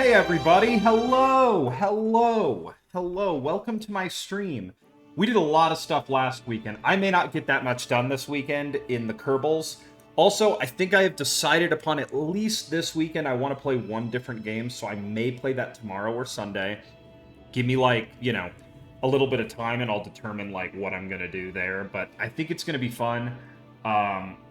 Hey everybody, hello, welcome to my stream. We did a lot of stuff last weekend. I may not get that much done this weekend in the Kerbals. Also, I think I have decided upon at least this weekend I want to play one different game, so I may play that tomorrow or Sunday. Give me a little bit of time and I'll determine what I'm gonna do there, but I think it's gonna be fun.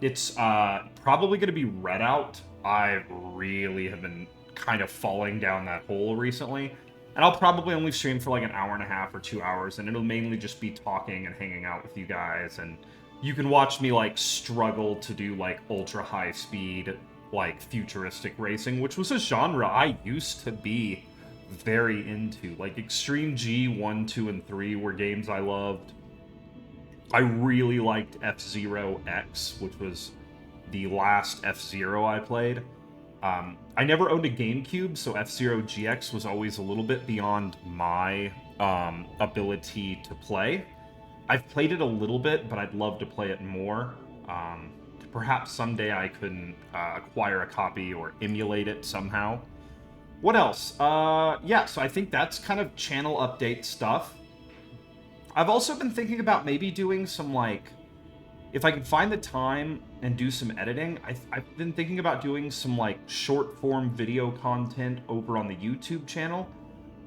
It's probably gonna be Redout. I really have been kind of falling down that hole recently. And I'll probably only stream for like an hour and a half or 2 hours, and it'll mainly just be talking and hanging out with you guys. And you can watch me struggle to do ultra high speed, futuristic racing, which was a genre I used to be very into. Extreme G 1, 2, and 3 were games I loved. I really liked F-Zero X, which was the last F-Zero I played. I never owned a GameCube, so F-Zero GX was always a little bit beyond my ability to play. I've played it a little bit, but I'd love to play it more. Perhaps someday I could acquire a copy or emulate it somehow. What else? Yeah, so I think that's kind of channel update stuff. I've also been thinking about maybe doing some, if I can find the time and do some editing, I've been thinking about doing some, short-form video content over on the YouTube channel.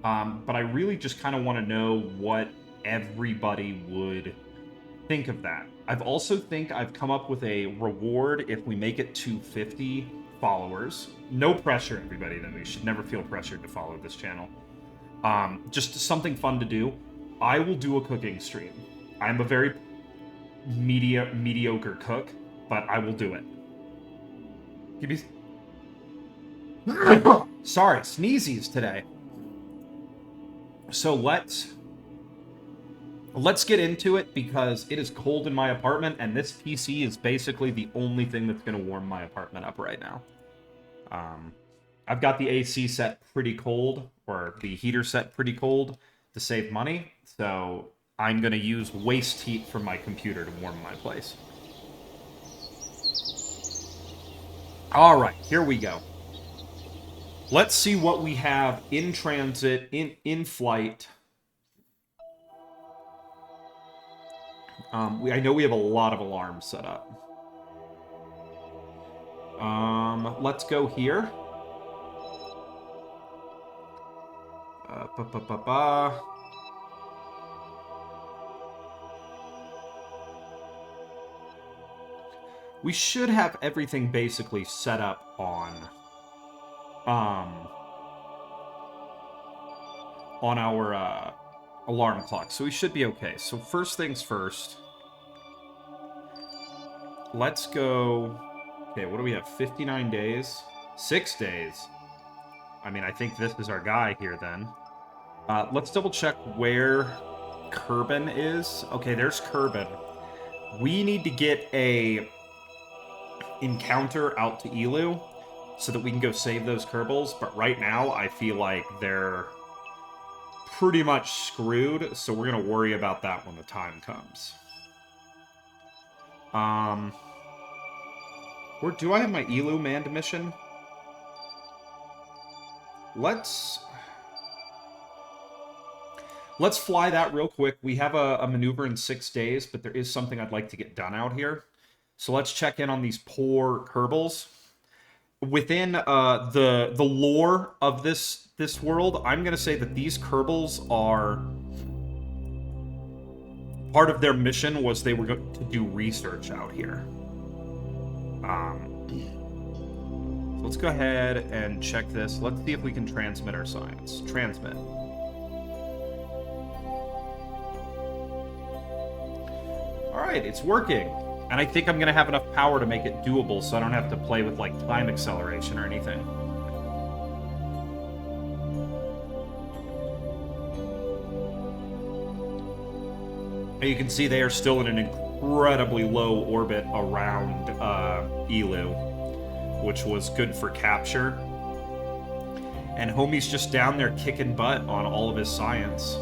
But I really just kind of want to know what everybody would think of that. I've also I've come up with a reward if we make it to 50 followers. No pressure, everybody, though. You should never feel pressured to follow this channel. Just something fun to do. I will do a cooking stream. I'm a very mediocre cook, but I will do it. Give me... Sorry, sneezies today. So let's get into it, because it is cold in my apartment, and this PC is basically the only thing that's going to warm my apartment up right now. I've got the AC set pretty cold, or the heater set pretty cold, to save money, so I'm going to use waste heat from my computer to warm my place. Alright, here we go. Let's see what we have in transit, in flight. I know we have a lot of alarms set up. Let's go here. We should have everything basically set up on our alarm clock, so we should be okay. So first things first, let's go. Okay, what do we have? 59 days? 6 days. I mean, I think this is our guy here then. Let's double check where Kerbin is. Okay, there's Kerbin. We need to get a encounter out to Elu so that we can go save those Kerbals, but right now I feel like they're pretty much screwed, so we're gonna worry about that when the time comes. Where do I have my Elu manned mission? Let's fly that real quick. We have a maneuver in 6 days, but there is something I'd like to get done out here. So let's check in on these poor Kerbals. Within the lore of this world, I'm going to say that these Kerbals are... Part of their mission was they were going to do research out here. So let's go ahead and check this. Let's see if we can transmit our science. Transmit. Alright, it's working. And I think I'm going to have enough power to make it doable, so I don't have to play with, time acceleration or anything. And you can see they are still in an incredibly low orbit around Elu, which was good for capture. And Homie's just down there kicking butt on all of his science.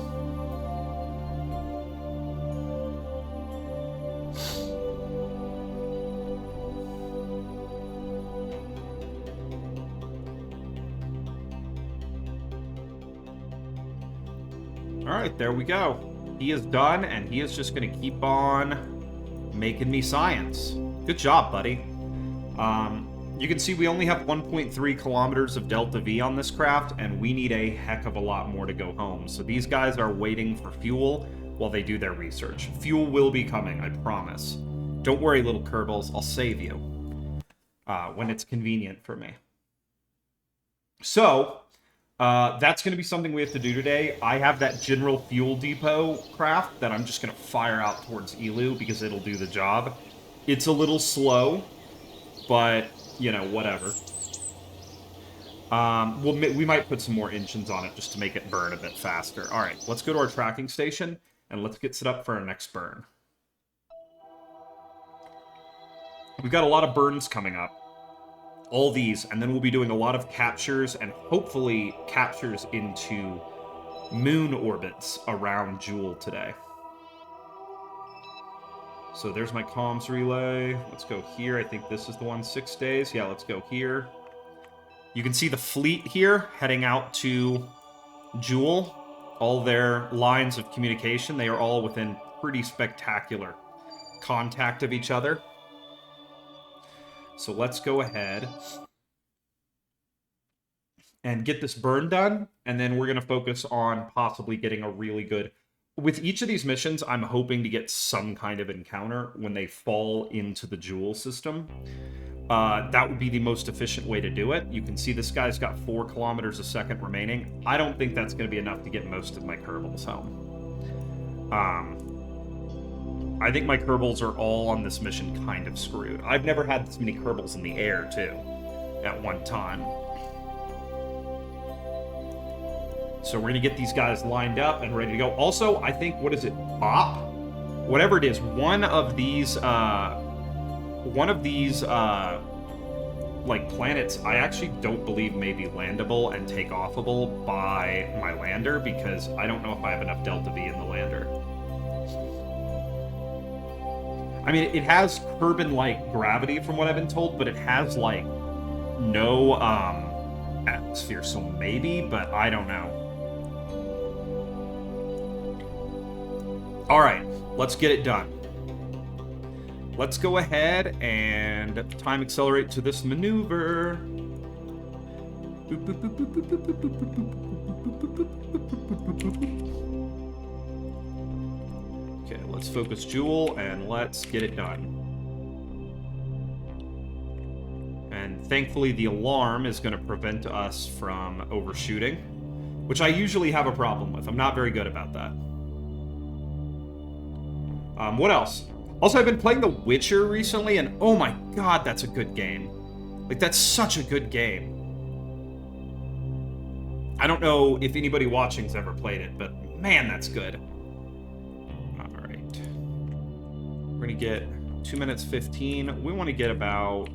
Alright, there we go. He is done, and he is just going to keep on making me science. Good job, buddy. You can see we only have 1.3 kilometers of Delta V on this craft, and we need a heck of a lot more to go home. So these guys are waiting for fuel while they do their research. Fuel will be coming, I promise. Don't worry, little Kerbals, I'll save you when it's convenient for me. So, that's going to be something we have to do today. I have that General Fuel Depot craft that I'm just going to fire out towards Elu because it'll do the job. It's a little slow, but, you know, whatever. We might put some more engines on it just to make it burn a bit faster. All right, let's go to our tracking station, and let's get set up for our next burn. We've got a lot of burns coming up. All these, and then we'll be doing a lot of captures, and hopefully captures into moon orbits around Jool today. So there's my comms relay. Let's go here. I think this is the one, 6 days. Yeah, let's go here. You can see the fleet here heading out to Jool. All their lines of communication, they are all within pretty spectacular contact of each other. So let's go ahead and get this burn done, and then we're going to focus on possibly getting a really good... With each of these missions, I'm hoping to get some kind of encounter when they fall into the Jool system. That would be the most efficient way to do it. You can see this guy's got 4 kilometers a second remaining. I don't think that's going to be enough to get most of my Kerbals home. I think my Kerbals are all on this mission kind of screwed. I've never had this many Kerbals in the air, too, at one time. So we're going to get these guys lined up and ready to go. Also, I think, what is it, Bop? Whatever it is, one of these, like, planets, I actually don't believe may be landable and take-offable by my lander, because I don't know if I have enough Delta V in the lander. I mean, it has Kerbin-like gravity, from what I've been told, but it has, like, no, atmosphere, so maybe, but I don't know. Alright, let's get it done. Let's go ahead and time accelerate to this maneuver. Okay, let's focus Jool and let's get it done. And thankfully the alarm is going to prevent us from overshooting, which I usually have a problem with. I'm not very good about that. What else? Also, I've been playing The Witcher recently, and oh my god, that's a good game. Like, that's such a good game. I don't know if anybody watching's ever played it, but man, that's good. Alright. We're gonna get 2 minutes 15. We want to get about...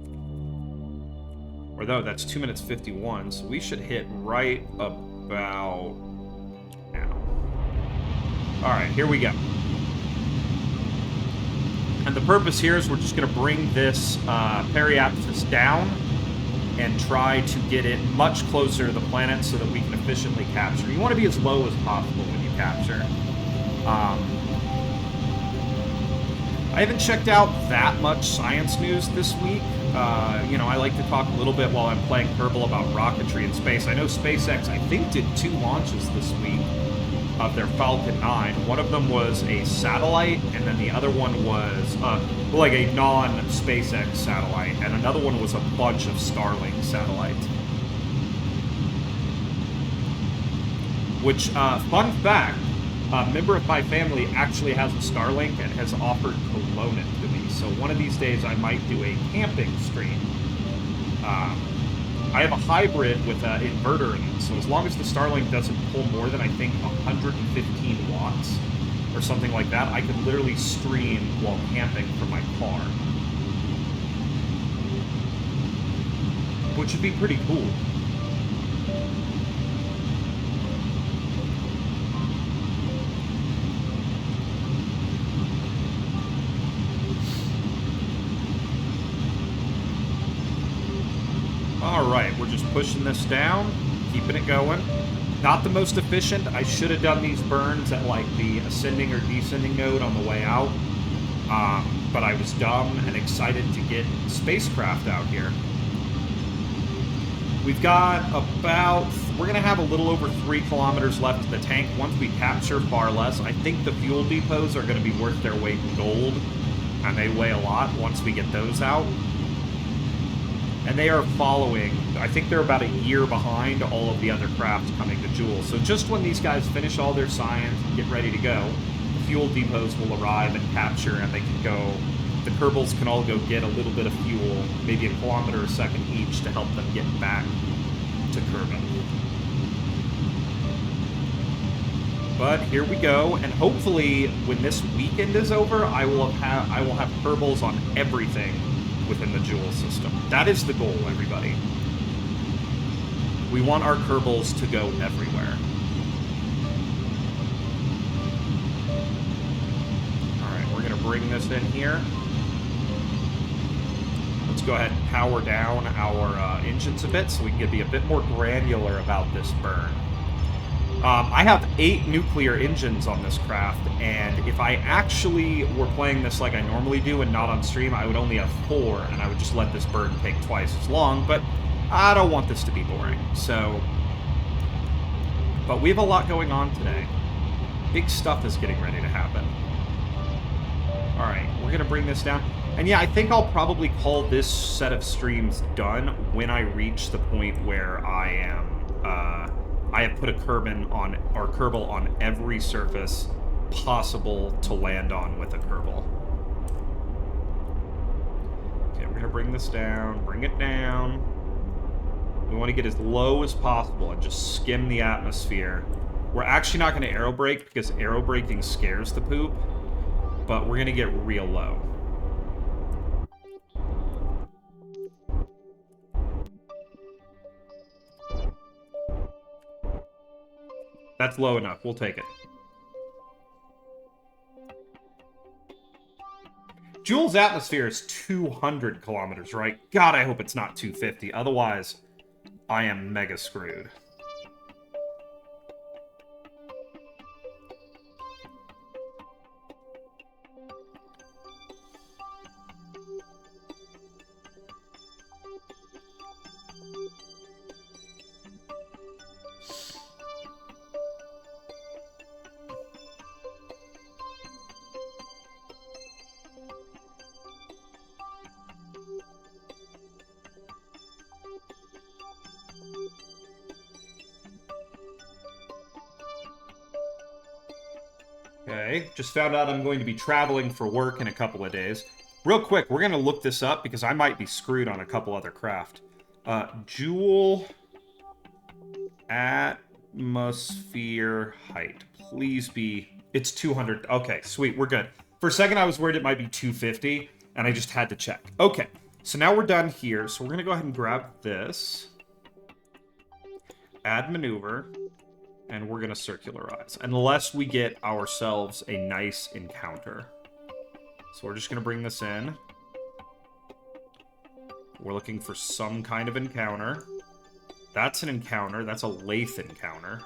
Or no, that's 2 minutes 51, so we should hit right about now. Alright, here we go. And the purpose here is we're just going to bring this periapsis down and try to get it much closer to the planet so that we can efficiently capture. You want to be as low as possible when you capture. I haven't checked out that much science news this week. You know, I like to talk a little bit while I'm playing Kerbal about rocketry in space. I know SpaceX, I think, did 2 launches this week of their Falcon 9. One of them was a satellite, and then the other one was like a non-SpaceX satellite, and another one was a bunch of Starlink satellites. Which, fun fact, a member of my family actually has a Starlink and has offered to loan it to me, so one of these days I might do a camping stream. I have a hybrid with an inverter in it, so as long as the Starlink doesn't pull more than, I think, 115 watts or something like that, I can literally stream while camping from my car. Which would be pretty cool. Alright, we're just pushing this down, keeping it going. Not the most efficient. I should have done these burns at like the ascending or descending node on the way out. But I was dumb and excited to get spacecraft out here. We've got about... We're going to have a little over 3 kilometers left in the tank. Once we capture far less, I think the fuel depots are going to be worth their weight in gold. And they weigh a lot once we get those out. And they are following... I think they're about a year behind all of the other crafts coming to Jool. So just when these guys finish all their science and get ready to go, the fuel depots will arrive and capture, and they can go... The Kerbals can all go get a little bit of fuel, maybe a kilometer a second each, to help them get back to Kerbin. But here we go, and hopefully when this weekend is over, I will have Kerbals on everything within the Jool system. That is the goal, everybody. We want our Kerbals to go everywhere. Alright, we're going to bring this in here. Let's go ahead and power down our engines a bit so we can be a bit more granular about this burn. I have 8 nuclear engines on this craft, and if I actually were playing this like I normally do and not on stream, I would only have 4, and I would just let this burn take twice as long, but I don't want this to be boring, so... But we have a lot going on today. Big stuff is getting ready to happen. Alright, we're going to bring this down. And yeah, I think I'll probably call this set of streams done when I reach the point where I am... I have put a Kerbal on every surface possible to land on with a Kerbal. Okay, we're going to bring this down, bring it down. We want to get as low as possible and just skim the atmosphere. We're actually not going to aero brake because aero braking scares the poop, but we're going to get real low. That's low enough. We'll take it. Jool's atmosphere is 200 kilometers, right? God, I hope it's not 250. Otherwise, I am mega screwed. Okay, just found out I'm going to be traveling for work in a couple of days. Real quick, we're going to look this up because I might be screwed on a couple other craft. Jool atmosphere height. Please be... It's 200. Okay, sweet, we're good. For a second, I was worried it might be 250, and I just had to check. Okay, so now we're done here. So we're going to go ahead and grab this. Add maneuver. And we're going to circularize, unless we get ourselves a nice encounter. So we're just going to bring this in. We're looking for some kind of encounter. That's an encounter. That's a Laythe encounter.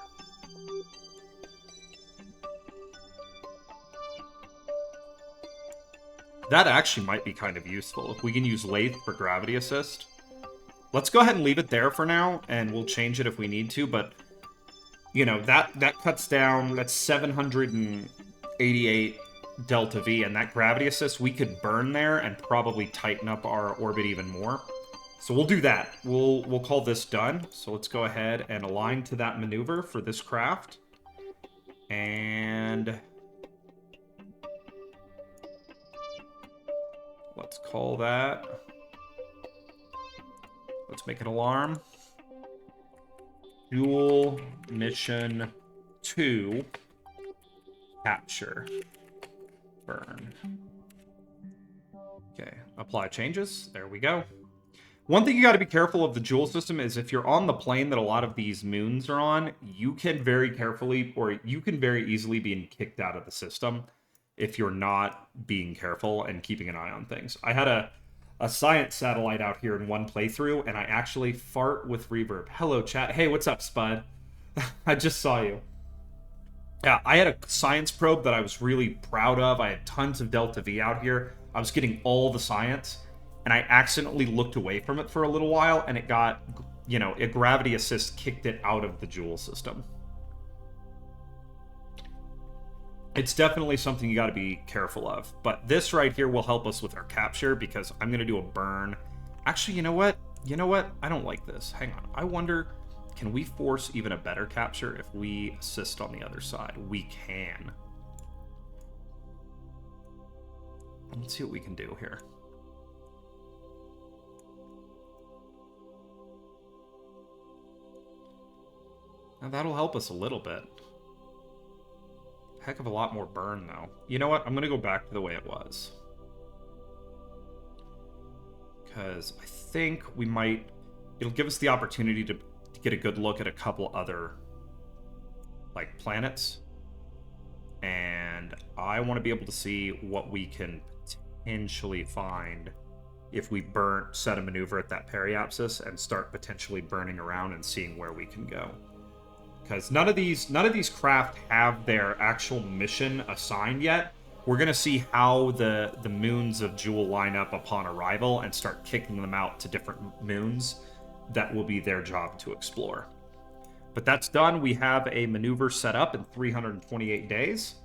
That actually might be kind of useful. If we can use Laythe for gravity assist. Let's go ahead and leave it there for now, and we'll change it if we need to, but... You know, that cuts down, that's 788 delta V, and that gravity assist, we could burn there and probably tighten up our orbit even more. So we'll do that. We'll call this done. So let's go ahead and align to that maneuver for this craft. And... let's call that... Let's make an alarm. Jool mission 2 capture burn. Okay, apply changes. There we go. One thing you got to be careful of the Jool system is if you're on the plane that a lot of these moons are on, you can very carefully, or you can very easily be kicked out of the system if you're not being careful and keeping an eye on things. I had a science satellite out here in one playthrough, and I actually fart with reverb. Hello, chat. Hey, what's up, Spud? I just saw you. Yeah, I had a science probe that I was really proud of. I had tons of Delta V out here. I was getting all the science, and I accidentally looked away from it for a little while, and it got, a gravity assist kicked it out of the Jool system. It's definitely something you got to be careful of. But this right here will help us with our capture, because I'm going to do a burn. Actually, you know what? I don't like this. Hang on. I wonder, can we force even a better capture if we assist on the other side? We can. Let's see what we can do here. Now that'll help us a little bit. Heck of a lot more burn, though. You know what? I'm going to go back to the way it was. Because I think we might... It'll give us the opportunity to get a good look at a couple other, like, planets. And I want to be able to see what we can potentially find if we set a maneuver at that periapsis and start potentially burning around and seeing where we can go. Because none of these craft have their actual mission assigned yet. We're gonna see how the moons of Jool line up upon arrival and start kicking them out to different moons that will be their job to explore. But that's done. We have a maneuver set up in 328 days.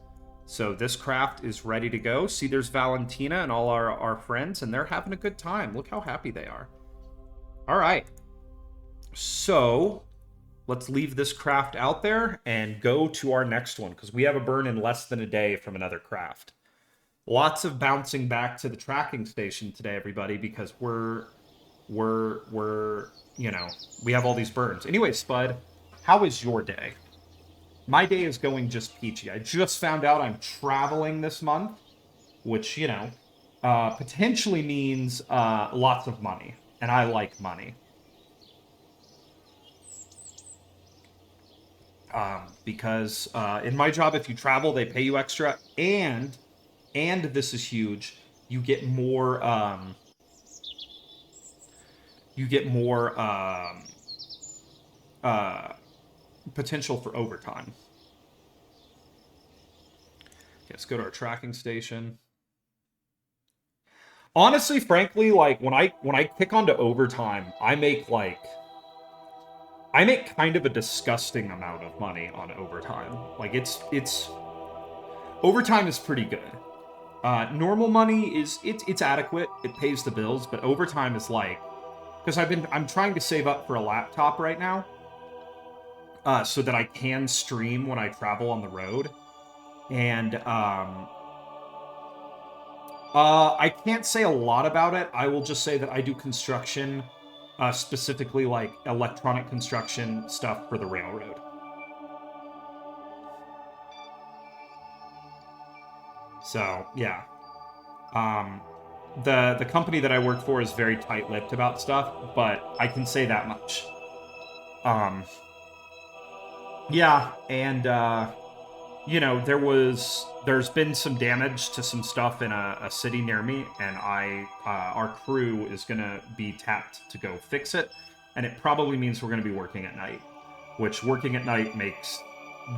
So this craft is ready to go. See, there's Valentina and all our friends, and they're having a good time. Look how happy they are. All right. So let's leave this craft out there and go to our next one, because we have a burn in less than a day from another craft. Lots of bouncing back to the tracking station today, everybody, because we have all these burns. Anyway, Spud, how is your day? My day is going just peachy. I just found out I'm traveling this month, which, potentially means lots of money, and I like money. Because in my job, if you travel, they pay you extra, and this is huge, you get more potential for overtime. Okay, let's go to our tracking station. Honestly, frankly, like when I kick onto overtime, I make kind of a disgusting amount of money on overtime. Like it's overtime is pretty good. Normal money it's adequate. It pays the bills, but overtime is like, because I'm trying to save up for a laptop right now, so that I can stream when I travel on the road, and I can't say a lot about it. I will just say that I do construction. Specifically like electronic construction stuff for the railroad. So, yeah. The company that I work for is very tight-lipped about stuff, but I can say that much. Yeah, and, there's been some damage to some stuff in a city near me, and our crew is gonna be tapped to go fix it, and it probably means we're gonna be working at night, which working at night makes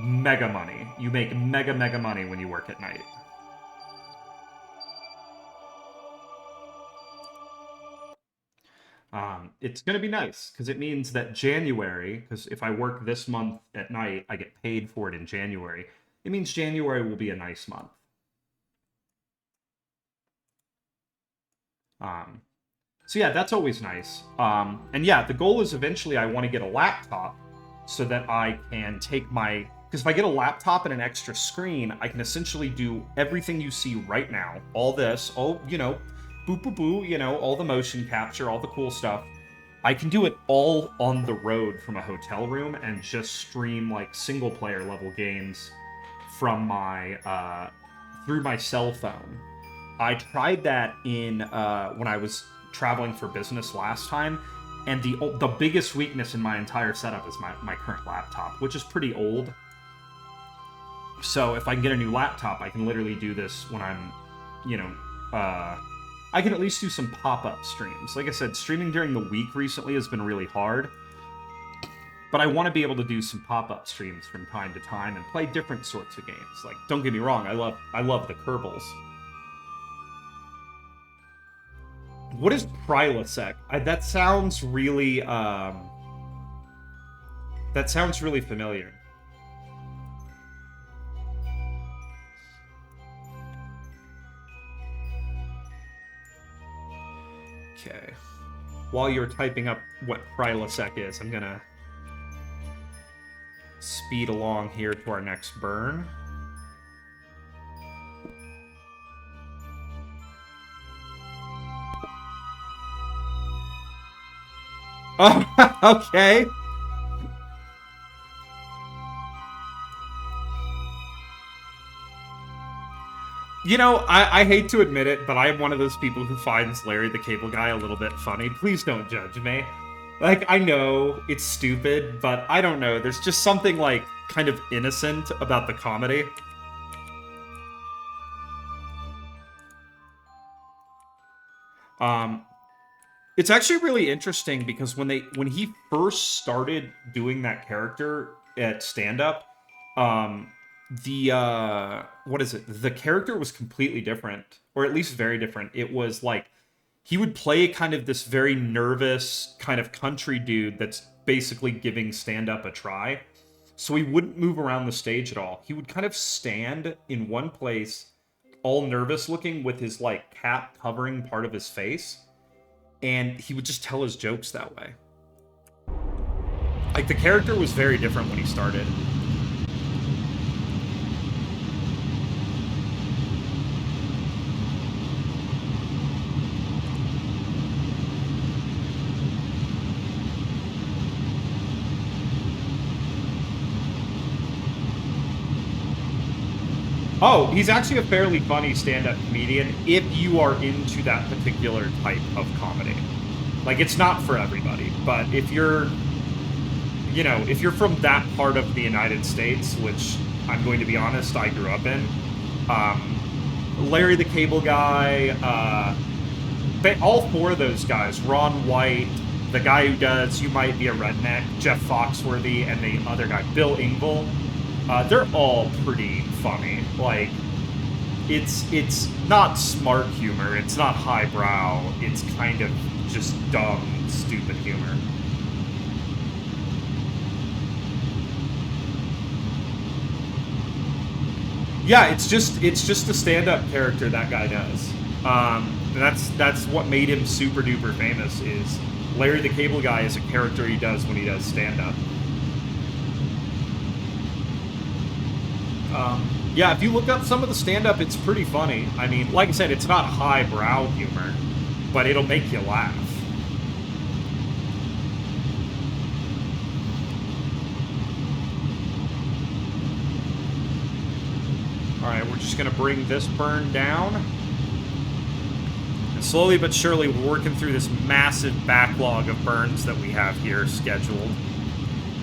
mega money. You make mega money when you work at night. It's gonna be nice, because it means that January, because if I work this month at night, I get paid for it in January. It means January will be a nice month. So yeah, that's always nice. And yeah, the goal is eventually I want to get a laptop so that I can take because if I get a laptop and an extra screen, I can essentially do everything you see right now. All this, boop, boop, boop, all the motion capture, all the cool stuff. I can do it all on the road from a hotel room and just stream like single player level games from through my cell phone. I tried that in when I was traveling for business last time, and the biggest weakness in my entire setup is my current laptop, which is pretty old. So if I can get a new laptop, I can literally do this when I'm, I can at least do some pop-up streams. Like I said, streaming during the week recently has been really hard. But I want to be able to do some pop-up streams from time to time and play different sorts of games. Like, don't get me wrong, I love the Kerbals. What is Prilosec? That sounds really familiar. Okay. While you're typing up what Prilosec is, I'm gonna speed along here to our next burn. Oh, okay. You know, I hate to admit it, but I am one of those people who finds Larry the Cable Guy a little bit funny. Please don't judge me. Like, I know it's stupid, but I don't know. There's just something, like, kind of innocent about the comedy. It's actually really interesting because when he first started doing that character at stand-up, the character was completely different, or at least very different. It was like he would play kind of this very nervous kind of country dude that's basically giving stand-up a try. So he wouldn't move around the stage at all. He would kind of stand in one place, all nervous looking, with his like cap covering part of his face, and he would just tell his jokes that way. Like, the character was very different when he started. Oh, he's actually a fairly funny stand-up comedian if you are into that particular type of comedy. Like, it's not for everybody, but if you're, you know, if you're from that part of the United States, which I'm going to be honest, I grew up in, Larry the Cable Guy, all four of those guys, Ron White, the guy who does You Might Be a Redneck, Jeff Foxworthy, and the other guy, Bill Engvall, they're all pretty funny. Like, it's not smart humor, it's not highbrow, it's kind of just dumb, stupid humor. Yeah, it's just a stand-up character that guy does. That's what made him super duper famous, is Larry the Cable Guy is a character he does when he does stand-up. Yeah, if you look up some of the stand-up, it's pretty funny. I mean, like I said, it's not highbrow humor, but it'll make you laugh. Alright, we're just gonna bring this burn down. And slowly but surely, we're working through this massive backlog of burns that we have here scheduled.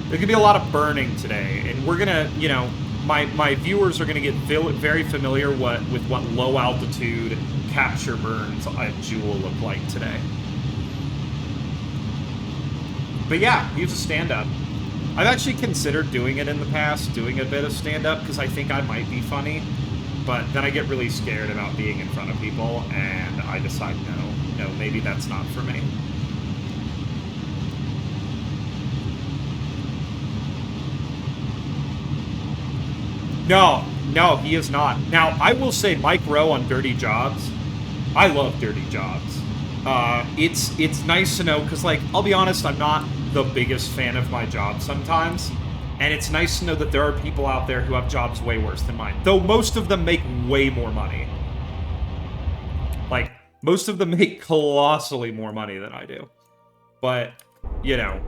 There could be a lot of burning today, and we're gonna, you know, my viewers are going to get very familiar with what low-altitude capture burns at Jool look like today. But yeah, he's a stand-up. I've actually considered doing it in the past, doing a bit of stand-up, because I think I might be funny. But then I get really scared about being in front of people, and I decide, no, maybe that's not for me. No, he is not. Now, I will say Mike Rowe on Dirty Jobs. I love Dirty Jobs. It's nice to know, because, like, I'll be honest, I'm not the biggest fan of my job sometimes. And it's nice to know that there are people out there who have jobs way worse than mine. Though most of them make way more money. Like, most of them make colossally more money than I do. But, you know,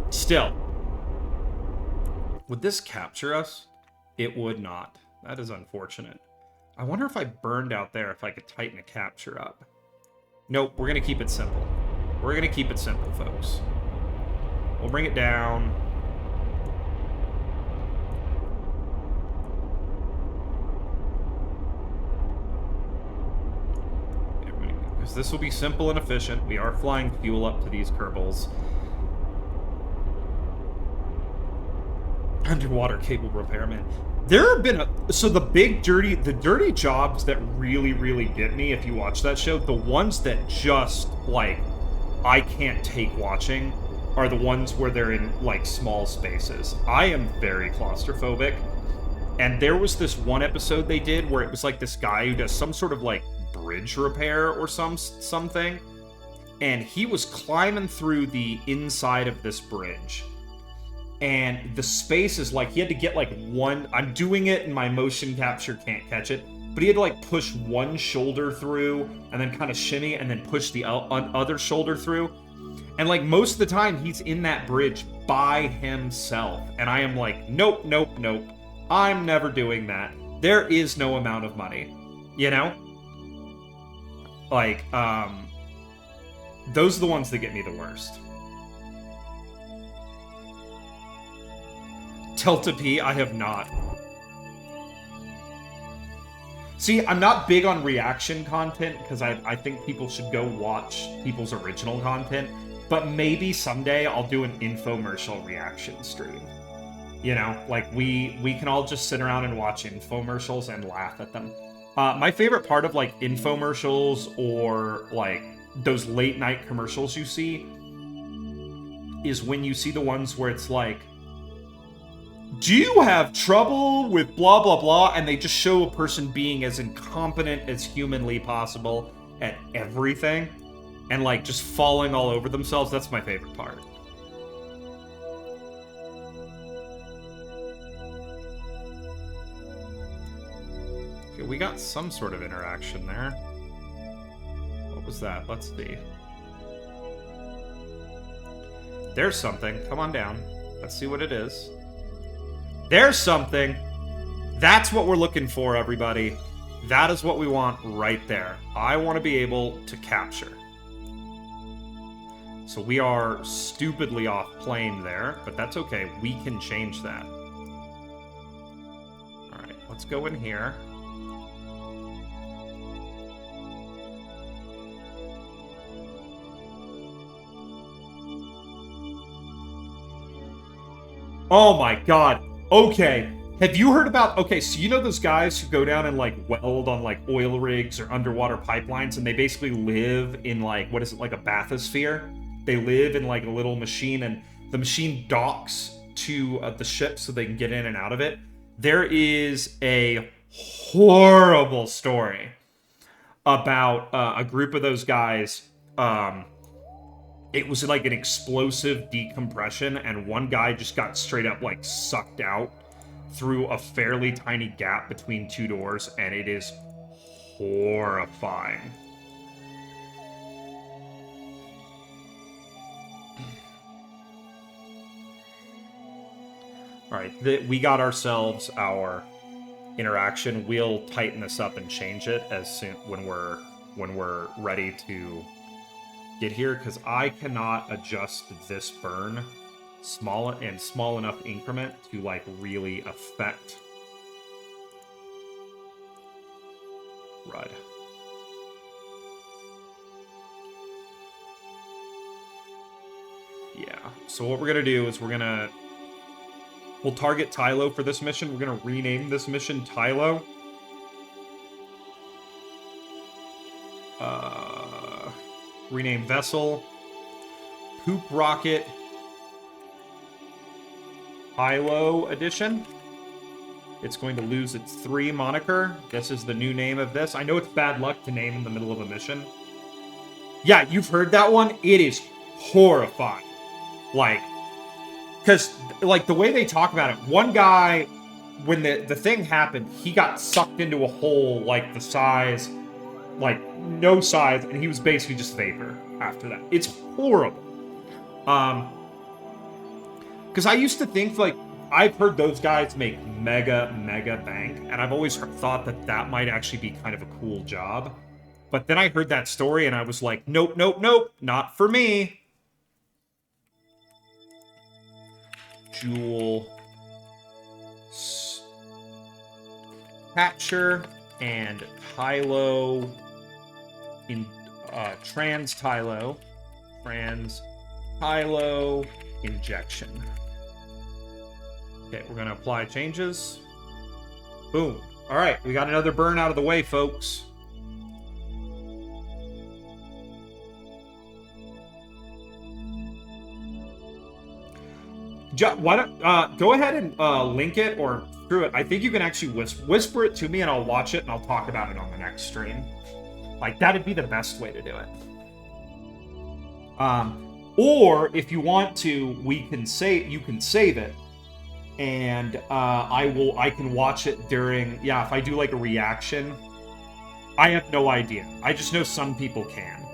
still. Would this capture us? It would not. That is unfortunate. I wonder if I burned out there, if I could tighten a capture up. Nope, we're going to keep it simple. We're going to keep it simple, folks. We'll bring it down. Because this will be simple and efficient. We are flying fuel up to these Kerbals. Underwater cable repairman. There have been so the dirty jobs that really get me if you watch that show, the ones that just like I can't take watching are the ones where they're in like small spaces. I am very claustrophobic. And there was this one episode they did where it was like this guy who does some sort of like bridge repair or something. And he was climbing through the inside of this bridge. And the space is like, he had to get like one, I'm doing it and my motion capture can't catch it, but he had to like push one shoulder through and then kind of shimmy and then push the other shoulder through. And like most of the time he's in that bridge by himself. And I am like, nope. I'm never doing that. There is no amount of money, you know? Like, those are the ones that get me the worst. Delta P, I have not. See, I'm not big on reaction content because I think people should go watch people's original content, but maybe someday I'll do an infomercial reaction stream. You know, like we can all just sit around and watch infomercials and laugh at them. My favorite part of like infomercials or like those late night commercials you see is when you see the ones where it's like, do you have trouble with blah blah blah, and they just show a person being as incompetent as humanly possible at everything and like just falling all over themselves. That's my favorite part. Okay, we got some sort of interaction there. What was that? Let's see. There's something. Come on down. Let's see what it is. There's something. That's what we're looking for, everybody. That is what we want right there. I want to be able to capture. So we are stupidly off plane there, but that's okay. We can change that. All right, let's go in here. Oh my god. Okay. Have you heard about... Okay, so you know those guys who go down and, like, weld on, like, oil rigs or underwater pipelines, and they basically live in, like, what is it, like a bathysphere? They live in, like, a little machine, and the machine docks to the ship so they can get in and out of it. There is a horrible story about a group of those guys... It was like an explosive decompression, and one guy just got straight up, like, sucked out through a fairly tiny gap between two doors, and it is horrifying. Alright, we got ourselves our interaction. We'll tighten this up and change it as soon when we're ready to get here, because I cannot adjust this burn small enough increment to like really affect RUD. Yeah, so what we're gonna do is we'll target Tylo for this mission. We're gonna rename this mission Tylo. Rename vessel, Poop Rocket, Tylo Edition. It's going to lose its 3 moniker. This is the new name of this. I know it's bad luck to name in the middle of a mission. Yeah, you've heard that one. It is horrifying. Like, because, like, the way they talk about it, one guy, when the thing happened, he got sucked into a hole, like, the size... like, no size, and he was basically just vapor after that. It's horrible. Because I used to think, like, I've heard those guys make mega bank, and I've always thought that might actually be kind of a cool job. But then I heard that story, and I was like, nope, not for me. Jool. Capture and Tylo in trans Tylo injection. Okay, we're gonna apply changes. Boom. All right, we got another burn out of the way, folks. Why don't go ahead and link it, or screw it. I think you can actually whisper it to me, and I'll watch it and I'll talk about it on the next stream. Like, that'd be the best way to do it. Or if you want to, you can save it, and I can watch it during, yeah, if I do like a reaction. I have no idea. I just know some people can.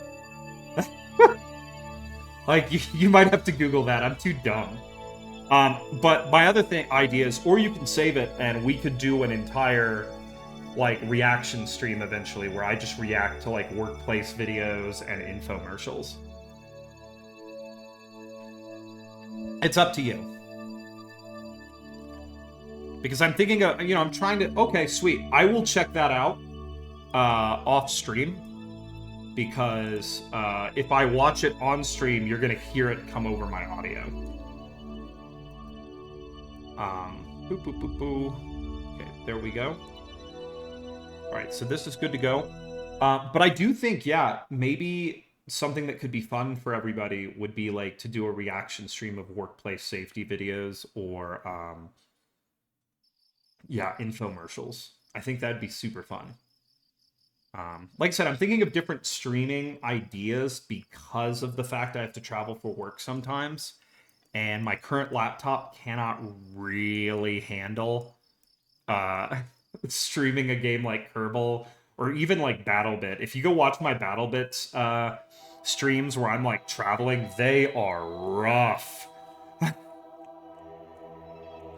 Like, you might have to Google that. I'm too dumb. But my other idea is, or you can save it, and we could do an entire, like, reaction stream eventually, where I just react to, like, workplace videos and infomercials. It's up to you. Because I'm thinking of, I'm trying to, okay, sweet. I will check that out off stream. Because if I watch it on stream, you're going to hear it come over my audio. Boop, boop, boop, boop. Okay, there we go. All right, so this is good to go. But I do think, yeah, maybe something that could be fun for everybody would be like to do a reaction stream of workplace safety videos, or yeah, infomercials. I think that'd be super fun. Like I said, I'm thinking of different streaming ideas because of the fact I have to travel for work sometimes, and my current laptop cannot really handle streaming a game like Kerbal, or even like BattleBit. If you go watch my BattleBits streams where I'm like traveling, they are rough.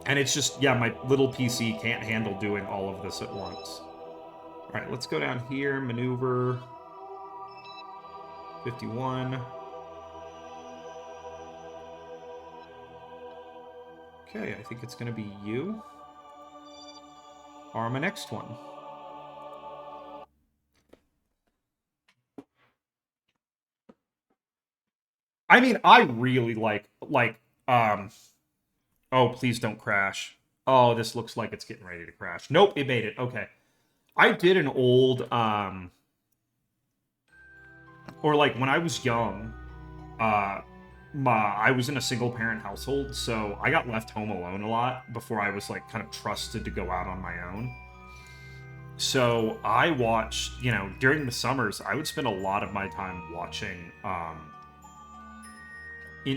And it's just, yeah, my little PC can't handle doing all of this at once. All right, let's go down here, maneuver 51. Okay, I think it's going to be you. Or my next one. I mean, I really like, oh, please don't crash. Oh, this looks like it's getting ready to crash. Nope, it made it. Okay. I did an old, or like when I was young, I was in a single parent household, so I got left home alone a lot before I was like kind of trusted to go out on my own. So I watched, during the summers, I would spend a lot of my time watching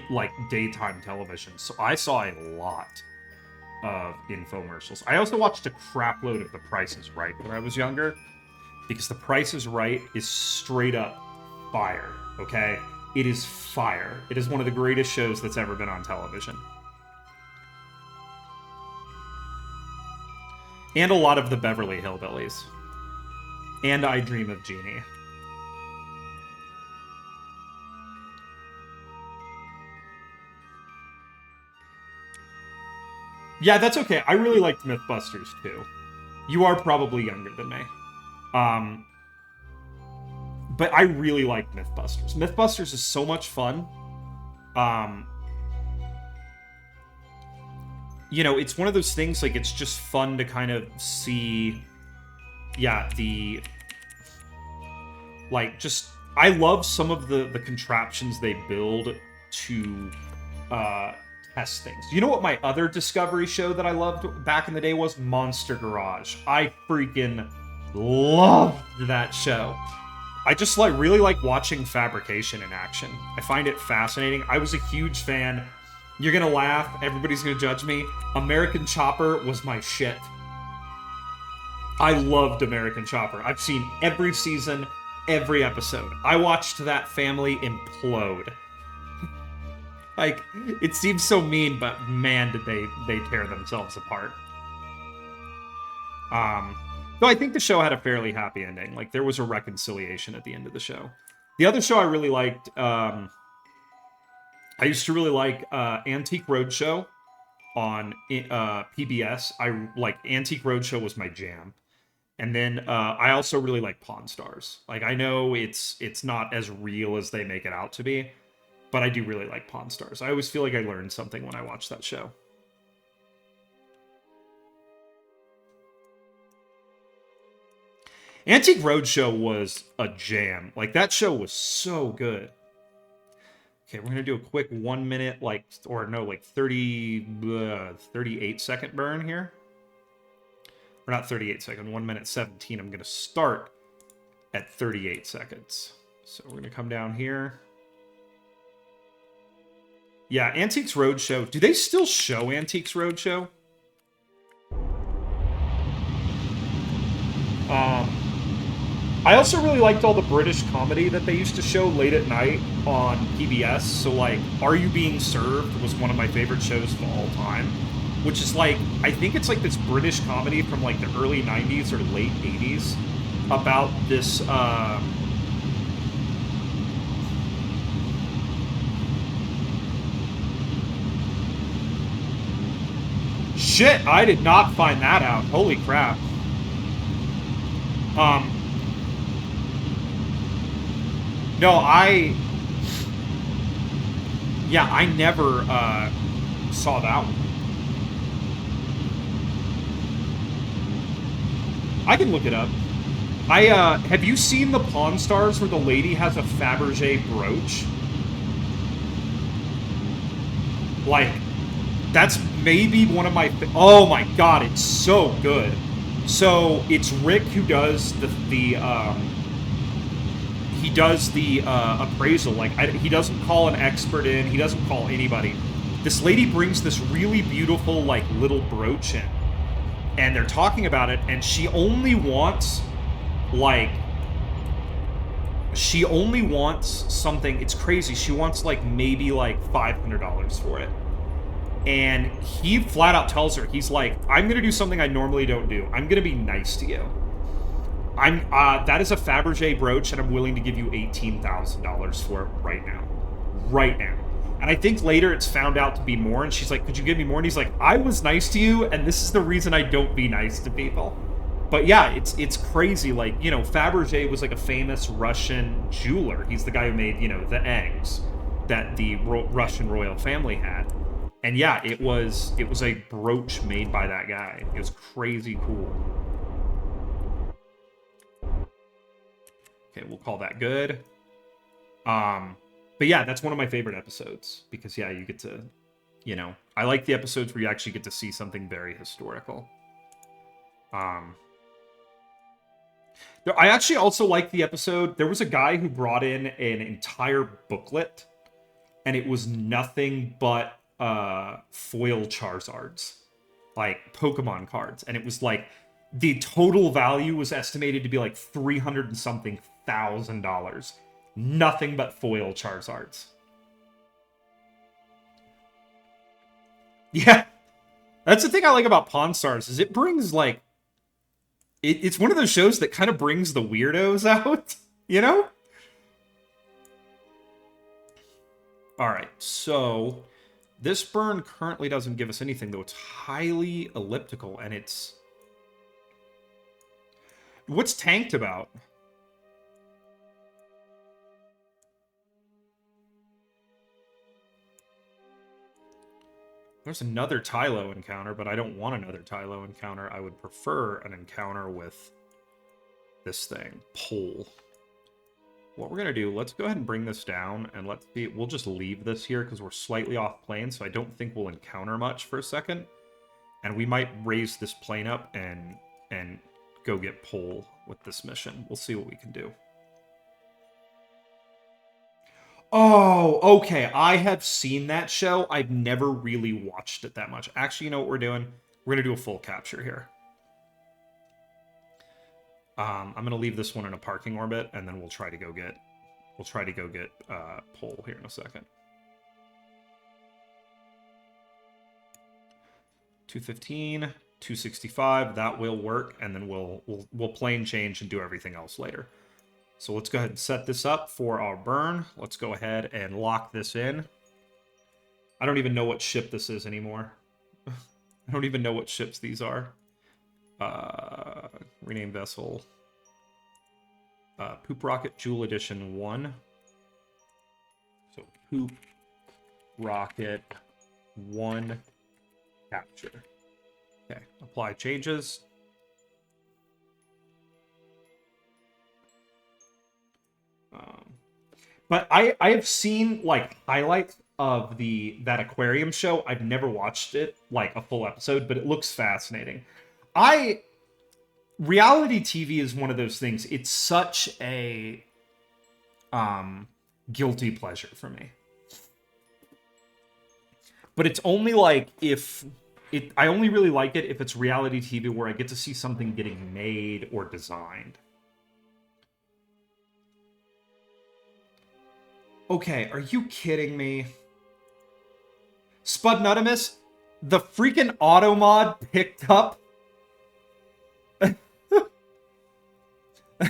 like daytime television. So I saw a lot of infomercials. I also watched a crap load of The Price is Right when I was younger, because The Price is Right is straight up fire, okay? It is fire. It is one of the greatest shows that's ever been on television. And a lot of the Beverly Hillbillies. And I Dream of Jeannie. Yeah, that's okay. I really liked Mythbusters too. You are probably younger than me. But I really liked Mythbusters. Mythbusters is so much fun. It's one of those things, like, it's just fun to kind of see, yeah, I love some of the contraptions they build to test things. You know what my other Discovery show that I loved back in the day was? Monster Garage. I freaking loved that show. I just really like watching fabrication in action. I find it fascinating. I was a huge fan. You're gonna laugh. Everybody's gonna judge me. American Chopper was my shit. I loved American Chopper. I've seen every season, every episode. I watched that family implode. Like, it seems so mean, but man, did they tear themselves apart. Though I think the show had a fairly happy ending. Like, there was a reconciliation at the end of the show. The other show I really liked, I used to really like Antique Roadshow on PBS. Antique Roadshow was my jam. And then I also really like Pawn Stars. Like, I know it's not as real as they make it out to be, but I do really like Pawn Stars. I always feel like I learned something when I watch that show. Antique Roadshow was a jam. Like, that show was so good. Okay, we're gonna do a quick 1 minute, like, or no, like 38 second burn here. Or not 38 second, 1 minute 17. I'm gonna start at 38 seconds. So we're gonna come down here. Yeah, Antiques Roadshow. Do they still show Antiques Roadshow? I also really liked all the British comedy that they used to show late at night on PBS. So, like, Are You Being Served was one of my favorite shows of all time. Which is, like, I think it's, like, this British comedy from, like, the early 90s or late 80s about this, Shit, I did not find that out. Holy crap. No, yeah, I never saw that one. I can look it up. Have you seen the Pawn Stars where the lady has a Fabergé brooch? Like, that's maybe one of my... Oh my god, it's so good. So, it's Rick who does the appraisal. Like, he doesn't call an expert in. He doesn't call anybody. This lady brings this really beautiful, like, little brooch in. And they're talking about it, and she only wants, like... She only wants something... It's crazy. She wants, like, maybe, like, $500 for it. And he flat out tells her, he's like, I'm going to do something I normally don't do. I'm going to be nice to you. That is a Fabergé brooch, and I'm willing to give you $18,000 for it right now. Right now. And I think later it's found out to be more, and she's like, could you give me more? And he's like, I was nice to you, and this is the reason I don't be nice to people. But yeah, it's crazy. Like, you know, Fabergé was like a famous Russian jeweler. He's the guy who made, you know, the eggs that the Russian royal family had. And yeah, it was a brooch made by that guy. It was crazy cool. Okay, we'll call that good. But yeah, that's one of my favorite episodes. Because yeah, you get to, you know, I like the episodes where you actually get to see something very historical. I actually also like the episode. There was a guy who brought in an entire booklet, and it was nothing but foil Charizards, like Pokemon cards, and it was like the total value was estimated to be like $300 and something thousand. Nothing but foil Charizards. Yeah, that's the thing I like about Pawn Stars is it brings like it's one of those shows that kind of brings the weirdos out, you know? All right, so this burn currently doesn't give us anything, though it's highly elliptical, and it's... What's tanked about? There's another Tylo encounter, but I don't want another Tylo encounter. I would prefer an encounter with this thing, Pole. What we're going to do, let's go ahead and bring this down, and let's see, we'll just leave this here because we're slightly off plane, so I don't think we'll encounter much for a second. And we might raise this plane up and go get Pole with this mission. We'll see what we can do. Oh, okay. I have seen that show. I've never really watched it that much. Actually, you know what we're doing? We're going to do a full capture here. I'm going to leave this one in a parking orbit, and then we'll try to go get Pole here in a second. 215, 265, that will work, and then we'll plane change and do everything else later. So let's go ahead and set this up for our burn. Let's go ahead and lock this in. I don't even know what ship this is anymore. I don't even know what ships these are. Rename vessel. Poop Rocket Jool Edition 1. So Poop Rocket 1 capture. Okay, apply changes. But I have seen like highlights of that aquarium show. I've never watched it like a full episode, but it looks fascinating. I Reality TV is one of those things. It's such a guilty pleasure for me. But it's only like if I only really like it if it's reality TV where I get to see something getting made or designed. Okay, are you kidding me? Spudnutimus, the freaking automod picked up.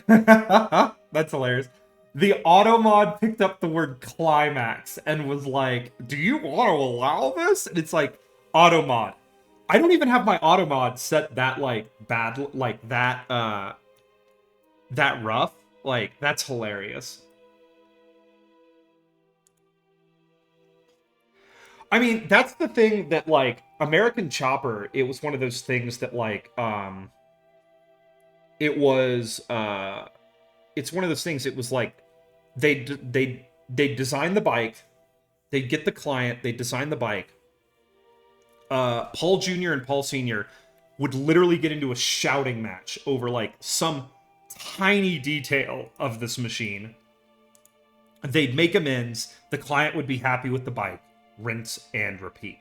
That's hilarious. The automod picked up the word climax and was like, "Do you want to allow this?" And it's like, automod. I don't even have my automod set that like bad, like that that rough. Like that's hilarious. I mean, that's the thing that like American Chopper, it was one of those things that like it was it's one of those things, it was like they design the bike, they get the client, they design the bike. Paul Jr. and Paul Sr. would literally get into a shouting match over like some tiny detail of this machine. They'd make amends, the client would be happy with the bike, rinse and repeat.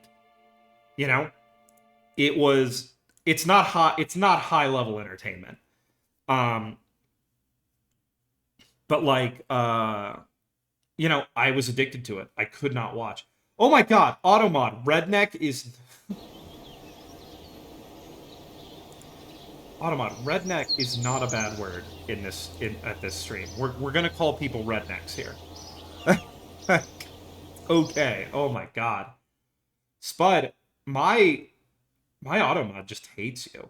You know? It's not high level entertainment. But like you know, I was addicted to it. I could not watch. Oh my god, Automod, redneck is Automod, redneck is not a bad word at this stream. We're gonna call people rednecks here. Okay. Oh my god. Spud, my Automod just hates you.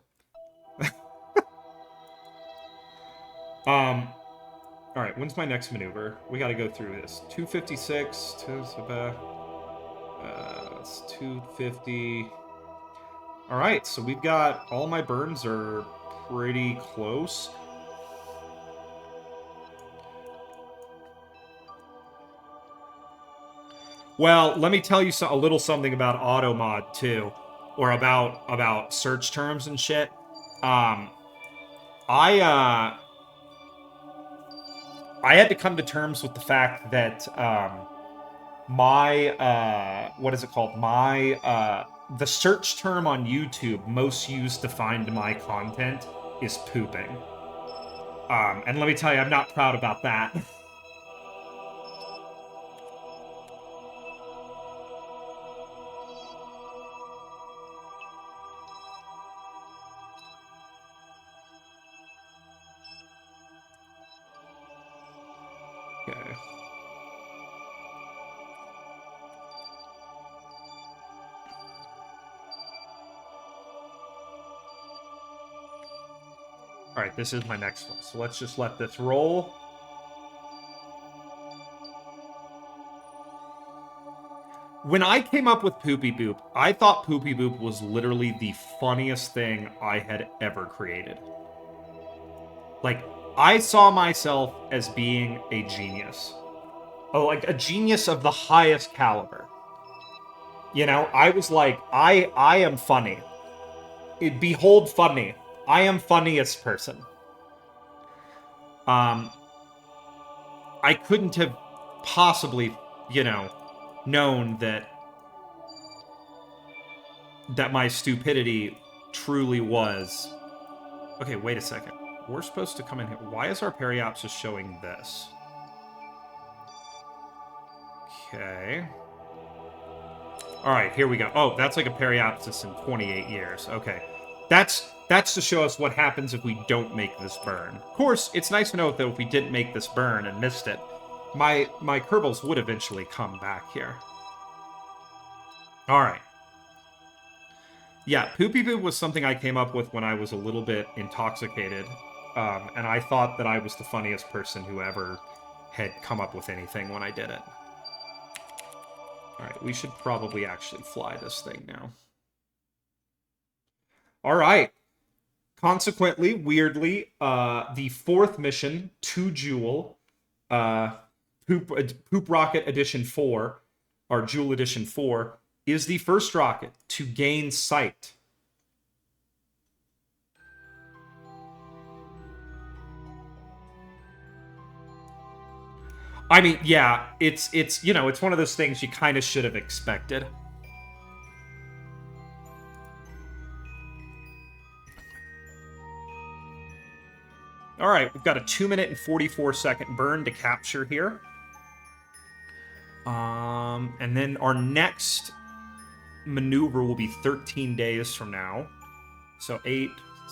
All right, when's my next maneuver? We got to go through this. 256, it's 250. All right, so we've got all my burns are pretty close. Well, let me tell you a little something about Automod too, or about search terms and shit. I had to come to terms with the fact that my what is it called? My the search term on YouTube most used to find my content is pooping. And let me tell you, I'm not proud about that. Okay. All right, this is my next one. So let's just let this roll. When I came up with Poopy Boop, I thought Poopy Boop was literally the funniest thing I had ever created. Like, I saw myself as being a genius. Oh, like a genius of the highest caliber. You know, I was like, I am funny. Behold funny. I am funniest person. I couldn't have possibly, you know, known that my stupidity truly was. Okay, wait a second. We're supposed to come in here. Why is our periapsis showing this? Okay. All right, here we go. Oh, that's like a periapsis in 28 years. Okay. That's to show us what happens if we don't make this burn. Of course, it's nice to know that if we didn't make this burn and missed it, my Kerbals would eventually come back here. All right. Yeah, Poopy Boo was something I came up with when I was a little bit intoxicated, and I thought that I was the funniest person who ever had come up with anything when I did it. All right, we should probably actually fly this thing now. All right. Consequently, weirdly, the fourth mission to Jool Poop Rocket Edition 4, or Jool Edition 4, is the first rocket to gain sight. I mean, yeah, it's you know, it's one of those things you kind of should have expected. All right, we've got a 2-minute and 44-second burn to capture here. And then our next maneuver will be 13 days from now. So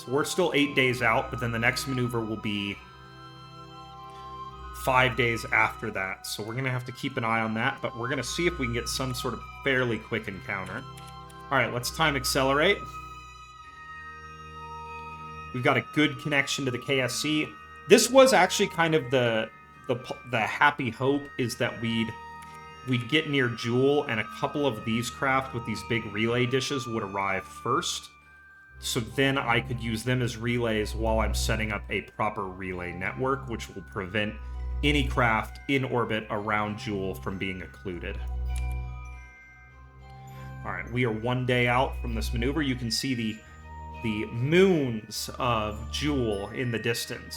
we're still 8 days out, but then the next maneuver will be 5 days after that. So we're going to have to keep an eye on that, but we're going to see if we can get some sort of fairly quick encounter. All right, let's time accelerate. We've got a good connection to the KSC. This was actually kind of the happy hope, is that we'd get near Jool and a couple of these craft with these big relay dishes would arrive first. So then I could use them as relays while I'm setting up a proper relay network, which will prevent any craft in orbit around Jool from being occluded. All right, we are 1 day out from this maneuver. You can see the moons of Jool in the distance.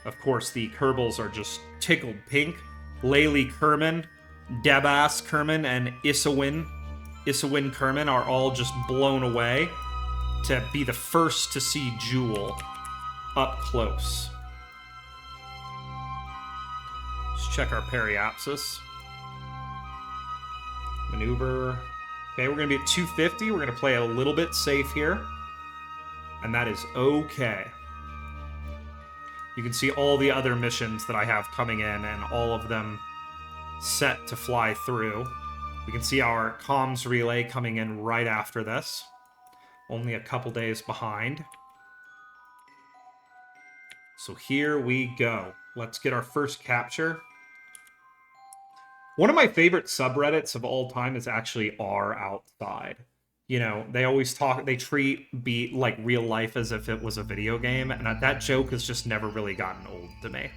Of course, the Kerbals are just tickled pink. Laythe Kerman, Debas Kerman, and Isawin Kerman are all just blown away to be the first to see Jool up close. Let's check our periapsis. Maneuver. Okay, we're going to be at 250. We're going to play a little bit safe here. And that is okay. You can see all the other missions that I have coming in, and all of them set to fly through. We can see our comms relay coming in right after this. Only a couple days behind. So here we go. Let's get our first capture. One of my favorite subreddits of all time is actually R Outside. You know, they always treat like real life as if it was a video game, and that joke has just never really gotten old to me.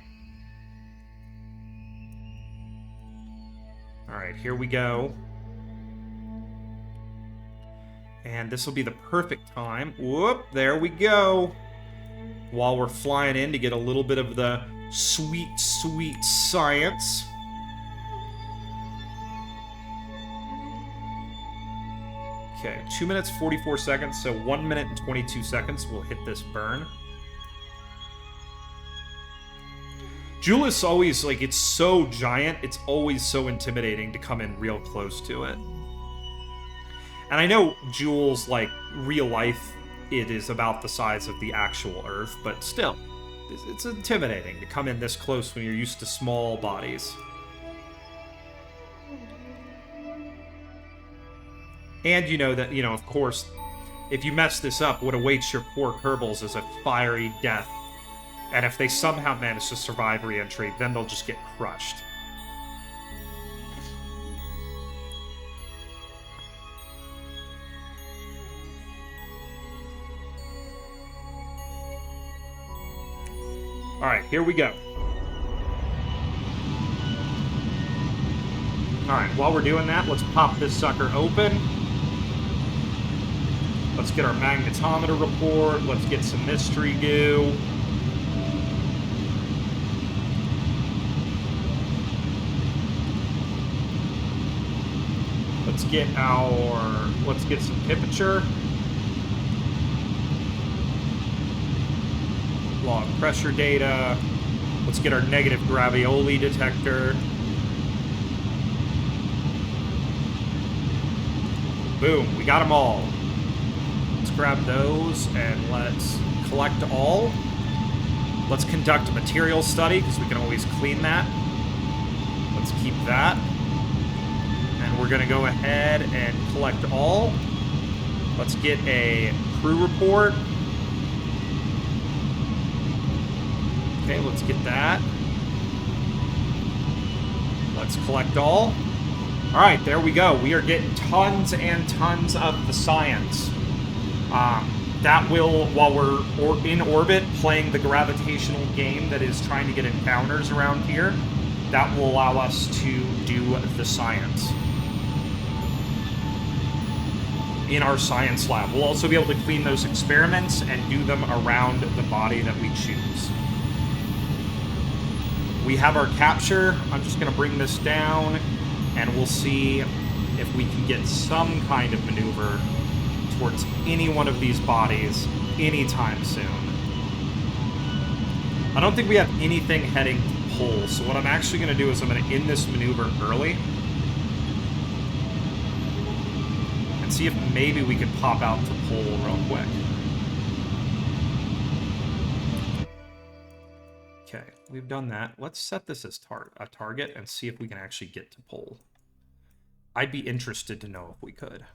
All right, here we go. And this will be the perfect time. Whoop, there we go. While we're flying in to get a little bit of the sweet, sweet science. Okay, 2 minutes, 44 seconds, so 1 minute and 22 seconds we'll hit this burn. Jool is always, like, it's so giant, it's always so intimidating to come in real close to it. And I know Jool's, like, real life, it is about the size of the actual Earth, but still, it's intimidating to come in this close when you're used to small bodies. And you know that, of course, if you mess this up, what awaits your poor Kerbals is a fiery death. And if they somehow manage to survive re-entry, then they'll just get crushed. Alright, here we go. Alright, while we're doing that, let's pop this sucker open. Let's get our magnetometer report. Let's get some mystery goo. Let's get some temperature. Log pressure data. Let's get our negative gravioli detector. Boom, we got them all. Let's grab those and let's collect all. Let's conduct a material study, because we can always clean that. Let's keep that. And we're going to go ahead and collect all. Let's get a crew report. Okay, let's get that. Let's collect all. Alright, there we go. We are getting tons and tons of the science. that will, while we're in orbit playing the gravitational game that is trying to get encounters around here, that will allow us to do the science in our science lab. We'll also be able to clean those experiments and do them around the body that we choose. We have our capture. I'm just going to bring this down, and we'll see if we can get some kind of maneuver towards any one of these bodies anytime soon. I don't think we have anything heading to pull, so what I'm actually going to do is I'm going to end this maneuver early and see if maybe we can pop out to pull real quick. Okay, we've done that. Let's set this as a target and see if we can actually get to pull. I'd be interested to know if we could.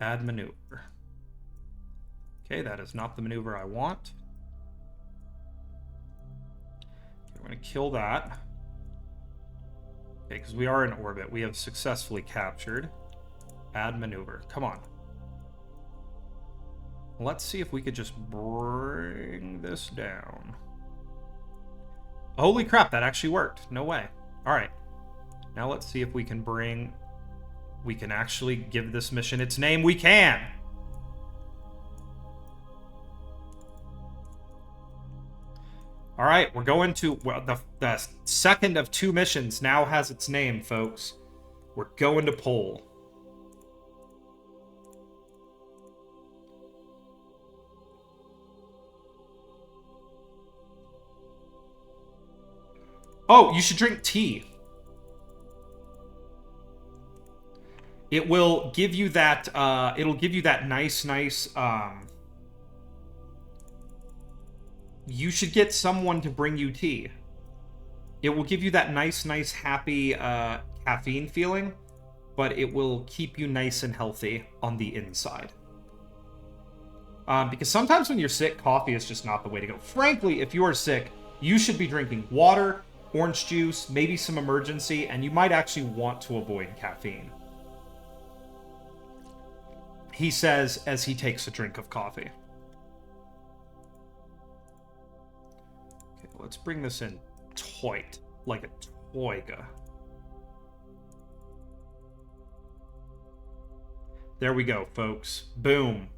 Add maneuver. Okay, that is not the maneuver I want. Okay, we're going to kill that. Okay, because we are in orbit. We have successfully captured. Add maneuver. Come on. Let's see if we could just bring this down. Holy crap, that actually worked. No way. All right. Now let's see if we can bring... We can actually give this mission its name. We can! All right, we're going to... Well, the second of 2 missions now has its name, folks. We're going to Pole. Oh, you should drink tea. It will give you that, it'll give you that nice, you should get someone to bring you tea. It will give you that nice, happy, caffeine feeling, but it will keep you nice and healthy on the inside. Because sometimes when you're sick, coffee is just not the way to go. Frankly, if you are sick, you should be drinking water, orange juice, maybe some emergency, and you might actually want to avoid caffeine. He says as he takes a drink of coffee. Okay, let's bring this in tight, like a toiga. There we go, folks. Boom.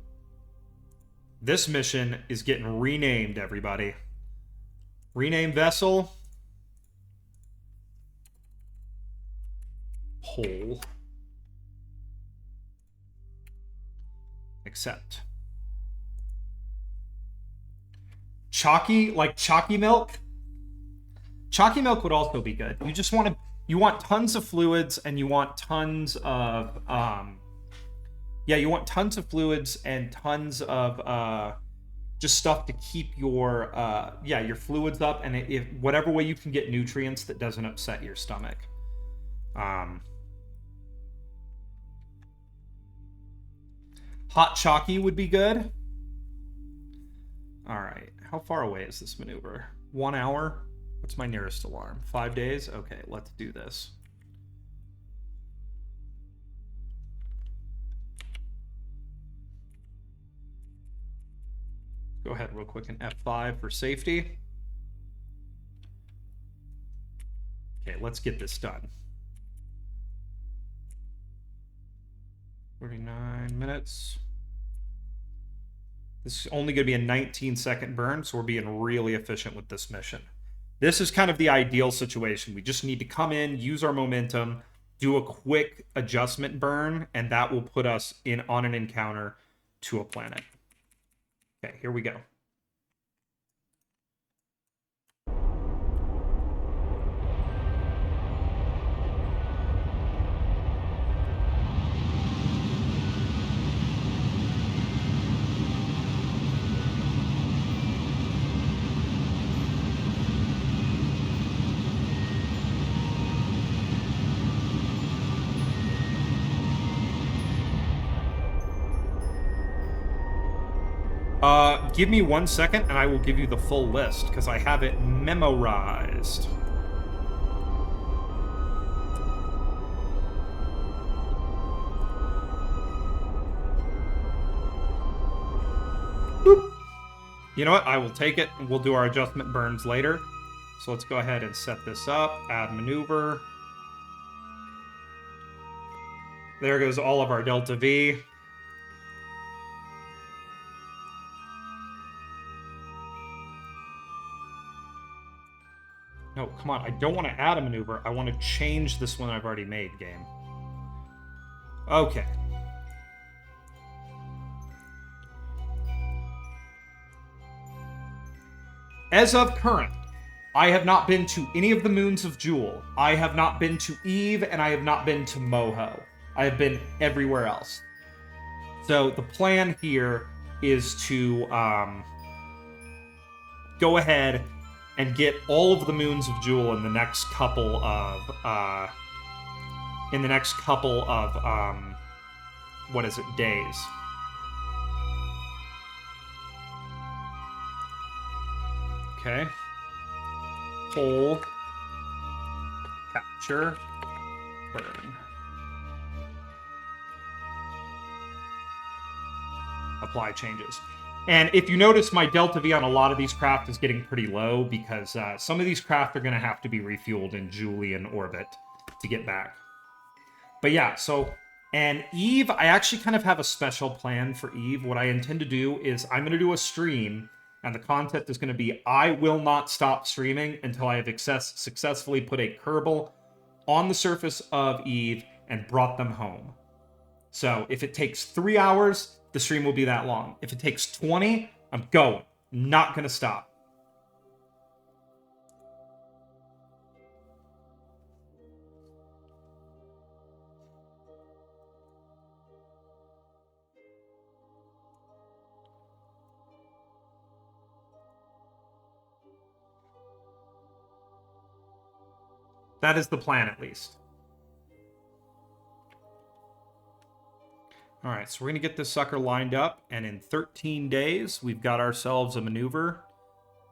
This mission is getting renamed, everybody. Rename vessel. Pole. Accept. Chalky, like chalky milk? Chalky milk would also be good. You just want to, you want tons of fluids and you want tons of, yeah, you want tons of fluids and tons of, just stuff to keep your, yeah, your fluids up, and if whatever way you can get nutrients that doesn't upset your stomach. Hot chalky would be good. All right. How far away is this maneuver? 1 hour? What's my nearest alarm? 5 days? Okay, let's do this. Go ahead real quick and F5 for safety. Okay, let's get this done. 49 minutes. This is only going to be a 19-second burn, so we're being really efficient with this mission. This is kind of the ideal situation. We just need to come in, use our momentum, do a quick adjustment burn, and that will put us in on an encounter to a planet. Okay, here we go. Give me 1 second and I will give you the full list because I have it memorized. You know what? I will take it, and we'll do our adjustment burns later. So let's go ahead and set this up. Add maneuver. There goes all of our Delta V. No, come on. I don't want to add a maneuver. I want to change this one I've already made, game. Okay. As of current, I have not been to any of the moons of Jool. I have not been to Eve, and I have not been to Moho. I have been everywhere else. So the plan here is to go ahead and get all of the moons of Jool in the next couple of what is it, days. Okay. Pull, capture, burn. Apply changes. And if you notice, my Delta V on a lot of these craft is getting pretty low because some of these craft are going to have to be refueled in Julian orbit to get back. But yeah, so, and Eve, I actually kind of have a special plan for Eve. What I intend to do is I'm going to do a stream, and the content is going to be, I will not stop streaming until I have successfully put a Kerbal on the surface of Eve and brought them home. So if it takes 3 hours, the stream will be that long. If it takes 20, I'm going. I'm not going to stop. That is the plan, at least. All right, so we're going to get this sucker lined up, and in 13 days, we've got ourselves a maneuver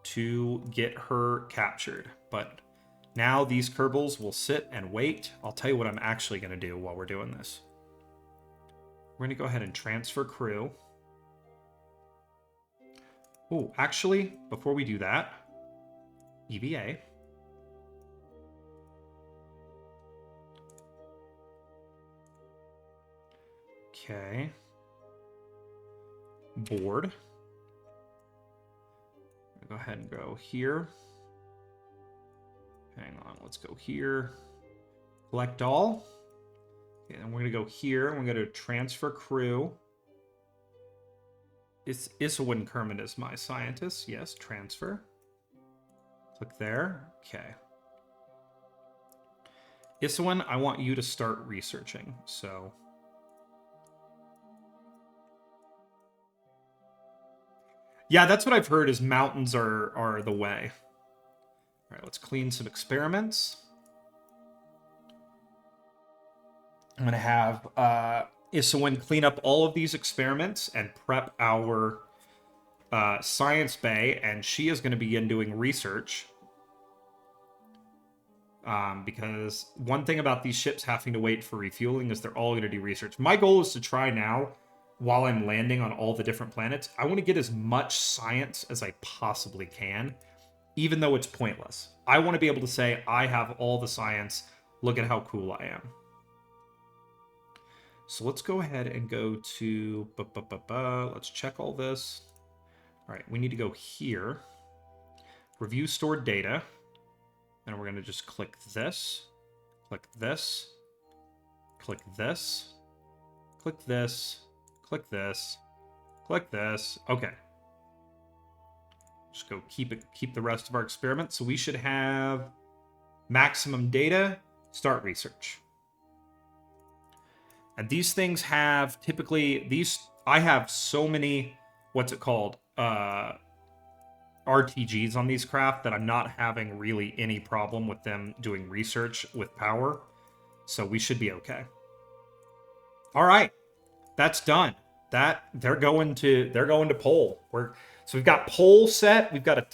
to get her captured. But now these Kerbals will sit and wait. I'll tell you what I'm actually going to do while we're doing this. We're going to go ahead and transfer crew. Oh, actually, before we do that, EVA. Okay. Board. Go ahead and go here. Hang on, let's go here. Collect all. Okay, and we're going to go here. We're going to transfer crew. Isowin Kermit is my scientist. Yes, transfer. Click there. Okay. Isowin, I want you to start researching. So... yeah, that's what I've heard is mountains are the way. All right, let's clean some experiments. I'm going to have Isowin clean up all of these experiments and prep our science bay, and she is going to begin doing research. Because one thing about these ships having to wait for refueling is they're all going to do research. My goal is to try now, while I'm landing on all the different planets, I want to get as much science as I possibly can, even though it's pointless. I want to be able to say, I have all the science, look at how cool I am. So let's go ahead and go to, let's check all this. All right, we need to go here, review stored data, and we're going to just click this, click this, click this, click this, click this, click this. Okay. Just go keep the rest of our experiments. So we should have maximum data, start research. And these things have typically I have so many, what's it called? RTGs on these craft that I'm not having really any problem with them doing research with power. So we should be okay. All right. That's done. They're going to pole. So we've got pole set.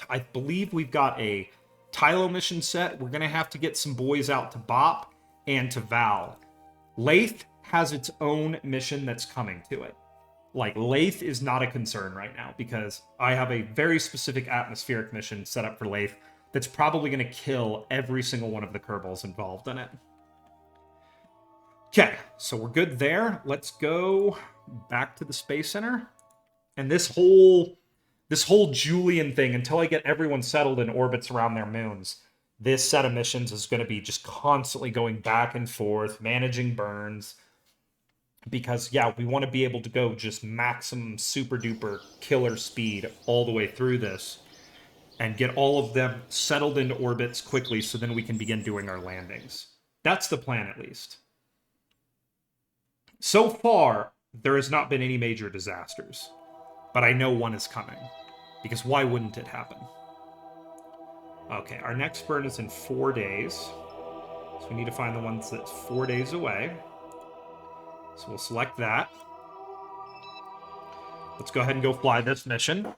I believe we've got a Tylo mission set. We're gonna have to get some boys out to Bop and to Val. Laythe has its own mission that's coming to it. like, Laythe is not a concern right now because I have a very specific atmospheric mission set up for Laythe that's probably going to kill every single one of the Kerbals involved in it. Okay, so we're good there. Let's go back to the Space Center. And this whole Julian thing, until I get everyone settled in orbits around their moons, this set of missions is going to be just constantly going back and forth, managing burns. Because, yeah, we want to be able to go just maximum super duper killer speed all the way through this and get all of them settled into orbits quickly so then we can begin doing our landings. That's the plan, at least. So far, there has not been any major disasters, but I know one is coming, because why wouldn't it happen? Okay, our next burn is in 4 days, so we need to find the ones that's 4 days away. So we'll select that. Let's go ahead and go fly this mission.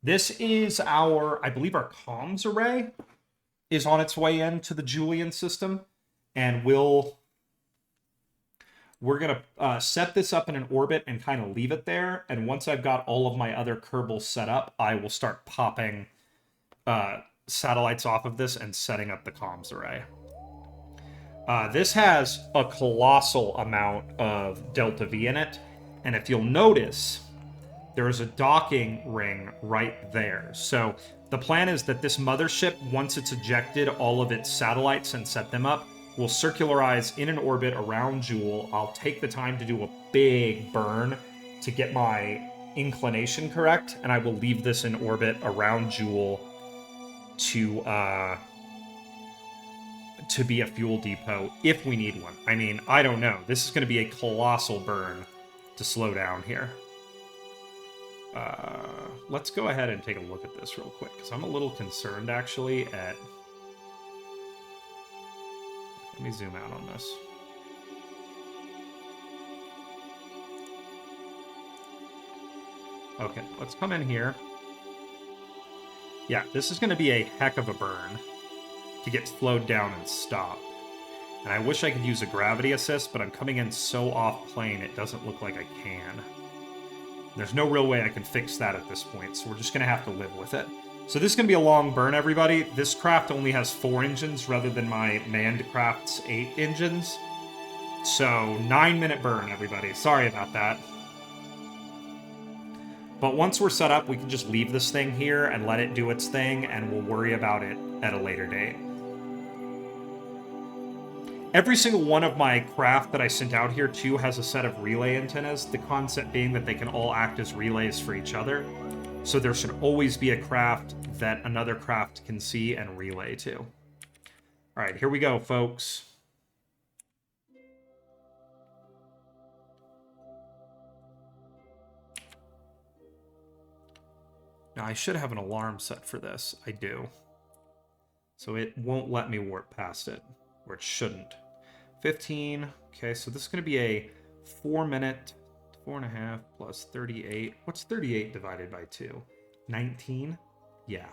This is our, I believe our comms array is on its way into the Julian system, and we're going to set this up in an orbit and kind of leave it there, and once I've got all of my other Kerbals set up, I will start popping satellites off of this and setting up the comms array. This has a colossal amount of Delta V in it, and if you'll notice, there is a docking ring right there. So the plan is that this mothership, once it's ejected all of its satellites and set them up, will circularize in an orbit around Jool. I'll take the time to do a big burn to get my inclination correct, and I will leave this in orbit around Jool to be a fuel depot if we need one. I mean, I don't know. This is going to be a colossal burn to slow down here. Let's go ahead and take a look at this real quick, because I'm a little concerned, actually, at... Let me zoom out on this. Okay, let's come in here. Yeah, this is going to be a heck of a burn to get slowed down and stopped. And I wish I could use a gravity assist, but I'm coming in so off-plane it doesn't look like I can. There's no real way I can fix that at this point, so we're just going to have to live with it. So this is going to be a long burn, everybody. This craft only has 4 engines rather than my manned craft's 8 engines. So 9-minute burn, everybody. Sorry about that. But once we're set up, we can just leave this thing here and let it do its thing, and we'll worry about it at a later date. Every single one of my craft that I sent out here, too, has a set of relay antennas, the concept being that they can all act as relays for each other. So there should always be a craft that another craft can see and relay to. All right, here we go, folks. Now, I should have an alarm set for this. I do. So it won't let me warp past it, or it shouldn't. 15. Okay, so this is going to be a 4-minute, 4.5 plus 38. What's 38 divided by 2? 19? Yeah.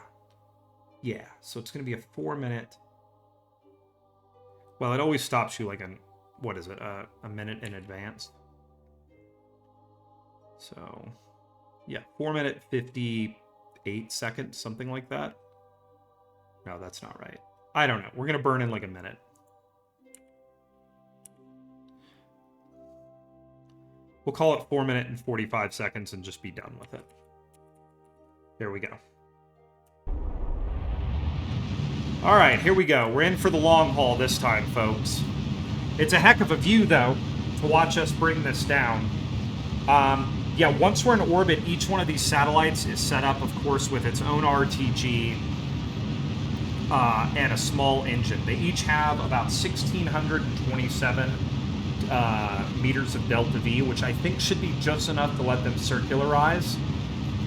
Yeah, so it's going to be a 4-minute. Well, it always stops you like what is it, a minute in advance. So, yeah, 4-minute, 58 seconds, something like that. No, that's not right. I don't know. We're going to burn in like a minute. We'll call it 4 minutes and 45 seconds and just be done with it. There we go. All right, here we go. We're in for the long haul this time, folks. It's a heck of a view, though, to watch us bring this down. Yeah, once we're in orbit, each one of these satellites is set up, of course, with its own RTG and a small engine. They each have about 1,627 meters of Delta V, which I think should be just enough to let them circularize.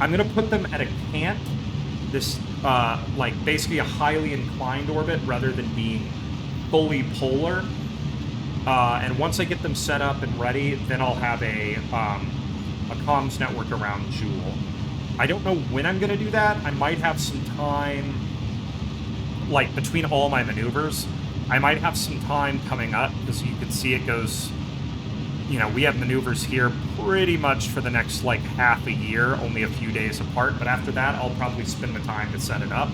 I'm going to put them at a cant, this, like, basically a highly inclined orbit rather than being fully polar. And once I get them set up and ready, then I'll have a comms network around Jool. I don't know when I'm going to do that. I might have some time, like, between all my maneuvers. I might have some time coming up, because you can see it goes you know, we have maneuvers here pretty much for the next, like, half a year, only a few days apart, but after that, I'll probably spend the time to set it up.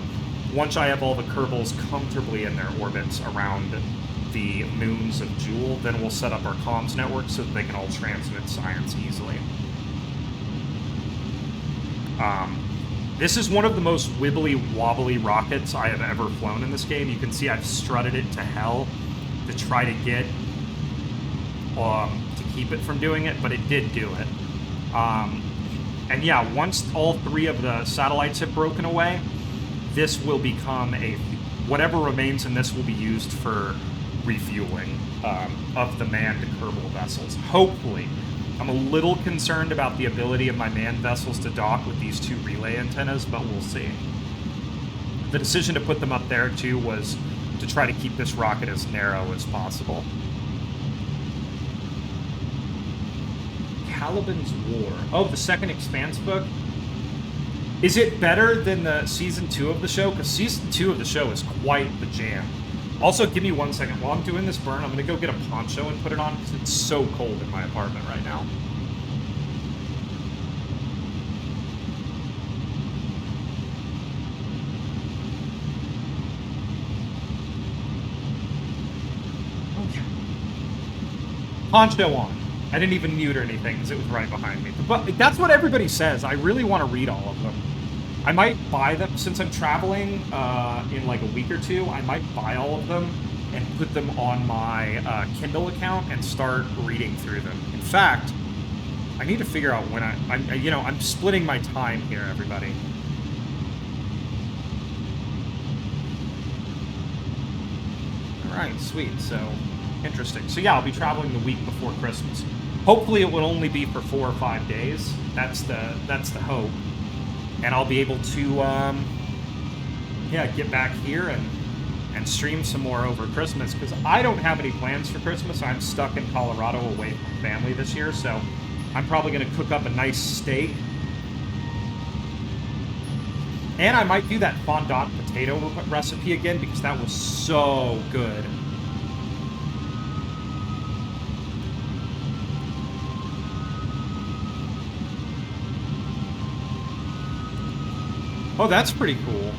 Once I have all the Kerbals comfortably in their orbits around the moons of Jool, then we'll set up our comms network so that they can all transmit science easily. This is one of the most wibbly-wobbly rockets I have ever flown in this game. You can see I've strutted it to hell to try to get, to keep it from doing it, but it did do it. And yeah, once all 3 of the satellites have broken away, this will become whatever remains in this will be used for refueling of the manned Kerbal vessels. Hopefully. I'm a little concerned about the ability of my manned vessels to dock with these 2 relay antennas, but we'll see. The decision to put them up there, too, was to try to keep this rocket as narrow as possible. Caliban's War. Oh, the second Expanse book? Is it better than the Season 2 of the show? Because Season 2 of the show is quite the jam. Also, give me 1 second. While I'm doing this burn, I'm going to go get a poncho and put it on because it's so cold in my apartment right now. Okay. Poncho on. I didn't even mute or anything because it was right behind me. But that's what everybody says. I really want to read all of them. I might buy them, since I'm traveling in like a week or 2, I might buy all of them and put them on my Kindle account and start reading through them. In fact, I need to figure out when I'm splitting my time here, everybody. All right, sweet. So, interesting. So yeah, I'll be traveling the week before Christmas. Hopefully it will only be for 4 or 5 days. That's the hope. And I'll be able to, get back here and stream some more over Christmas, because I don't have any plans for Christmas. I'm stuck in Colorado away from family this year, so I'm probably going to cook up a nice steak. And I might do that fondant potato recipe again, because that was so good. Oh, that's pretty cool.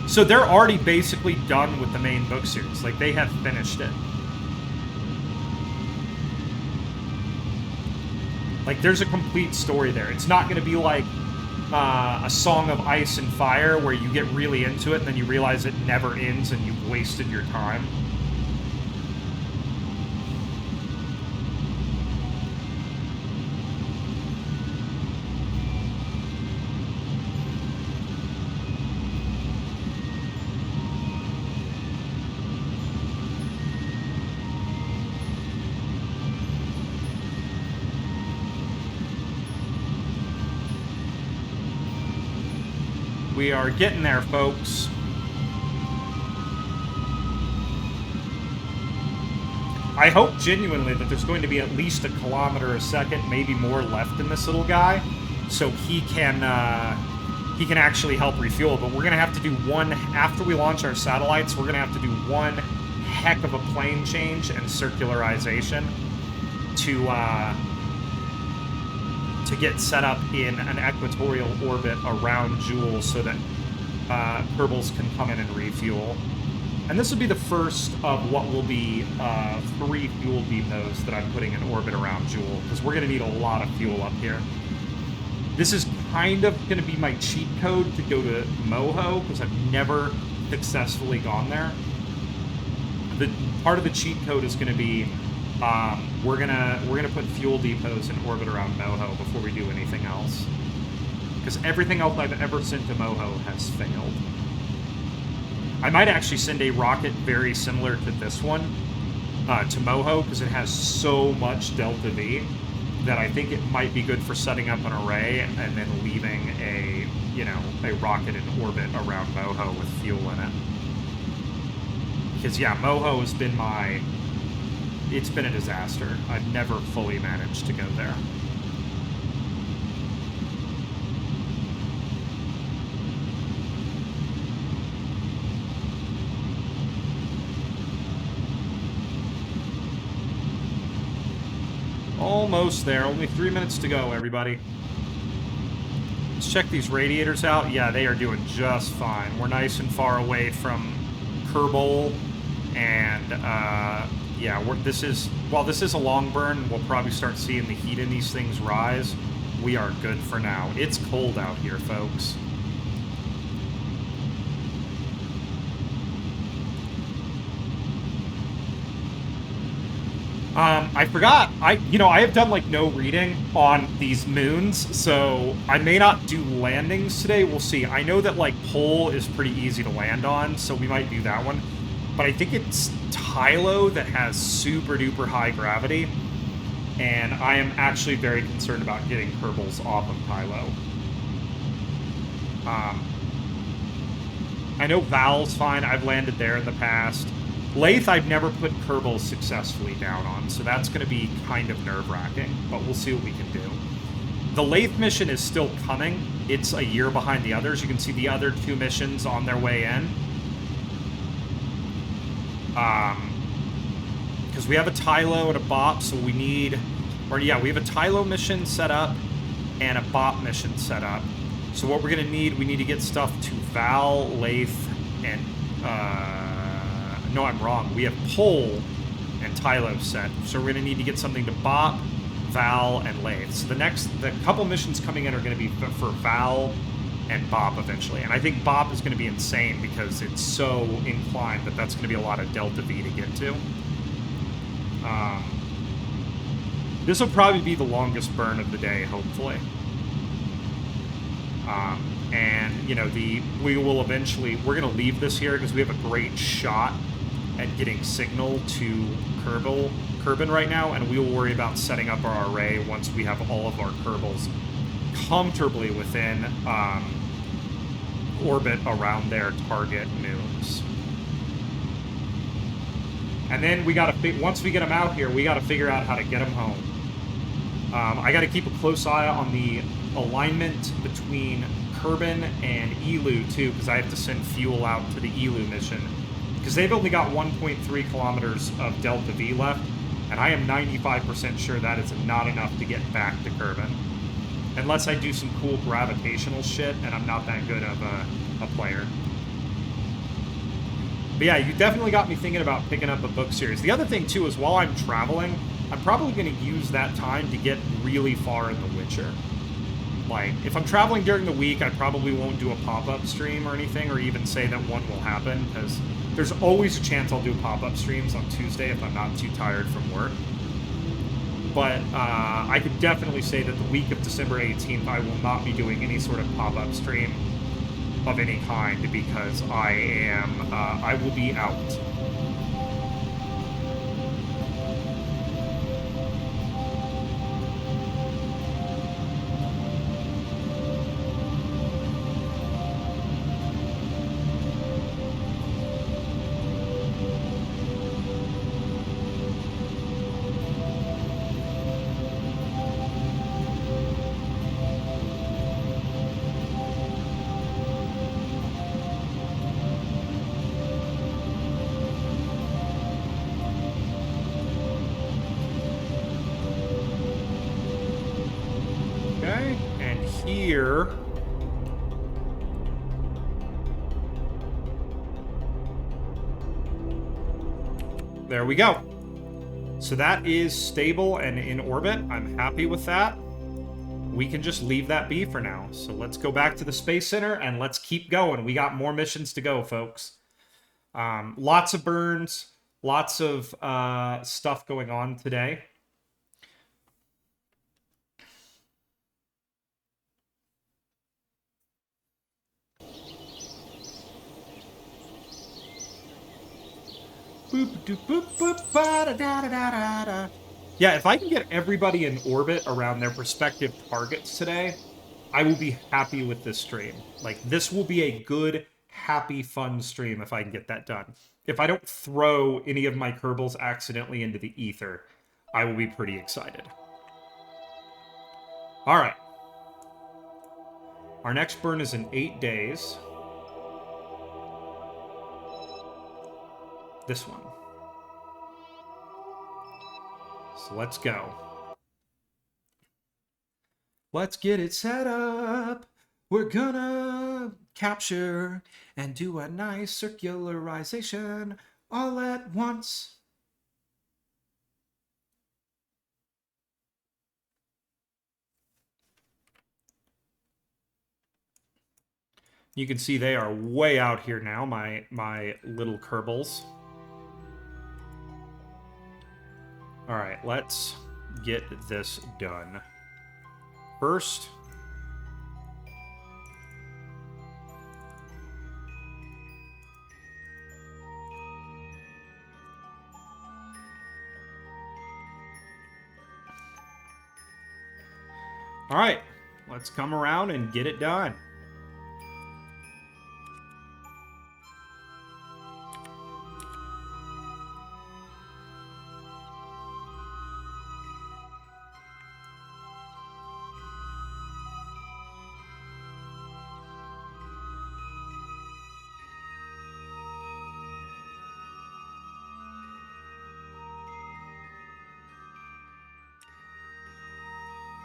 So they're already basically done with the main book series. Like, they have finished it. Like, there's a complete story there. It's not going to be like a Song of Ice and Fire where you get really into it and then you realize it never ends and you've wasted your time. We are getting there, folks. I hope genuinely that there's going to be at least a kilometer a second, maybe more, left in this little guy, so he can actually help refuel. But we're gonna have to do one after we launch our satellites. We're gonna have to do one heck of a plane change and circularization to get set up in an equatorial orbit around Jool so that Kerbals can come in and refuel. And this will be the first of what will be 3 fuel depots that I'm putting in orbit around Jool, because we're going to need a lot of fuel up here. This is kind of going to be my cheat code to go to Moho, because I've never successfully gone there. The part of the cheat code is going to be we're gonna put fuel depots in orbit around Moho before we do anything else, because everything else I've ever sent to Moho has failed. I might actually send a rocket very similar to this one to Moho, because it has so much Delta V that I think it might be good for setting up an array and then leaving a rocket in orbit around Moho with fuel in it. Because yeah, Moho has been it's been a disaster. I've never fully managed to go there. Almost there. Only 3 minutes to go, everybody. Let's check these radiators out. Yeah, they are doing just fine. We're nice and far away from Kerbal, and yeah, while this is a long burn, we'll probably start seeing the heat in these things rise. We are good for now. It's cold out here, folks. I forgot. I have done like no reading on these moons, so I may not do landings today. We'll see. I know that like Pole is pretty easy to land on, so we might do that one. But I think it's Tylo that has super duper high gravity, and I am actually very concerned about getting Kerbals off of Tylo. I know Val's fine. I've landed there in the past. Laythe, I've never put Kerbals successfully down on, so that's going to be kind of nerve-wracking, but we'll see what we can do. The Laythe mission is still coming. It's a year behind the others. You can see the other 2 missions on their way in. Because we have a Tylo and a Bop, so we need... Or, yeah, we have a Tylo mission set up and a Bop mission set up. So what we're going to need, we need to get stuff to Val, Laythe, and... No, I'm wrong. We have Pole and Tylo set. So we're going to need to get something to Bop, Val, and Laythe. So the couple missions coming in are going to be for Val and Bop eventually. And I think Bop is going to be insane because it's so inclined that that's going to be a lot of Delta V to get to. This will probably be the longest burn of the day, hopefully. And, you know, we will eventually... We're going to leave this here because we have a great shot at getting signal to Kerbin right now, and we will worry about setting up our array once we have all of our Kerbals comfortably within orbit around their target moons. And then we got to... Once we get them out here, we got to figure out how to get them home. I got to keep a close eye on the alignment between Kerbin and Elu, too, because I have to send fuel out to the Elu mission. Because they've only got 1.3 kilometers of Delta V left, and I am 95% sure that is not enough to get back to Kerbin. Unless I do some cool gravitational shit, and I'm not that good of a player. But yeah, you definitely got me thinking about picking up a book series. The other thing, too, is while I'm traveling, I'm probably going to use that time to get really far in The Witcher. Like, if I'm traveling during the week, I probably won't do a pop-up stream or anything, or even say that one will happen, because there's always a chance I'll do pop-up streams on Tuesday if I'm not too tired from work. But I could definitely say that the week of December 18th, I will not be doing any sort of pop-up stream of any kind, because I will be out. Here, there we go. So that is stable and in orbit. I'm happy with that. We can just leave that be for now. So let's go back to the Space Center and let's keep going. We got more missions to go, folks. Lots of burns, lots of stuff going on today. Boop, doop, boop, boop, ba, da, da, da, da, da. Yeah, if I can get everybody in orbit around their respective targets today, I will be happy with this stream. Like, this will be a good, happy, fun stream if I can get that done. If I don't throw any of my Kerbals accidentally into the ether, I will be pretty excited. All right. Our next burn is in 8 days. This one. So let's go. Let's get it set up. We're gonna capture and do a nice circularization all at once. You can see they are way out here now, my little Kerbals. All right, let's get this done. First, all right, let's come around and get it done.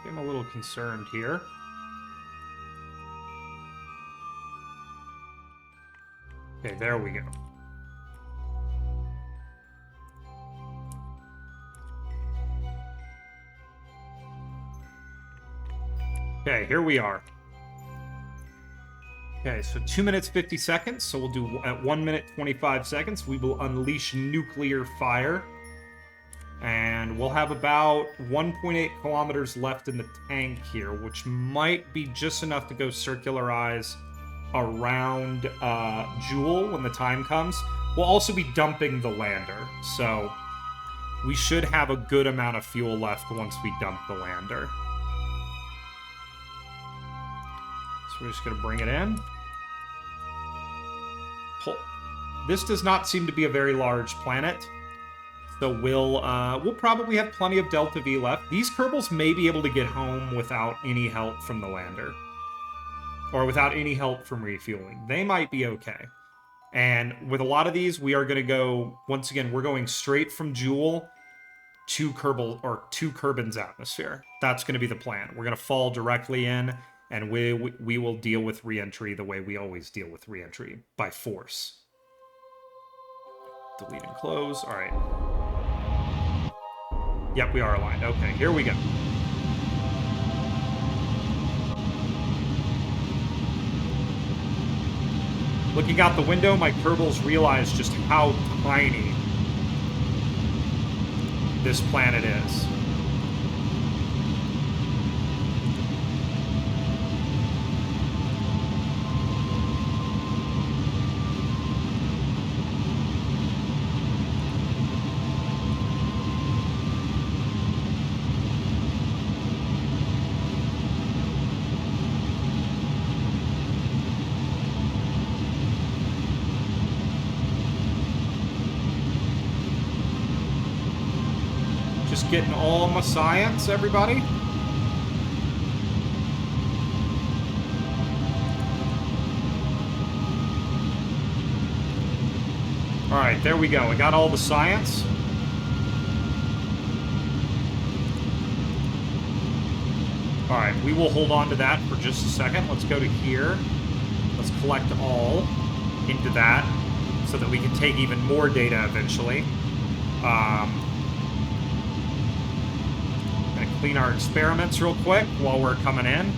I'm a little concerned here. Okay, there we go. Okay, here we are. Okay, so 2 minutes 50 seconds. So we'll do at 1 minute 25 seconds. We will unleash nuclear fire. And we'll have about 1.8 kilometers left in the tank here, which might be just enough to go circularize around Jool when the time comes. We'll also be dumping the lander, so we should have a good amount of fuel left once we dump the lander. So we're just going to bring it in. This does not seem to be a very large planet. So we'll probably have plenty of Delta V left. These Kerbals may be able to get home without any help from the lander. Or without any help from refueling. They might be okay. And with a lot of these, we are going to go... Once again, we're going straight from Jool to Kerbin's atmosphere. That's going to be the plan. We're going to fall directly in, and we will deal with re-entry the way we always deal with re-entry. By force. Delete and close. All right. Yep, we are aligned. Okay, here we go. Looking out the window, my Kerbals realize just how tiny this planet is. Just getting all my science, everybody. Alright, there we go. I got all the science. Alright, we will hold on to that for just a second. Let's go to here. Let's collect all into that so that we can take even more data eventually. Clean our experiments real quick while we're coming in.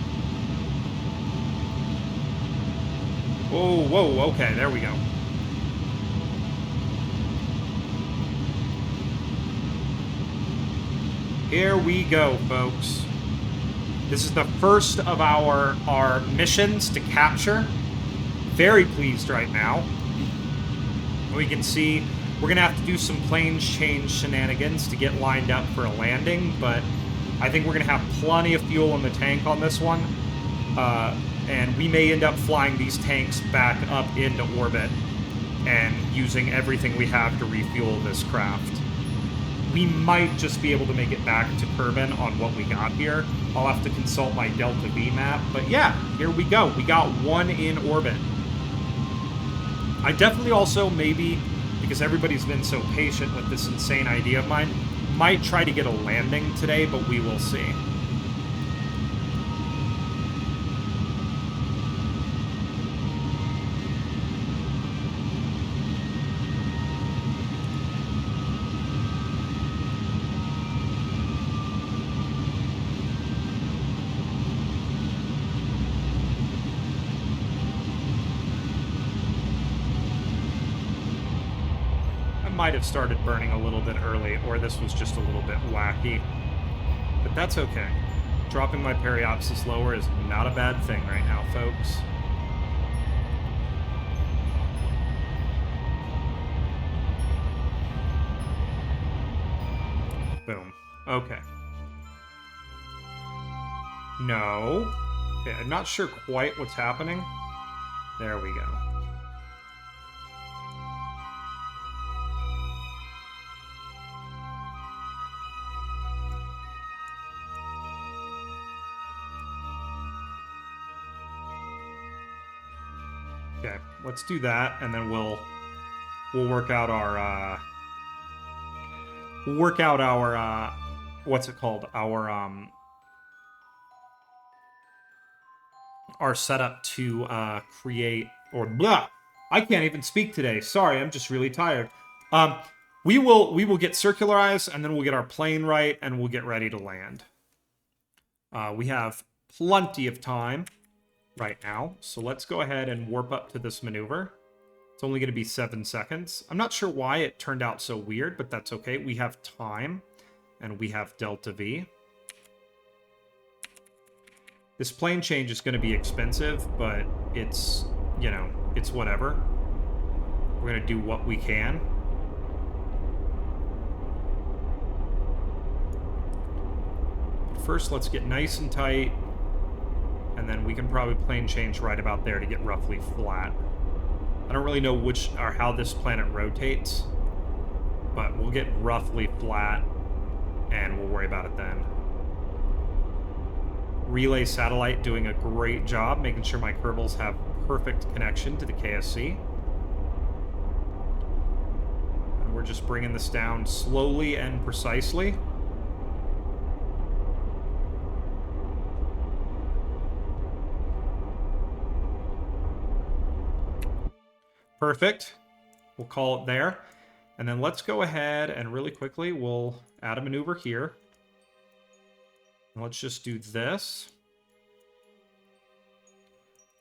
Whoa, whoa, okay, there we go. Here we go, folks. This is the first of our missions to capture. Very pleased right now. We can see we're going to have to do some planes change shenanigans to get lined up for a landing, but I think we're going to have plenty of fuel in the tank on this one. And we may end up flying these tanks back up into orbit and using everything we have to refuel this craft. We might just be able to make it back to Kerbin on what we got here. I'll have to consult my Delta V map. But yeah, here we go. We got one in orbit. I definitely also maybe, because everybody's been so patient with this insane idea of mine, might try to get a landing today, but we will see. might have started burning a little bit early, or this was just a little bit wacky. But that's okay. Dropping my periopsis lower is not a bad thing right now, folks. Boom. Okay. No. Okay, I'm not sure quite what's happening. There we go. Okay, let's do that, and then we'll work out our what's it called? Our setup to create, or blah. I can't even speak today. Sorry, I'm just really tired. We will get circularized, and then we'll get our plane right, and we'll get ready to land. We have plenty of time right now, so let's go ahead and warp up to this maneuver. It's only going to be 7 seconds. I'm not sure why it turned out so weird, but that's okay. We have time, and we have delta V. This plane change is going to be expensive, but it's, you know, it's whatever. We're going to do what we can. First, let's get nice and tight, and then we can probably plane change right about there to get roughly flat. I don't really know which or how this planet rotates, but we'll get roughly flat, and we'll worry about it then. Relay satellite doing a great job making sure my Kerbals have perfect connection to the KSC. And we're just bringing this down slowly and precisely. Perfect. We'll call it there. And then let's go ahead and really quickly, we'll add a maneuver here. And let's just do this.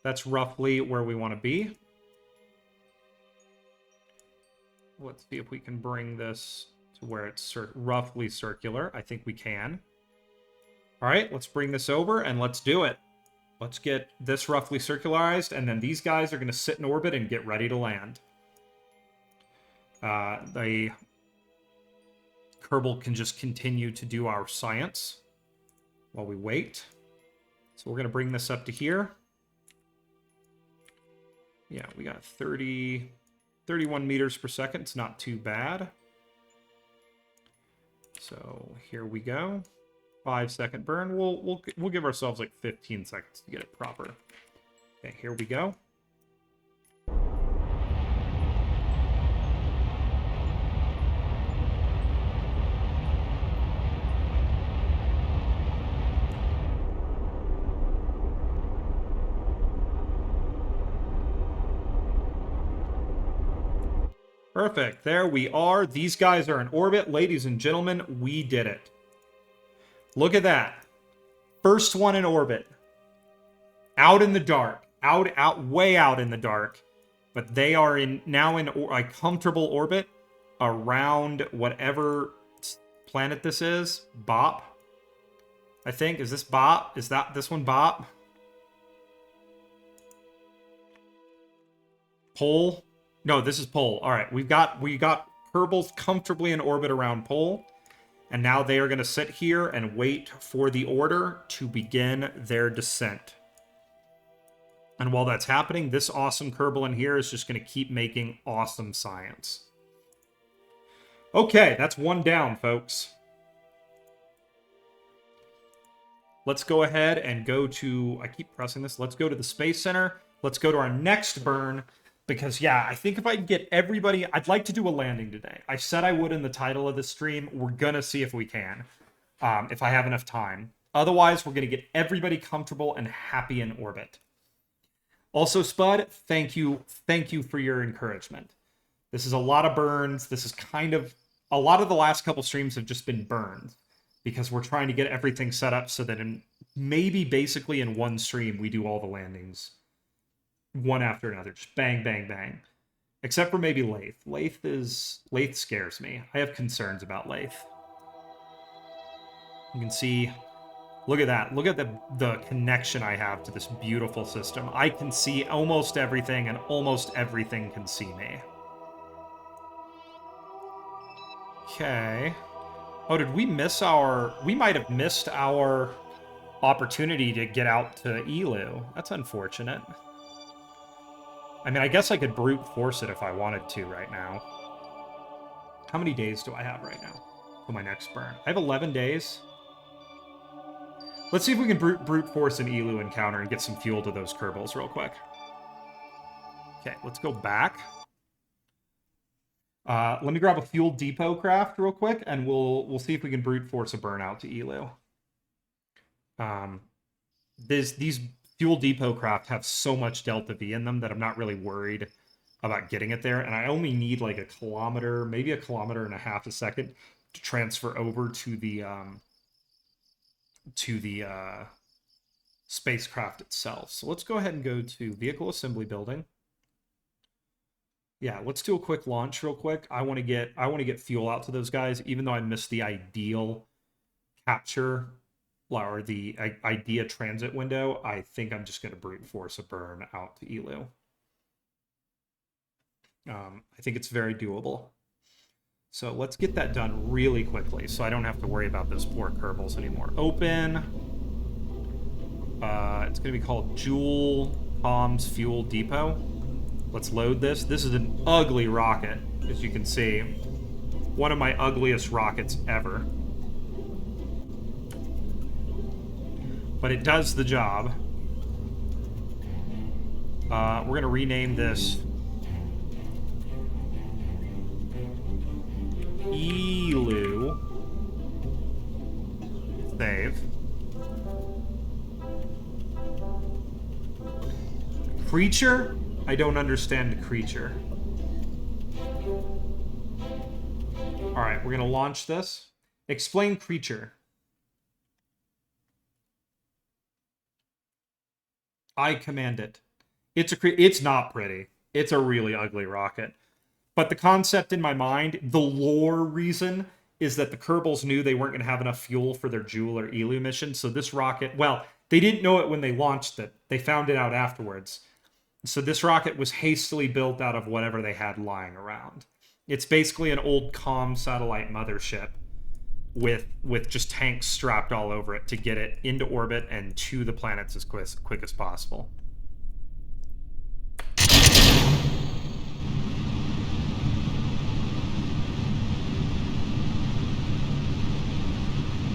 That's roughly where we want to be. Let's see if we can bring this to where it's roughly circular. I think we can. All right, let's bring this over and let's do it. Let's get this roughly circularized, and then these guys are going to sit in orbit and get ready to land. The Kerbal can just continue to do our science while we wait. So we're going to bring this up to here. Yeah, we got 31 meters per second. It's not too bad. So here we go. 5-second burn. We'll give ourselves like 15 seconds to get it proper. Okay, here we go. Perfect. There we are. These guys are in orbit. Ladies and gentlemen, we did it. Look at that. First one in orbit. Out in the dark. Way out in the dark. But they are now in a comfortable orbit around whatever planet this is. Bop. I think. Is this Bop? Is that this one Bop? Pole? No, this is Pole. All right, we got Kerbals comfortably in orbit around Pole. And now they are going to sit here and wait for the order to begin their descent. And while that's happening, this awesome Kerbal in here is just going to keep making awesome science. Okay, that's one down, folks. Let's go ahead and go to... I keep pressing this. Let's go to the Space Center. Let's go to our next burn. Because, yeah, I think if I can get everybody... I'd like to do a landing today. I said I would in the title of this stream. We're going to see if we can. If I have enough time. Otherwise, we're going to get everybody comfortable and happy in orbit. Also, Spud, thank you for your encouragement. This is a lot of burns. This is kind of... A lot of the last couple streams have just been burns. Because we're trying to get everything set up so that maybe basically in one stream we do all the landings. One after another. Just bang, bang, bang. Except for maybe Laythe. Laythe scares me. I have concerns about Laythe. You can see, look at that. Look at the connection I have to this beautiful system. I can see almost everything, and almost everything can see me. Okay. Oh, did we miss our... We might have missed our opportunity to get out to Elu. That's unfortunate. I mean, I guess I could brute force it if I wanted to right now. How many days do I have right now for my next burn? I have 11 days. Let's see if we can brute force an Elu encounter and get some fuel to those Kerbals real quick. Okay, let's go back. Let me grab a fuel depot craft real quick, and we'll see if we can brute force a burnout to Elu. These fuel depot craft have so much Delta V in them that I'm not really worried about getting it there, and I only need like a kilometer, maybe a kilometer and a half a second to transfer over to the spacecraft itself. So let's go ahead and go to vehicle assembly building. Yeah, let's do a quick launch real quick. I want to get fuel out to those guys, even though I missed the ideal capture or the idea transit window. I think I'm just going to brute force a burn out to Elu. I think it's very doable. So let's get that done really quickly so I don't have to worry about those poor Kerbals anymore. Open. It's going to be called Jool Comms Fuel Depot. Let's load this. This is an ugly rocket, as you can see. One of my ugliest rockets ever. But it does the job. We're going to rename this Elu. Save. Creature? I don't understand the creature. Alright, we're going to launch this. Explain creature. I command it. It's not pretty. It's a really ugly rocket. But the concept in my mind, the lore reason, is that the Kerbals knew they weren't going to have enough fuel for their Jool or Elu mission, so this rocket... Well, they didn't know it when they launched it. They found it out afterwards. So this rocket was hastily built out of whatever they had lying around. It's basically an old comm satellite mothership with just tanks strapped all over it to get it into orbit and to the planets as quick as possible.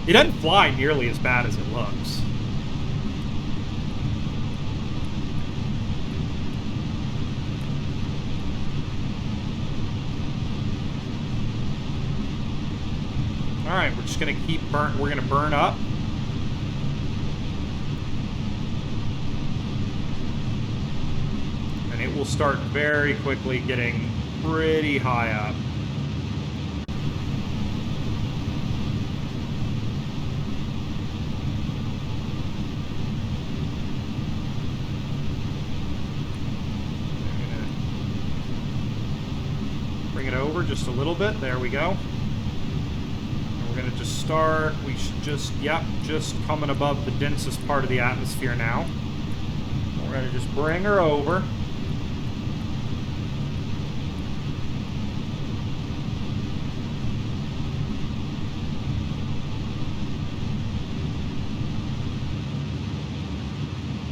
It doesn't fly nearly as bad as it looks. All right, we're just gonna keep we're gonna burn up. And it will start very quickly getting pretty high up. Bring it over just a little bit. There we go. We're gonna just start. We should just, yep, just coming above the densest part of the atmosphere now. We're gonna just bring her over.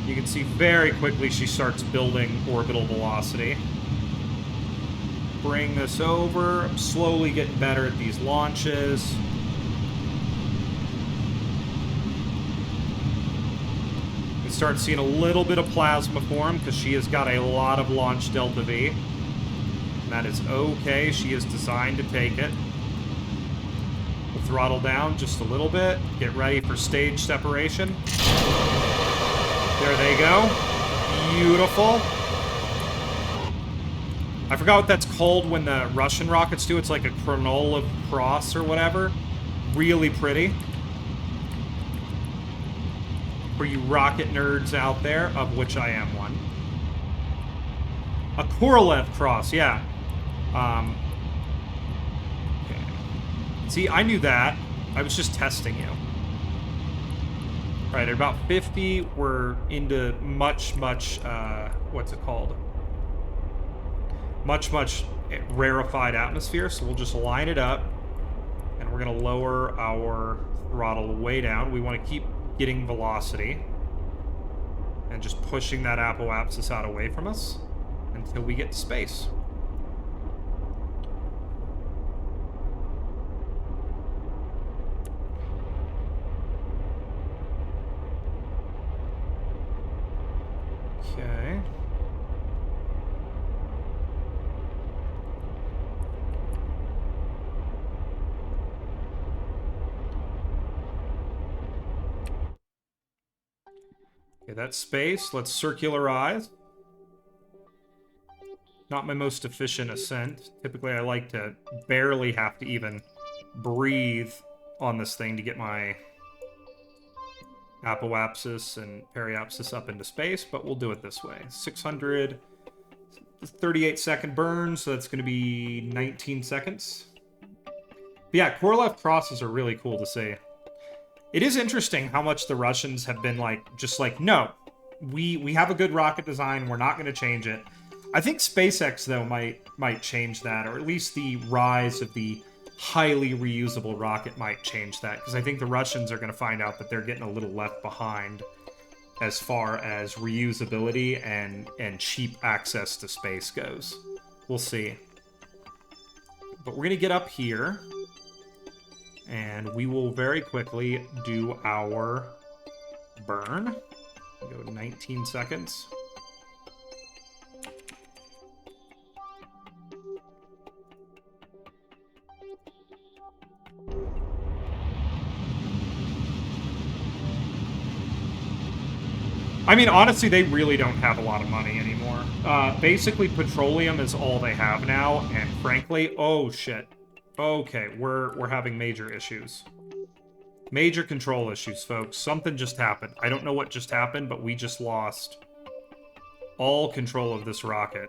You can see very quickly she starts building orbital velocity. Bring this over. I'm slowly getting better at these launches. We start seeing a little bit of plasma form because she has got a lot of launch Delta V. And that is okay. She is designed to take it. We'll throttle down just a little bit. Get ready for stage separation. There they go. Beautiful. I forgot what that's called when the Russian rockets do. It's like a Kronolov cross or whatever. Really pretty. For you rocket nerds out there, of which I am one. A Korolev cross, yeah. Okay. See, I knew that. I was just testing you. All right, at about 50, we're into much, what's it called? Much rarefied atmosphere, so we'll just line it up, and we're going to lower our throttle way down. We want to keep getting velocity, and just pushing that apoapsis out away from us until we get to space. Okay. Okay, that's space. Let's circularize. Not my most efficient ascent. Typically, I like to barely have to even breathe on this thing to get my apoapsis and periapsis up into space, but we'll do it this way. 600, 38-second burn, so that's going to be 19 seconds. But yeah, Korolev crosses are really cool to see. It is interesting how much the Russians have been just like, no, we have a good rocket design, we're not going to change it. I think SpaceX, though, might change that, or at least the rise of the highly reusable rocket might change that, because I think the Russians are going to find out that they're getting a little left behind as far as reusability and cheap access to space goes. We'll see. But we're going to get up here, and we will very quickly do our burn. Go 19 seconds. I mean, honestly, they really don't have a lot of money anymore. Basically, petroleum is all they have now, and frankly, oh shit. Okay, we're having major issues. Major control issues, folks. Something just happened. I don't know what just happened, but we just lost all control of this rocket.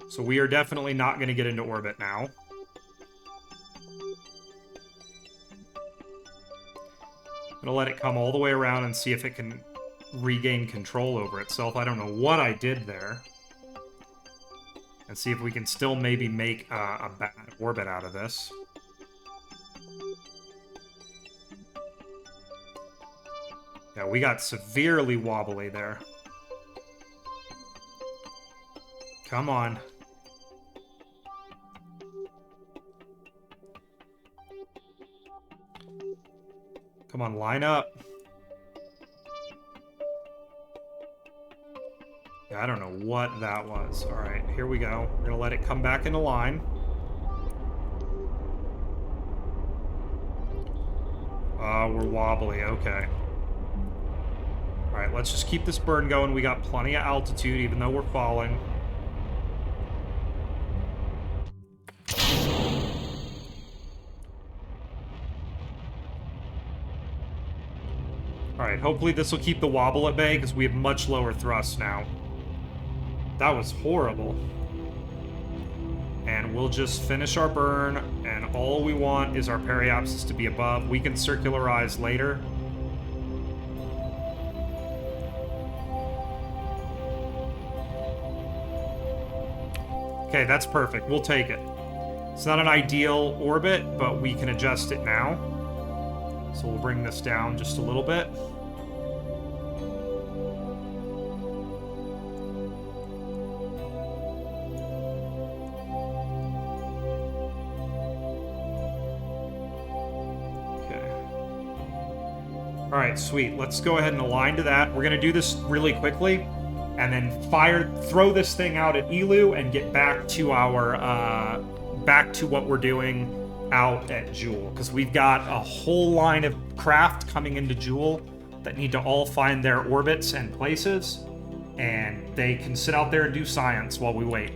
So we are definitely not going to get into orbit now. I'm gonna let it come all the way around and see if it can regain control over itself. I don't know what I did there. And see if we can still maybe make a bad orbit out of this. Yeah, we got severely wobbly there. Come on. Come on, line up. Yeah, I don't know what that was. Alright, here we go. We're gonna let it come back into line. We're wobbly, okay. Alright, let's just keep this burn going. We got plenty of altitude, even though we're falling. Alright, hopefully this will keep the wobble at bay, because we have much lower thrust now. That was horrible. And we'll just finish our burn, and all we want is our periapsis to be above. We can circularize later. Okay, that's perfect. We'll take it. It's not an ideal orbit, but we can adjust it now. So we'll bring this down just a little bit. Alright, sweet. Let's go ahead and align to that. We're gonna do this really quickly, and then throw this thing out at Elu and get back to our, back to what we're doing out at Jool. Because we've got a whole line of craft coming into Jool that need to all find their orbits and places, and they can sit out there and do science while we wait.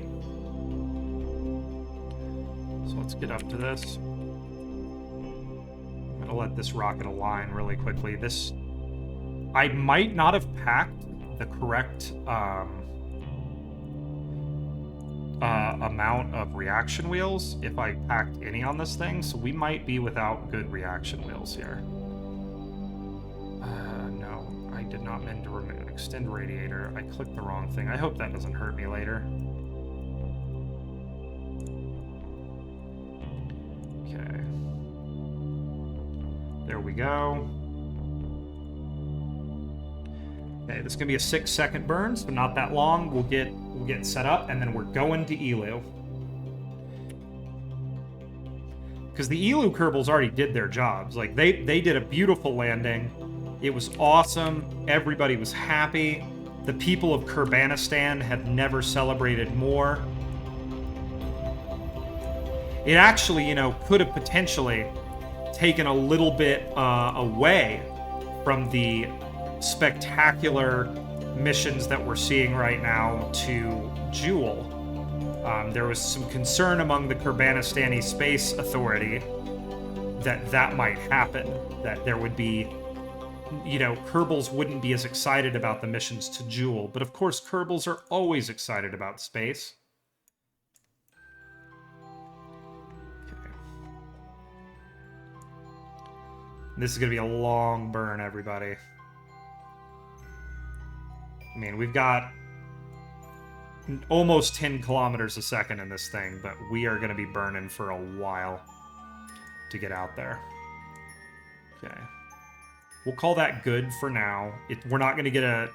So let's get up to this. I'm gonna let this rocket align really quickly. I might not have packed the correct amount of reaction wheels if I packed any on this thing, so we might be without good reaction wheels here. No, I did not mean to extend radiator. I clicked the wrong thing. I hope that doesn't hurt me later. Okay. There we go. Okay, this is gonna be a 6-second burn, so not that long. We'll get set up, and then we're going to Elu. Because the Elu Kerbals already did their jobs. Like, they did a beautiful landing. It was awesome. Everybody was happy. The people of Kurbanistan have never celebrated more. It actually, you know, could have potentially taken a little bit away from the spectacular missions that we're seeing right now to Jool. There was some concern among the Kurbanistani Space Authority that might happen, that there would be, you know, Kerbals wouldn't be as excited about the missions to Jool, but of course Kerbals are always excited about space. Okay. This is going to be a long burn, everybody. I mean, we've got almost 10 kilometers a second in this thing, but we are going to be burning for a while to get out there. Okay. We'll call that good for now. We're not going to get an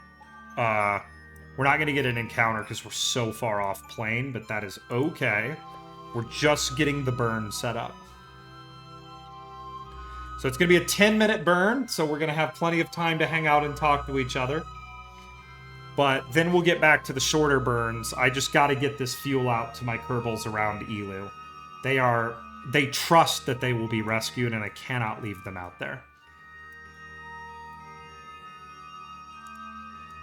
encounter because we're so far off plane, but that is okay. We're just getting the burn set up. So it's going to be a 10-minute burn, so we're going to have plenty of time to hang out and talk to each other. But then we'll get back to the shorter burns. I just got to get this fuel out to my Kerbals around Elu. They trust that they will be rescued, and I cannot leave them out there.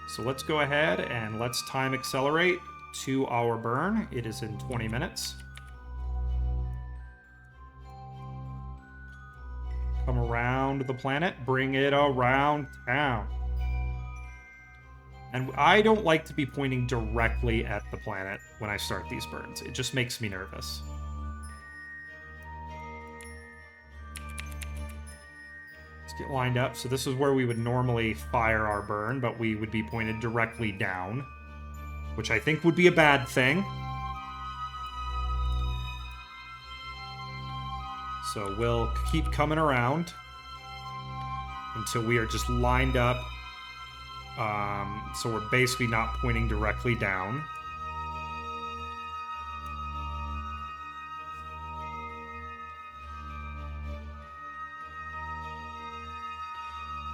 So let's go ahead and let's time accelerate to our burn. It is in 20 minutes. Come around the planet, bring it around town. And I don't like to be pointing directly at the planet when I start these burns. It just makes me nervous. Let's get lined up. So this is where we would normally fire our burn, but we would be pointed directly down, which I think would be a bad thing. So we'll keep coming around until we are just lined up. So we're basically not pointing directly down.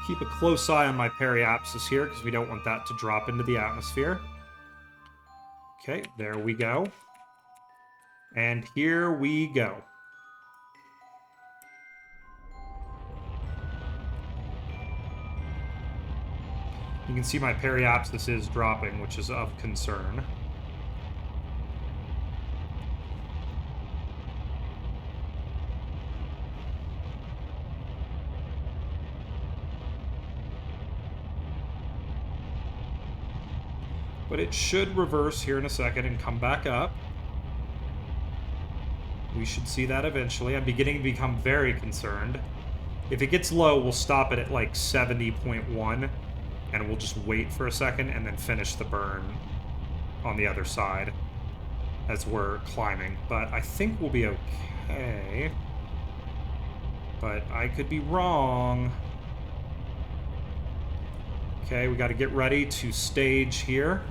Keep a close eye on my periapsis here, because we don't want that to drop into the atmosphere. Okay, there we go. And here we go. You can see my periapsis is dropping, which is of concern. But it should reverse here in a second and come back up. We should see that eventually. I'm beginning to become very concerned. If it gets low, we'll stop it at like 70.1. And we'll just wait for a second and then finish the burn on the other side as we're climbing. But I think we'll be okay. But I could be wrong. Okay, we got to get ready to stage here.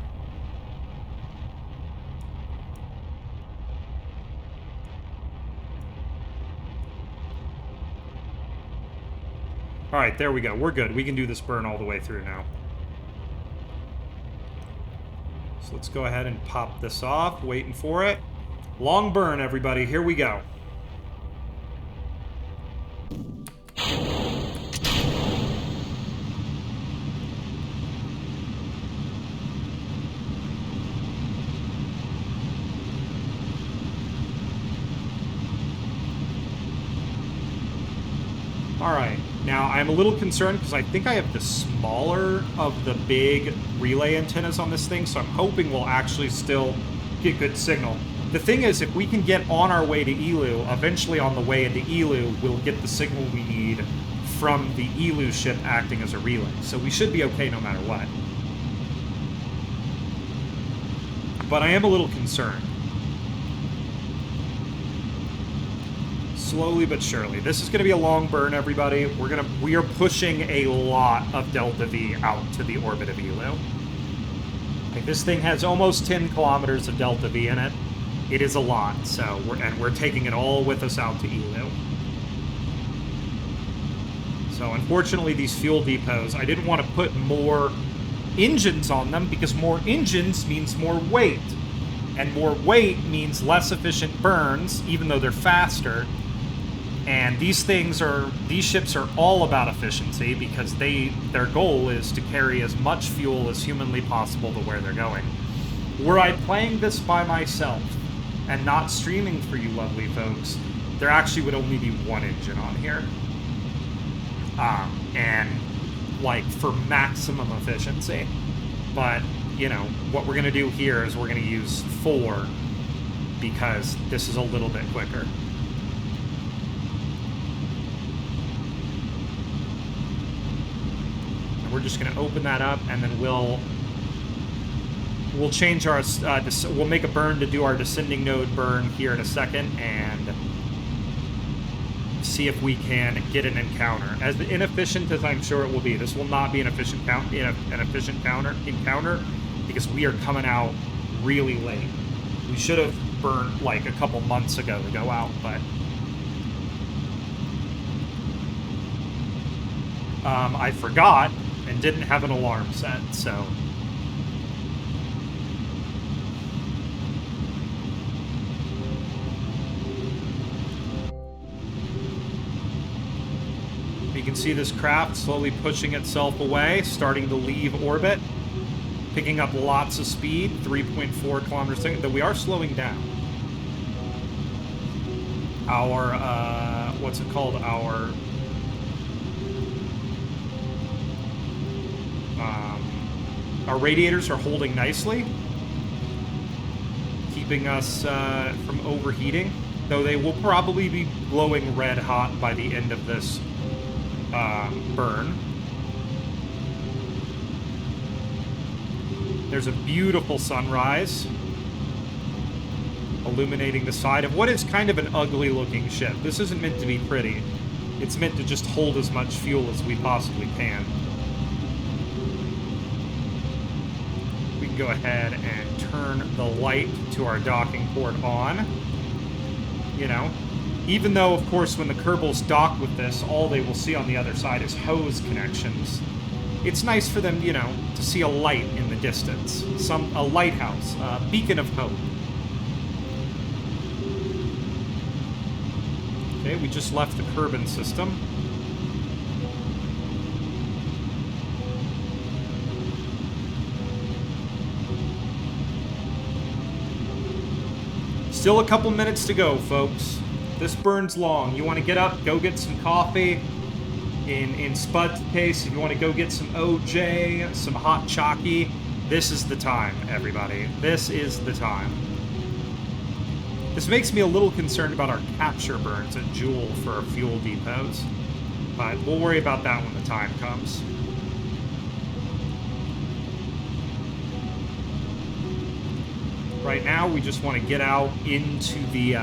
All right, there we go. We're good. We can do this burn all the way through now. So let's go ahead and pop this off. Waiting for it. Long burn, everybody. Here we go. All right. Now, I'm a little concerned because I think I have the smaller of the big relay antennas on this thing, so I'm hoping we'll actually still get good signal. The thing is, if we can get on our way to Elu, eventually on the way into Elu, we'll get the signal we need from the Elu ship acting as a relay. So we should be okay no matter what. But I am a little concerned. Slowly but surely. This is going to be a long burn, everybody. We are pushing a lot of Delta V out to the orbit of Elu. Like, this thing has almost 10 kilometers of Delta V in it. It is a lot, so we're taking it all with us out to Elu. So unfortunately, these fuel depots, I didn't want to put more engines on them because more engines means more weight. And more weight means less efficient burns, even though they're faster. And these ships are all about efficiency because their goal is to carry as much fuel as humanly possible to where they're going. Were I playing this by myself and not streaming for you lovely folks, there actually would only be one engine on here. And, like, for maximum efficiency. But, you know, what we're going to do here is we're going to use 4 because this is a little bit quicker. And we're just going to open that up, and then we'll change our, we'll make a burn to do our descending node burn here in a second, and see if we can get an encounter. As inefficient as I'm sure it will be, this will not be an efficient encounter because we are coming out really late. We should have burned like a couple months ago to go out, but I forgot and didn't have an alarm set, so you can see this craft slowly pushing itself away, starting to leave orbit, picking up lots of speed, 3.4 kilometers a second, though we are slowing down. Our, what's it called? Our radiators are holding nicely, keeping us from overheating, though they will probably be glowing red hot by the end of this burn. There's a beautiful sunrise illuminating the side of what is kind of an ugly looking ship. This isn't meant to be pretty. It's meant to just hold as much fuel as we possibly can. We can go ahead and turn the light to our docking port on. You know, even though, of course, when the Kerbals dock with this, all they will see on the other side is hose connections. It's nice for them, you know, to see a light in the distance. A lighthouse, a beacon of hope. Okay, we just left the Kerbin system. Still a couple minutes to go, folks. This burn's long. You want to get up, go get some coffee. In Spud's case, if you want to go get some OJ, some hot chalky, this is the time, everybody. This is the time. This makes me a little concerned about our capture burns at Jool for our fuel depots, but we'll worry about that when the time comes. Right now, we just want to get out into the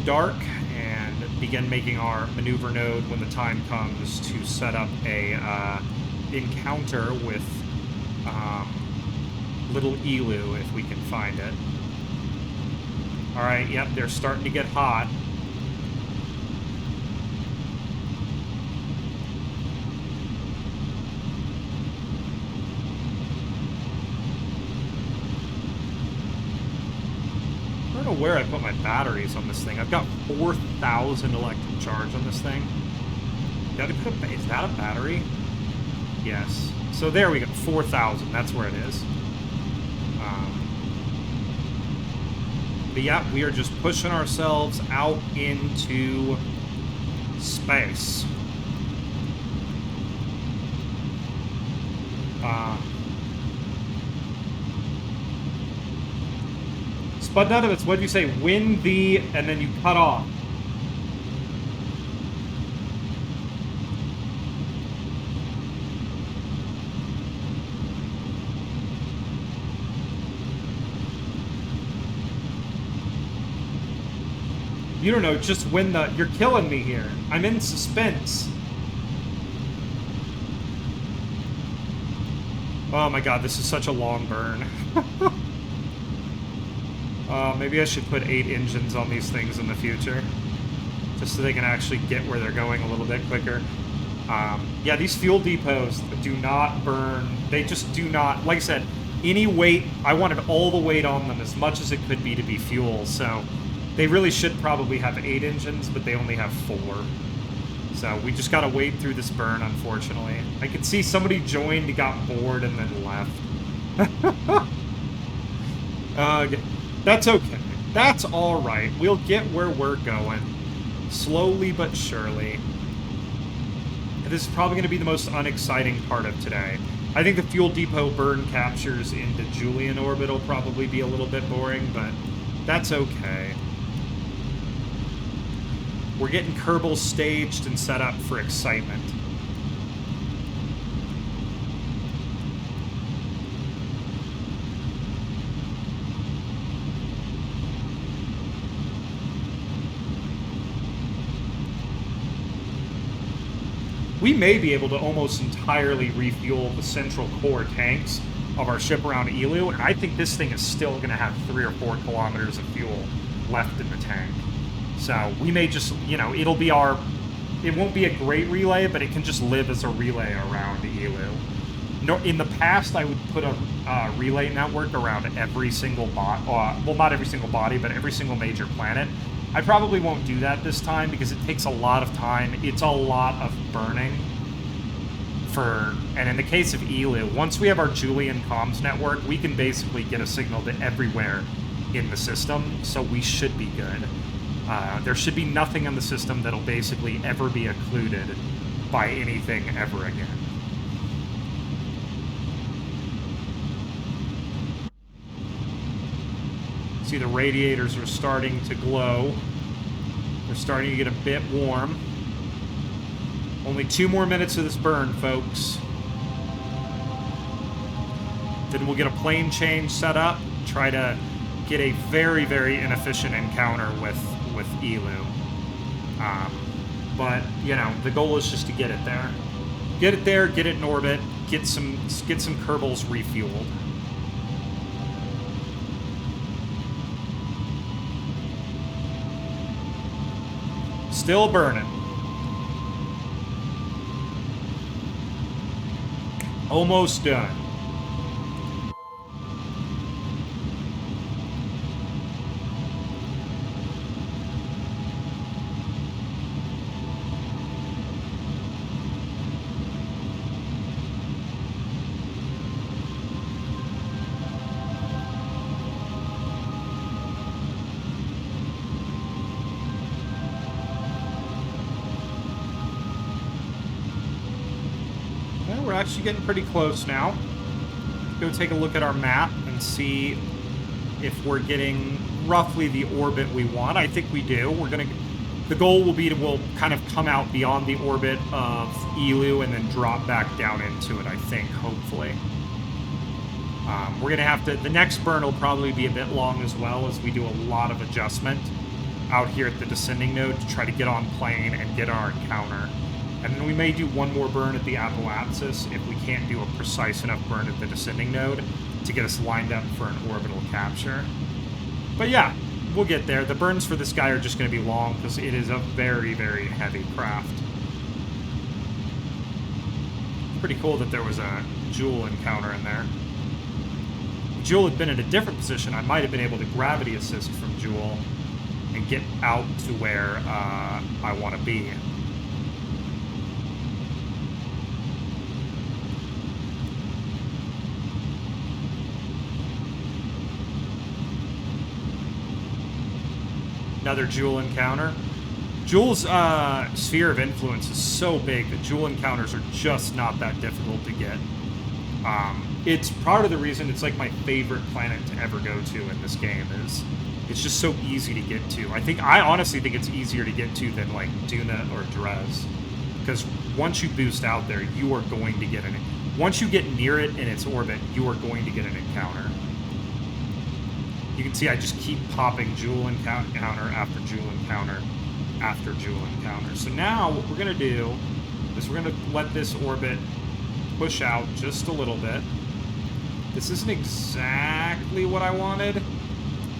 dark and begin making our maneuver node when the time comes to set up a encounter with little Elu if we can find it. All right, yep, they're starting to get hot. I don't know where I put my batteries on this thing. I've got 4,000 electric charge on this thing. Is that a battery? Yes. So there we go, 4,000. That's where it is. But yeah, we are just pushing ourselves out into space. Spud none of it's, what do you say? Win the, and then you cut off. You don't know, just win the... You're killing me here. I'm in suspense. Oh my god, this is such a long burn. Maybe I should put 8 engines on these things in the future. Just so they can actually get where they're going a little bit quicker. Yeah, these fuel depots do not burn. They just do not... Like I said, any weight... I wanted all the weight on them as much as it could be to be fuel, so... They really should probably have 8 engines, but they only have 4. So we just gotta wade through this burn, unfortunately. I could see somebody joined, got bored, and then left. That's okay. That's alright. We'll get where we're going. Slowly but surely. This is probably going to be the most unexciting part of today. I think the fuel depot burn captures into Julian orbit will probably be a little bit boring, but that's okay. We're getting Kerbal staged and set up for excitement. We may be able to almost entirely refuel the central core tanks of our ship around Elu, and I think this thing is still going to have 3 or 4 kilometers of fuel left in the tank. So we may just, you know, it'll be our... It won't be a great relay, but it can just live as a relay around Elu. No, in the past, I would put a relay network around every single body. Well, not every single body, but every single major planet. I probably won't do that this time because it takes a lot of time. It's a lot of burning. And in the case of Elu, once we have our Julian comms network, we can basically get a signal to everywhere in the system, so we should be good. There should be nothing in the system that'll basically ever be occluded by anything ever again. See, the radiators are starting to glow. They're starting to get a bit warm. Only 2 more minutes of this burn, folks. Then we'll get a plane change set up, try to get a very, very inefficient encounter with Elu. But, you know, the goal is just to get it there. Get it there, get it in orbit, get some Kerbals refueled. Still burning. Almost done. We're actually getting pretty close now. Let's go take a look at our map and see if we're getting roughly the orbit we want. I think we do. The goal will be we'll kind of come out beyond the orbit of Elu and then drop back down into it, I think, hopefully. We're going to have to... The next burn will probably be a bit long as well, as we do a lot of adjustment out here at the descending node to try to get on plane and get our encounter. And then we may do one more burn at the apoapsis if we can't do a precise enough burn at the descending node to get us lined up for an orbital capture. But yeah, we'll get there. The burns for this guy are just going to be long because it is a very, very heavy craft. Pretty cool that there was a Jool encounter in there. If Jool had been in a different position, I might have been able to gravity assist from Jool and get out to where I want to be. Another Jool encounter. Jool's sphere of influence is so big that Jool encounters are just not that difficult to get. It's part of the reason it's like my favorite planet to ever go to in this game. Is it's just so easy to get to. I honestly think it's easier to get to than like Duna or Drez, because once you boost out there, you are going to get once you get near it in its orbit, you are going to get an encounter. You can see I just keep popping Jool encounter after Jool encounter after Jool encounter. So now what we're gonna do is we're gonna let this orbit push out just a little bit. This isn't exactly what I wanted,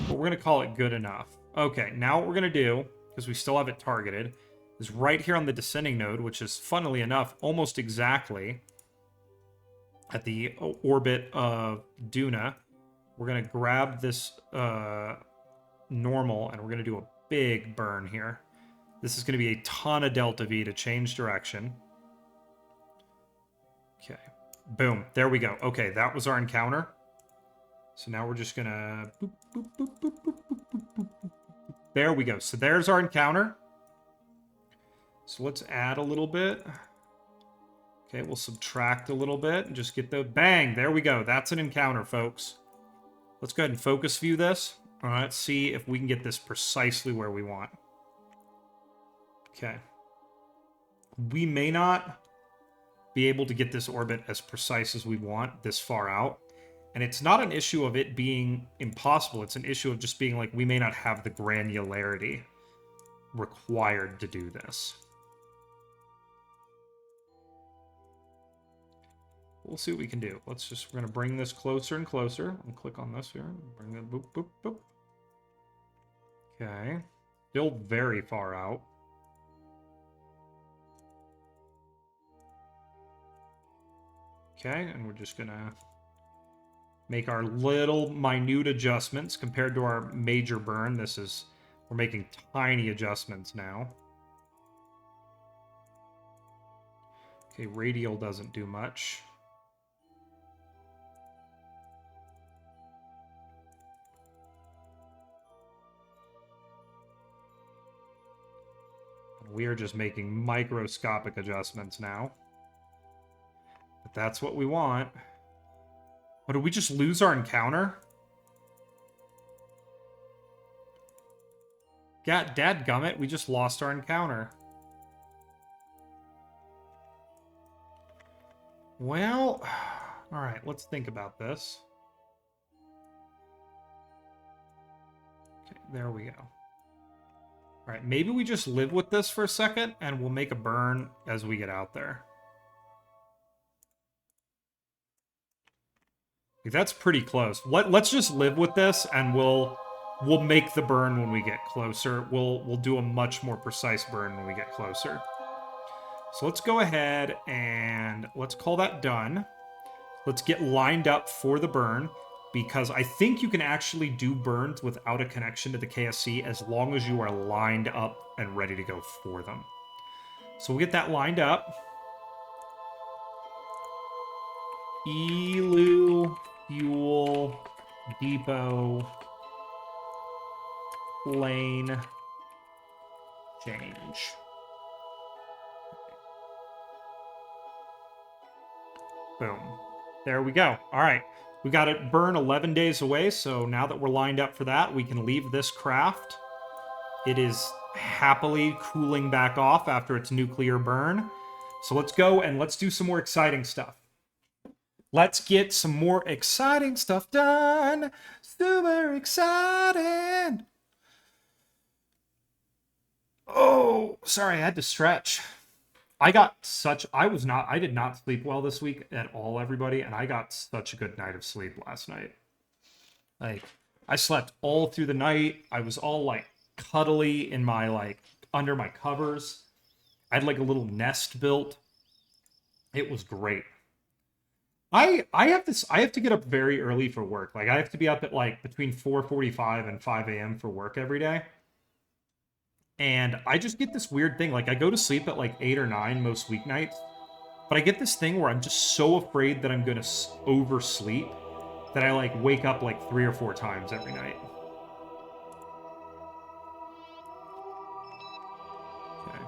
but we're gonna call it good enough. Okay, now what we're gonna do, because we still have it targeted, is right here on the descending node, which is, funnily enough, almost exactly at the orbit of Duna. We're gonna grab this normal, and we're gonna do a big burn here. This is gonna be a ton of delta V to change direction. Okay. Boom. There we go. Okay, that was our encounter. So now we're just gonna... boop, boop, boop, boop, boop, boop, boop, boop. There we go. So there's our encounter. So let's add a little bit. Okay, we'll subtract a little bit and just get the... bang! There we go. That's an encounter, folks. Let's go ahead and focus view this. All right, let's see if we can get this precisely where we want. Okay. We may not be able to get this orbit as precise as we want this far out. And it's not an issue of it being impossible. It's an issue of just being like, we may not have the granularity required to do this. We'll see what we can do. We're going to bring this closer and closer. I'll click on this here. Bring it, boop, boop, boop. Okay. Still very far out. Okay, and we're just gonna make our little minute adjustments compared to our major burn. We're making tiny adjustments now. Okay, radial doesn't do much. We are just making microscopic adjustments now. But that's what we want. But did we just lose our encounter? God, dadgummit, we just lost our encounter. Well, alright, let's think about this. Okay, there we go. Alright, maybe we just live with this for a second, and we'll make a burn as we get out there. That's pretty close. Let's just live with this, and we'll make the burn when we get closer. We'll do a much more precise burn when we get closer. So let's go ahead and let's call that done. Let's get lined up for the burn, because I think you can actually do burns without a connection to the KSC as long as you are lined up and ready to go for them. So we'll get that lined up. Elu, fuel, depot, lane, change. Boom. There we go. All right. We got it burn 11 days away, so now that we're lined up for that, we can leave this craft. It is happily cooling back off after its nuclear burn. So let's go and let's do some more exciting stuff. Let's get some more exciting stuff done. Super excited. Oh, sorry, I had to stretch. I did not sleep well this week at all, everybody, and I got such a good night of sleep last night. Like, I slept all through the night. I was all, like, cuddly in my, like, under my covers. I had, like, a little nest built. It was great. I have to get up very early for work. Like, I have to be up at, like, between 4:45 and 5 a.m. for work every day. And I just get this weird thing. Like, I go to sleep at, like, 8 or 9 most weeknights. But I get this thing where I'm just so afraid that I'm going to oversleep that I, like, wake up, like, 3 or 4 times every night. Okay.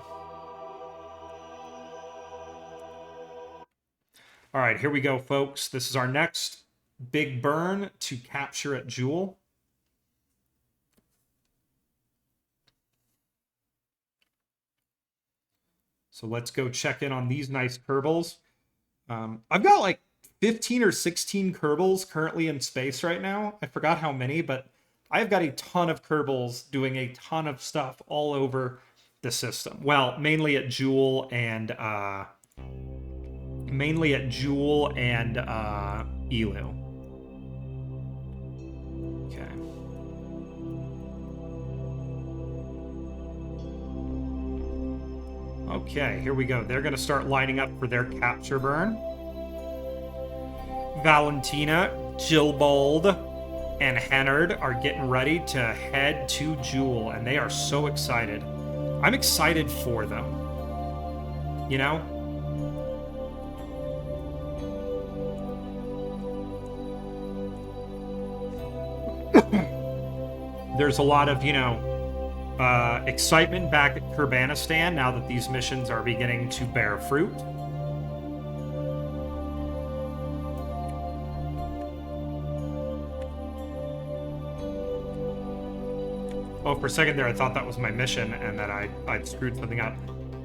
All right, here we go, folks. This is our next big burn to capture at Jool. So let's go check in on these nice Kerbals. I've got like 15 or 16 Kerbals currently in space right now. I forgot how many, but I've got a ton of Kerbals doing a ton of stuff all over the system. Well, mainly at Jool and Elu. Okay. Okay, here we go. They're going to start lining up for their capture burn. Valentina, Gilbald, and Hennard are getting ready to head to Jool, and they are so excited. I'm excited for them. You know? There's a lot of, excitement back at Kurbanistan now that these missions are beginning to bear fruit. Oh, for a second there, I thought that was my mission and that I'd screwed something up.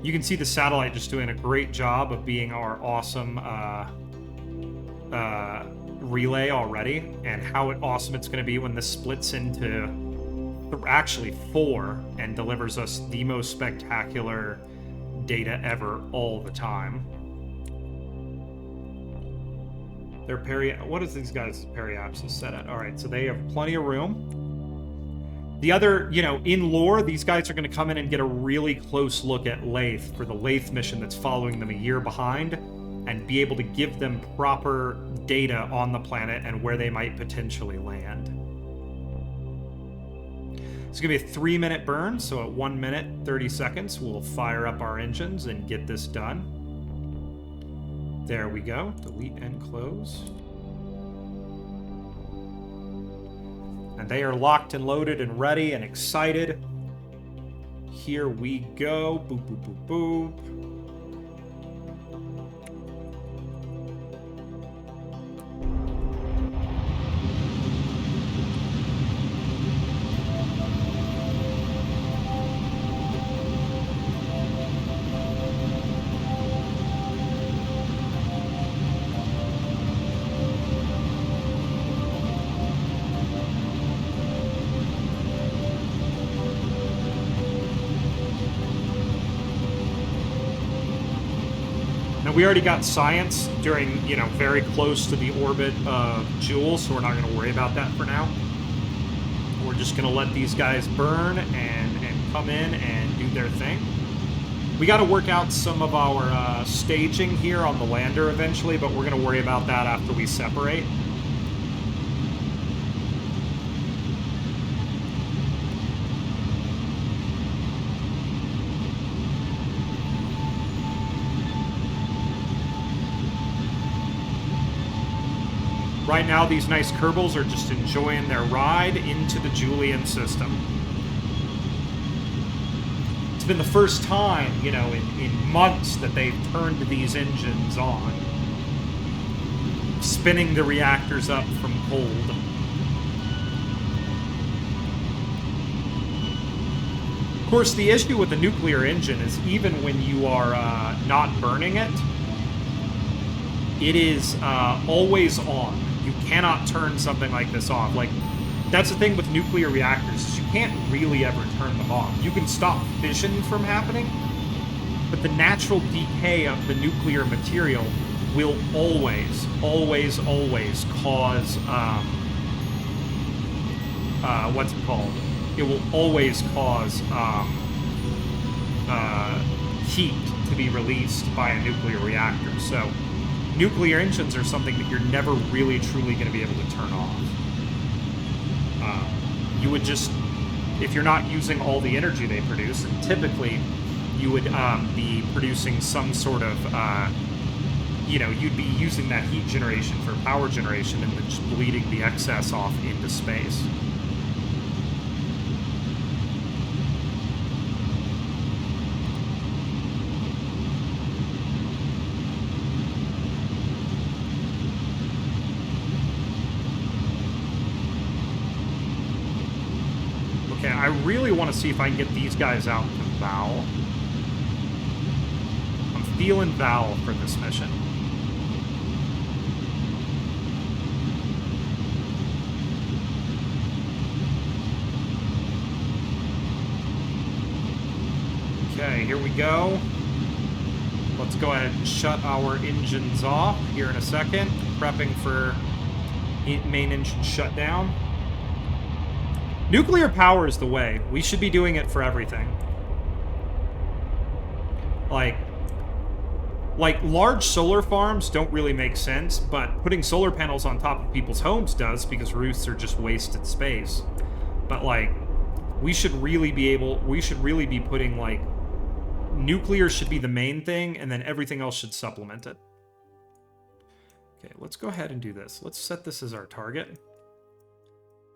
You can see the satellite just doing a great job of being our awesome relay already, and how awesome it's going to be when this splits into actually 4 and delivers us the most spectacular data ever all the time. Their what is these guys' periapsis set at? All right, so they have plenty of room. The other, in lore, these guys are going to come in and get a really close look at Laythe for the Laythe mission that's following them a year behind, and be able to give them proper data on the planet and where they might potentially land. It's going to be a 3-minute burn, so at 1 minute, 30 seconds, we'll fire up our engines and get this done. There we go. Delete and close. And they are locked and loaded and ready and excited. Here we go. Boop, boop, boop, boop. We already got science during, very close to the orbit of Jool, so we're not going to worry about that for now. We're just going to let these guys burn and come in and do their thing. We got to work out some of our staging here on the lander eventually, but we're going to worry about that after we separate. Right now, these nice Kerbals are just enjoying their ride into the Julian system. It's been the first time, in months that they've turned these engines on, spinning the reactors up from cold. Of course, the issue with the nuclear engine is even when you are not burning it, it is always on. You cannot turn something like this off. Like, that's the thing with nuclear reactors, is you can't really ever turn them off. You can stop fission from happening, but the natural decay of the nuclear material will always, always, always cause, what's it called? It will always cause heat to be released by a nuclear reactor. So nuclear engines are something that you're never really truly going to be able to turn off. You would just, if you're not using all the energy they produce, and typically you would be producing some sort of, you'd be using that heat generation for power generation and then just bleeding the excess off into space. really want to see if I can get these guys out to Val. I'm feeling Val for this mission. Okay, here we go. Let's go ahead and shut our engines off here in a second. Prepping for main engine shutdown. Nuclear power is the way. We should be doing it for everything. Like large solar farms don't really make sense, but putting solar panels on top of people's homes does, because roofs are just wasted space. But like, we should really be putting like, nuclear should be the main thing, and then everything else should supplement it. Okay, let's go ahead and do this. Let's set this as our target.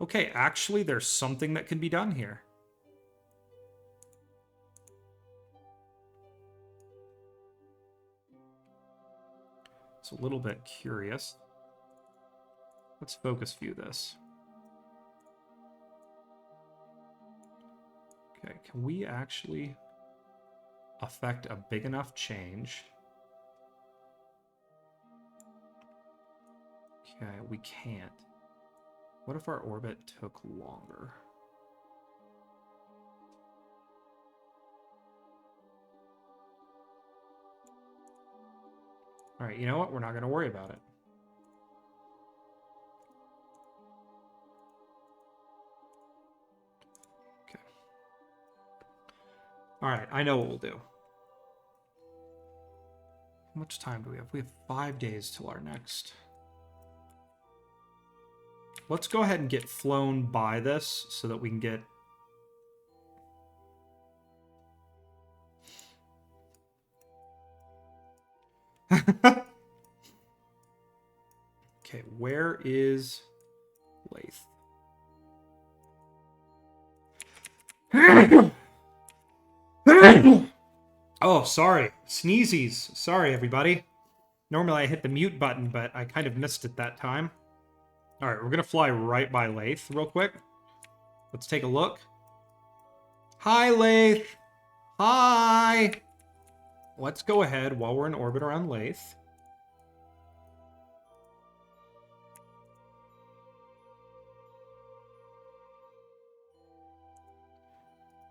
Okay, actually, there's something that can be done here. It's a little bit curious. Let's focus view this. Okay, can we actually affect a big enough change? Okay, we can't. What if our orbit took longer? All right, you know what? We're not going to worry about it. Okay. All right, I know what we'll do. How much time do we have? We have 5 days till our next. Let's go ahead and get flown by this so that we can get... Okay, where is Laythe? Oh, sorry. Sneezies. Sorry, everybody. Normally I hit the mute button, but I kind of missed it that time. All right, we're going to fly right by Laythe real quick. Let's take a look. Hi, Laythe. Hi. Let's go ahead while we're in orbit around Laythe.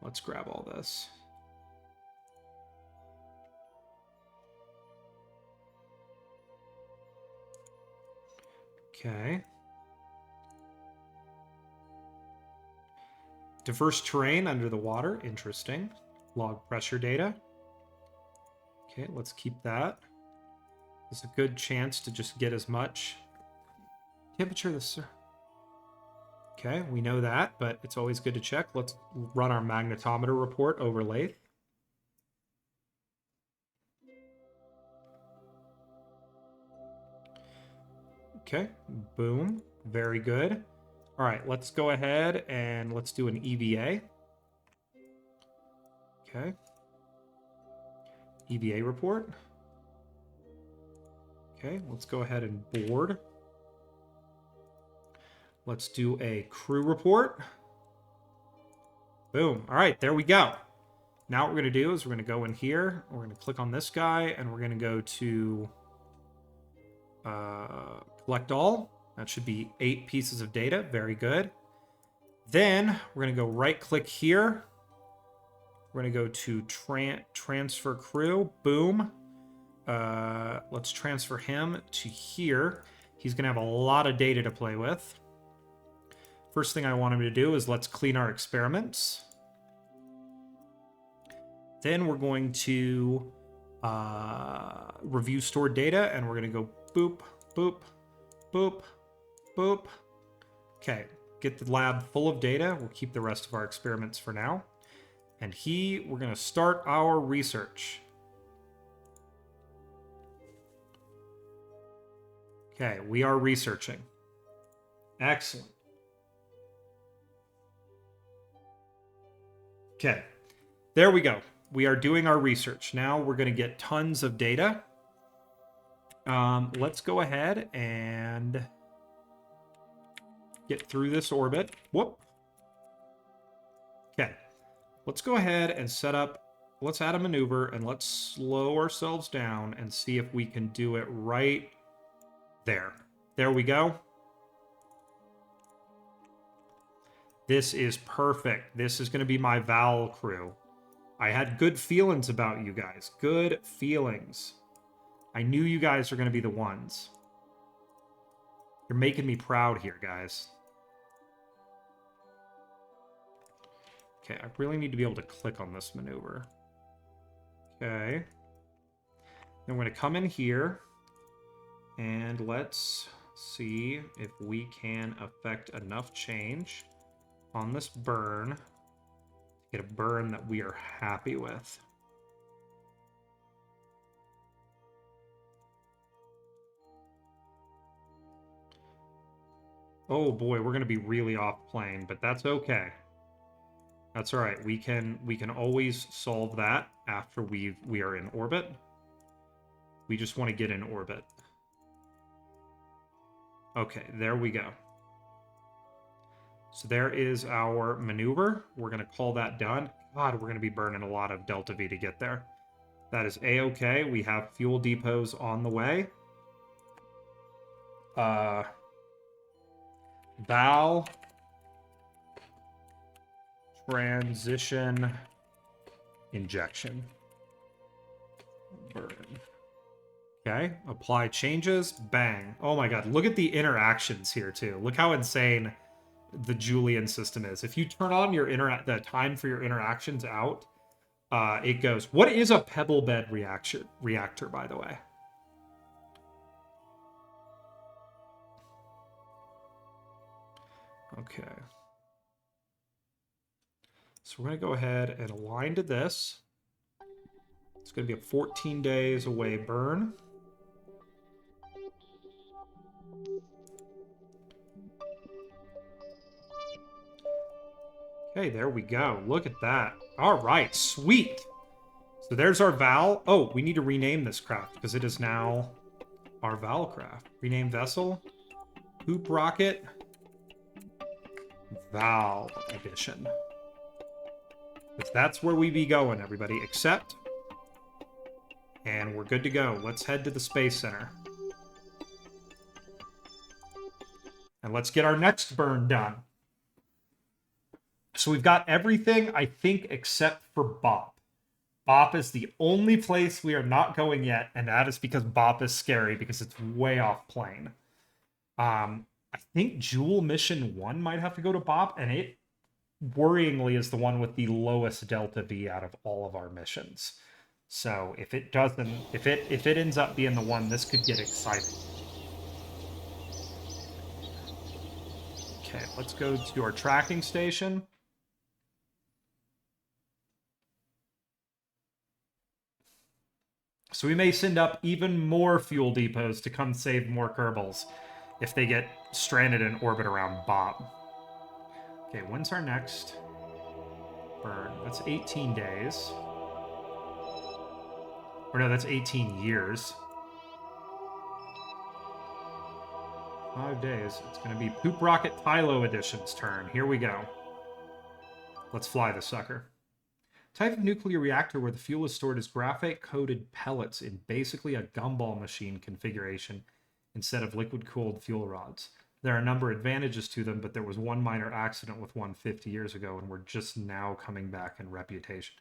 Let's grab all this. Okay. Diverse terrain under the water. Interesting. Log pressure data. Okay, let's keep that. There's a good chance to just get as much temperature this. Okay, we know that, but it's always good to check. Let's run our magnetometer report over Laythe. Okay, boom. Very good. All right, let's go ahead and let's do an EVA. Okay. EVA report. Okay, let's go ahead and board. Let's do a crew report. Boom. All right, there we go. Now what we're going to do is we're going to go in here. We're going to click on this guy, and we're going to go to collect all. That should be 8 pieces of data. Very good. Then we're going to go right-click here. We're going to go to transfer crew. Boom. Let's transfer him to here. He's going to have a lot of data to play with. First thing I want him to do is let's clean our experiments. Then we're going to review stored data, and we're going to go boop, boop, boop, boop. Okay, get the lab full of data. We'll keep the rest of our experiments for now. And we're going to start our research. Okay, we are researching. Excellent. Okay, there we go. We are doing our research. Now we're going to get tons of data. Let's go ahead and get through this orbit. Whoop. Okay. Let's go ahead and set up... Let's add a maneuver, and let's slow ourselves down and see if we can do it right there. There we go. This is perfect. This is going to be my Val crew. I had good feelings about you guys. Good feelings. I knew you guys were going to be the ones. You're making me proud here, guys. Okay, I really need to be able to click on this maneuver. Okay. Then we're going to come in here. And let's see if we can affect enough change on this burn. Get a burn that we are happy with. Oh boy, we're going to be really off plane, but that's okay. That's all right. We can always solve that after we are in orbit. We just want to get in orbit. Okay, there we go. So there is our maneuver. We're going to call that done. God, we're going to be burning a lot of Delta V to get there. That is A-okay. We have fuel depots on the way. Val transition injection. Burn. Okay, apply changes. Bang. Oh my god, look at the interactions here too. Look how insane the Julian system is. If you turn on your the time for your interactions out, it goes. What is a pebble bed reactor, by the way? Okay. So we're going to go ahead and align to this. It's going to be a 14 days away burn. Okay, there we go. Look at that. All right, sweet. So there's our Val. Oh, we need to rename this craft because it is now our Val craft. Rename vessel. Hoop rocket. Val edition. Because that's where we be going, everybody. Accept. And we're good to go. Let's head to the Space Center. And let's get our next burn done. So we've got everything, I think, except for Bop. Bop is the only place we are not going yet, and that is because Bop is scary, because it's way off plane. I think Jool Mission 1 might have to go to Bop, and it worryingly is the one with the lowest Delta V out of all of our missions. So if it doesn't, if it ends up being the one, this could get exciting. Okay, let's go to our tracking station. So we may send up even more fuel depots to come save more Kerbals if they get stranded in orbit around Bob. Okay, when's our next burn? That's 18 days. Or no, that's 18 years. 5 days. It's going to be Poop Rocket Tylo Edition's turn. Here we go. Let's fly the sucker. Type of nuclear reactor where the fuel is stored as graphite-coated pellets in basically a gumball machine configuration instead of liquid-cooled fuel rods. There are a number of advantages to them, but there was one minor accident with one 50 years ago, and we're just now coming back in reputation.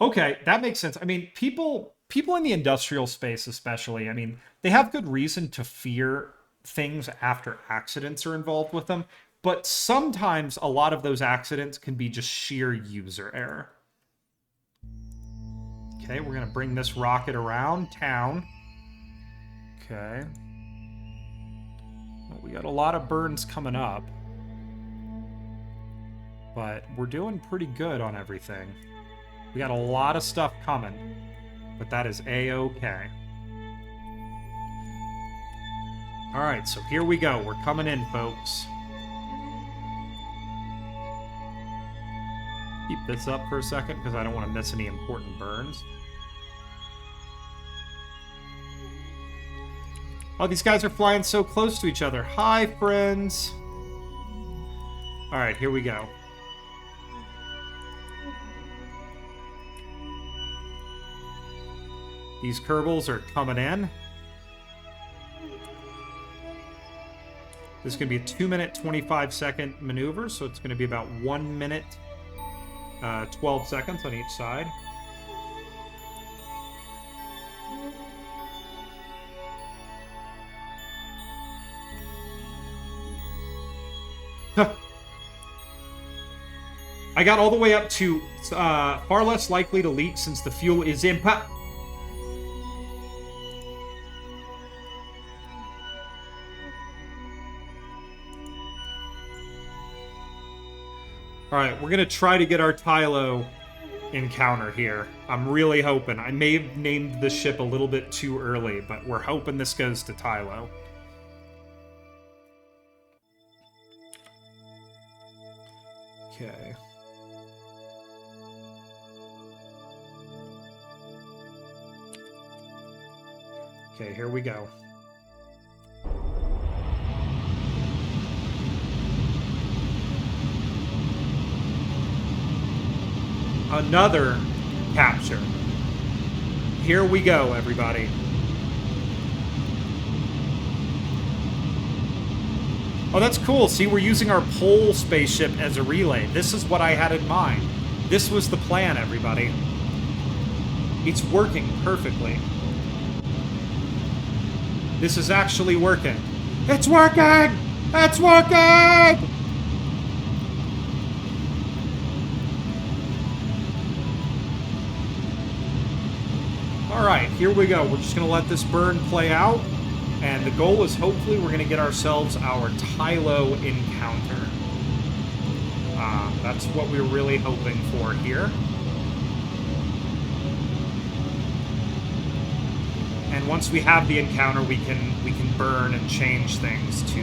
Okay, that makes sense. I mean, people in the industrial space especially, I mean, they have good reason to fear things after accidents are involved with them, but sometimes a lot of those accidents can be just sheer user error. Okay, we're going to bring this rocket around town. Okay. Well, we got a lot of burns coming up. But we're doing pretty good on everything. We got a lot of stuff coming. But that is A-okay. Alright, so here we go. We're coming in, folks. Keep this up for a second because I don't want to miss any important burns. Oh, these guys are flying so close to each other. Hi, friends. All right, here we go. These Kerbals are coming in. This is going to be a 2-minute, 25-second maneuver, so it's going to be about 1 minute, 12 seconds on each side. I got all the way up to far less likely to leak since the fuel is in. Alright, we're going to try to get our Tylo encounter here. I'm really hoping. I may have named the ship a little bit too early, but we're hoping this goes to Tylo. Okay. Okay, here we go. Another capture. Here we go, everybody. Oh, that's cool. See, we're using our pole spaceship as a relay. This is what I had in mind. This was the plan, everybody. It's working perfectly. This is actually working. It's working! It's working! Alright, here we go. We're just going to let this burn play out. And the goal is hopefully we're going to get ourselves our Tylo encounter. That's what we're really hoping for here. And once we have the encounter, we can burn and change things to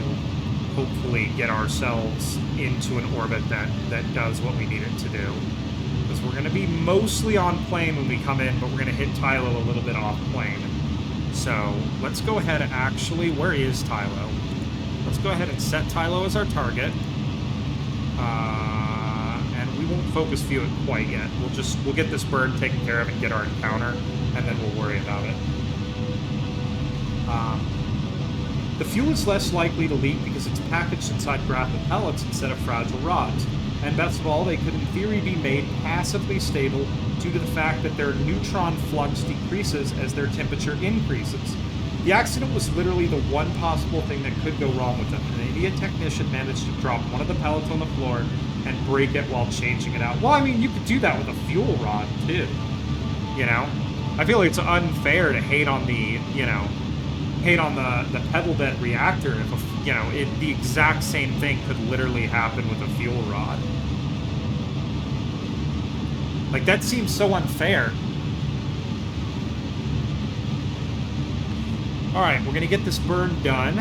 hopefully get ourselves into an orbit that does what we need it to do. Because we're going to be mostly on plane when we come in, but we're going to hit Tylo a little bit off plane. So let's go ahead and actually, where is Tylo? Let's go ahead and set Tylo as our target. And we won't focus view it quite yet. We'll get this bird taken care of and get our encounter, and then we'll worry about it. The fuel is less likely to leak because it's packaged inside graphite pellets instead of fragile rods. And best of all, they could in theory be made passively stable due to the fact that their neutron flux decreases as their temperature increases. The accident was literally the one possible thing that could go wrong with them. An idiot technician managed to drop one of the pellets on the floor and break it while changing it out. Well, I mean, you could do that with a fuel rod, too. You know? I feel like it's unfair to hate on the pebble bed reactor if the exact same thing could literally happen with a fuel rod. Like, that seems so unfair. Alright, we're gonna get this burn done.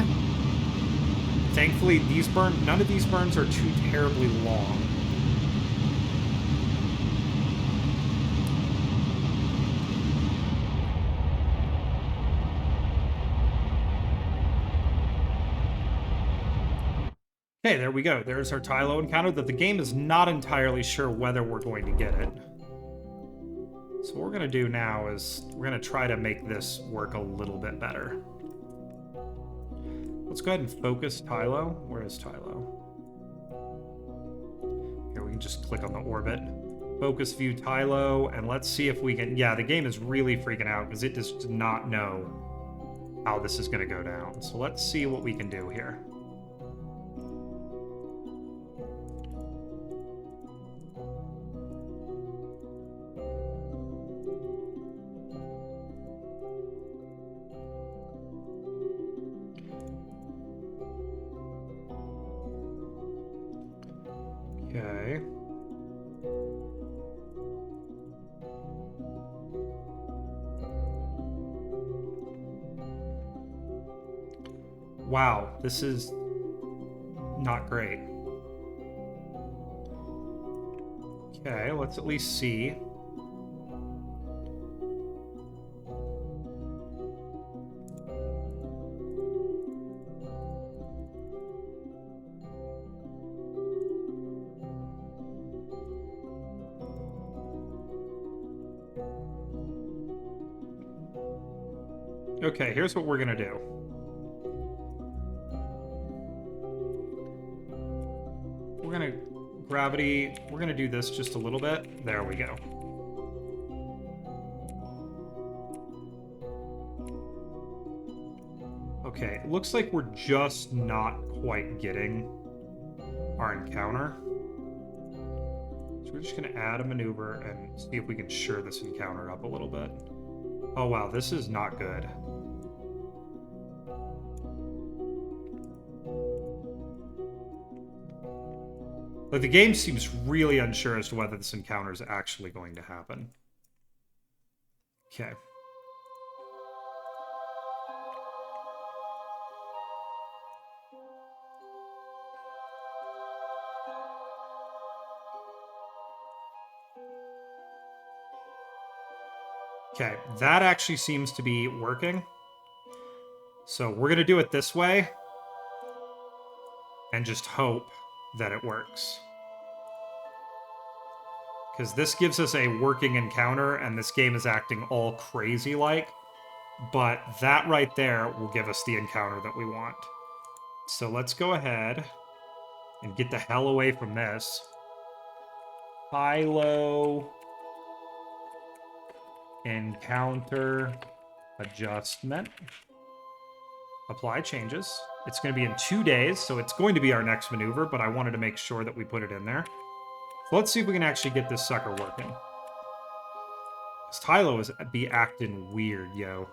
Thankfully, none of these burns are too terribly long. Okay, there we go. There's our Tylo encounter that the game is not entirely sure whether we're going to get it. So what we're going to do now is we're going to try to make this work a little bit better. Let's go ahead and focus Tylo. Where is Tylo? Here, we can just click on the orbit. Focus view Tylo, and let's see if we can... Yeah, the game is really freaking out because it just does not know how this is going to go down. So let's see what we can do here. Okay. Wow, this is not great. Okay, let's at least see. Okay, here's what we're gonna do. We're gonna gravity, we're gonna do this just a little bit. There we go. Okay, it looks like we're just not quite getting our encounter. So we're just gonna add a maneuver and see if we can shore this encounter up a little bit. Oh wow, this is not good. Like, the game seems really unsure as to whether this encounter is actually going to happen. Okay. Okay, that actually seems to be working. So we're going to do it this way and just hope that it works. Because this gives us a working encounter, and this game is acting all crazy-like. But that right there will give us the encounter that we want. So let's go ahead and get the hell away from this. High-low encounter adjustment. Apply changes. It's going to be in 2 days, so it's going to be our next maneuver, but I wanted to make sure that we put it in there. So let's see if we can actually get this sucker working. This Tylo is be acting weird, yo.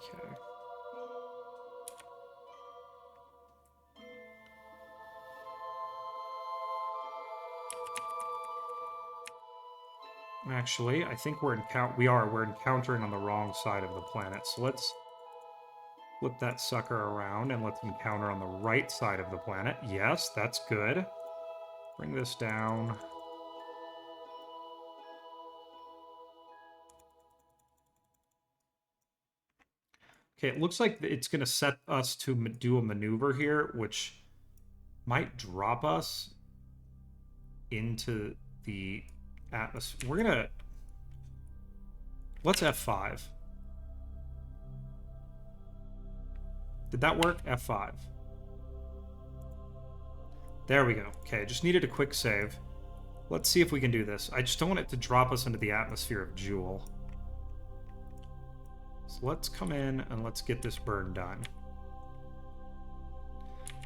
Okay. Actually, I think we're encountering on the wrong side of the planet. So let's flip that sucker around and let's encounter on the right side of the planet. Yes, that's good. Bring this down. Okay, it looks like it's going to set us to do a maneuver here, which might drop us into the atmosphere. We're going to... Let's F5. Did that work? F5. There we go. Okay, just needed a quick save. Let's see if we can do this. I just don't want it to drop us into the atmosphere of Jool. So let's come in and let's get this burn done.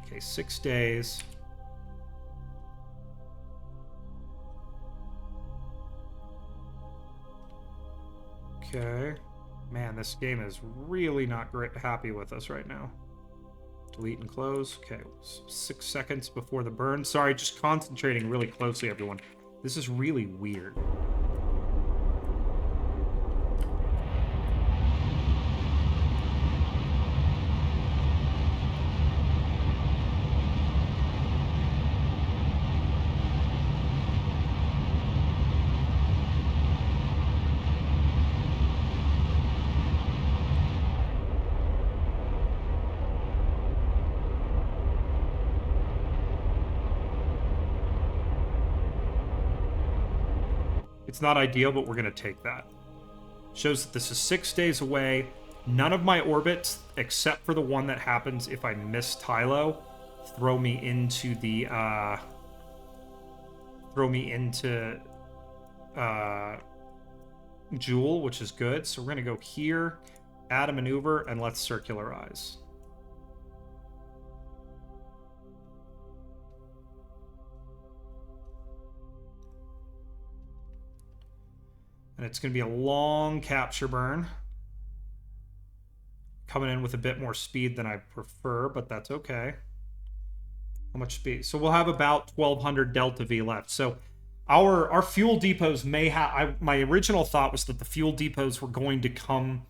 Okay, 6 days. Okay. Man, this game is really not happy with us right now. Delete and close. Okay, 6 seconds before the burn. Sorry, just concentrating really closely, everyone. This is really weird. It's not ideal, but we're going to take that. Shows that this is 6 days away. None of my orbits, except for the one that happens if I miss Tylo, throw me into the, Jool, which is good. So we're going to go here, add a maneuver, and let's circularize. And it's going to be a long capture burn. Coming in with a bit more speed than I prefer, but that's okay. How much speed? So we'll have about 1200 delta V left. So our fuel depots may have... My original thought was that the fuel depots were going to come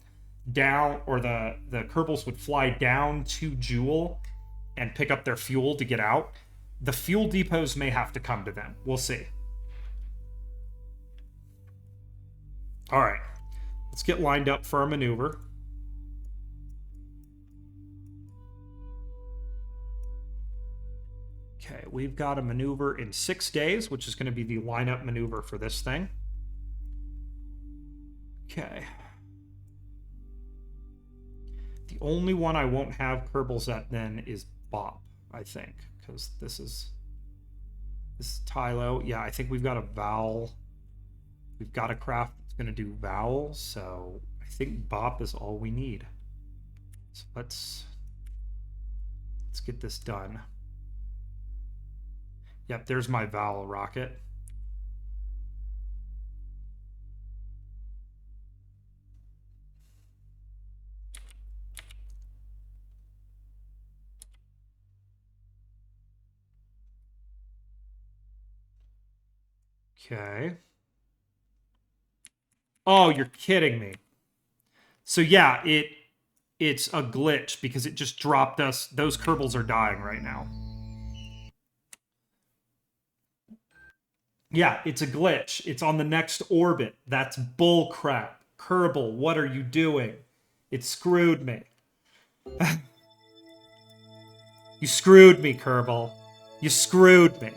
down, or the Kerbals would fly down to Jool and pick up their fuel to get out. The fuel depots may have to come to them. We'll see. All right, let's get lined up for our maneuver. Okay, we've got a maneuver in 6 days, which is going to be the lineup maneuver for this thing. Okay. The only one I won't have Kerbals at then is Bop, I think, because this is Tylo. Yeah, I think we've got a vowel. We've got a craft that's going to do vowel, so I think Bop is all we need. So let's get this done. Yep, there's my vowel rocket. Okay. Oh, you're kidding me. So yeah, it's a glitch because it just dropped us. Those Kerbals are dying right now. Yeah, it's a glitch. It's on the next orbit. That's bull crap. Kerbal, what are you doing? It screwed me. You screwed me, Kerbal. You screwed me.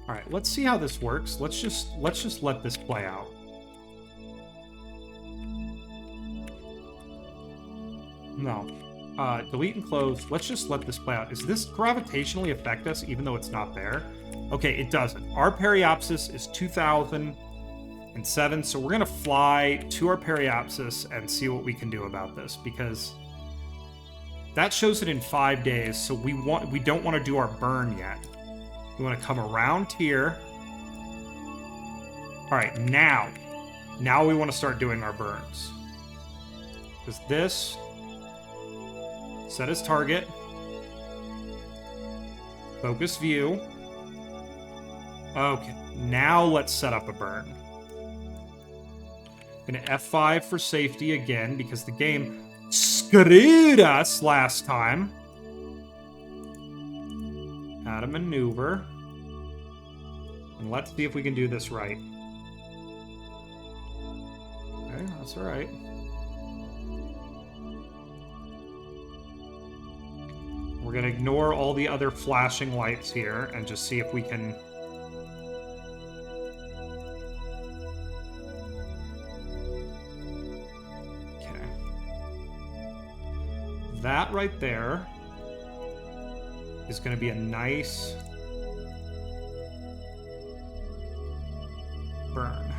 All right, let's see how this works. Let's just let this play out. No. Delete and close. Let's just let this play out. Does this gravitationally affect us even though it's not there? Okay, it doesn't. Our periapsis is 2007, so we're going to fly to our periapsis and see what we can do about this, because that shows it in 5 days, so we don't want to do our burn yet. We want to come around here. All right, now we want to start doing our burns. Because this, set as target, focus view. Okay, now let's set up a burn. Gonna F5 for safety again, because the game screwed us last time. Add a maneuver. And let's see if we can do this right. Okay, that's all right. We're going to ignore all the other flashing lights here and just see if we can... Okay. That right there is going to be a nice burn.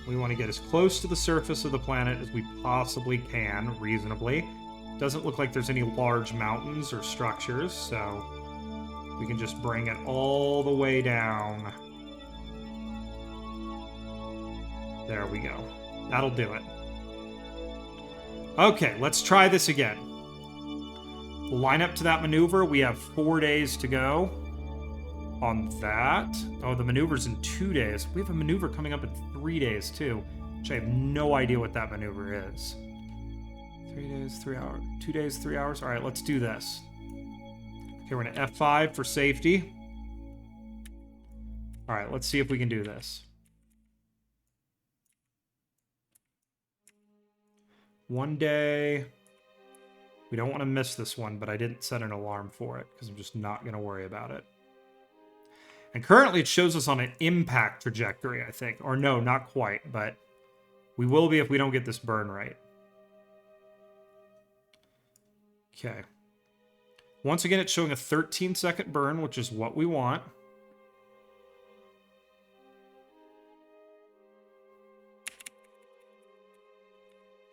We want to get as close to the surface of the planet as we possibly can, reasonably. Doesn't look like there's any large mountains or structures, so we can just bring it all the way down. There we go. That'll do it. Okay, let's try this again. We'll line up to that maneuver. We have 4 days to go on that. Oh, the maneuver's in 2 days. We have a maneuver coming up in 3 days, too, which I have no idea what that maneuver is. 3 days, 3 hours. 2 days, 3 hours. All right, let's do this. Okay, we're going to F5 for safety. All right, let's see if we can do this. 1 day. We don't want to miss this one, but I didn't set an alarm for it because I'm just not going to worry about it. And currently it shows us on an impact trajectory, I think. Or no, not quite, but we will be if we don't get this burn right. Okay. Once again, it's showing a 13-second burn, which is what we want.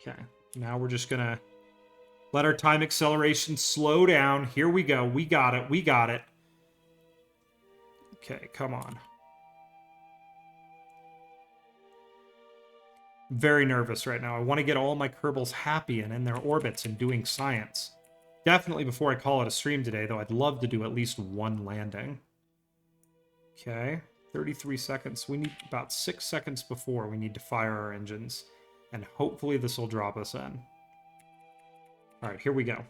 Okay. Now we're just going to let our time acceleration slow down. Here we go. We got it. We got it. Okay, come on. I'm very nervous right now. I want to get all my Kerbals happy and in their orbits and doing science. Definitely before I call it a stream today, though I'd love to do at least one landing. Okay, 33 seconds. We need about 6 seconds before we need to fire our engines. And hopefully this will drop us in. All right, here we go.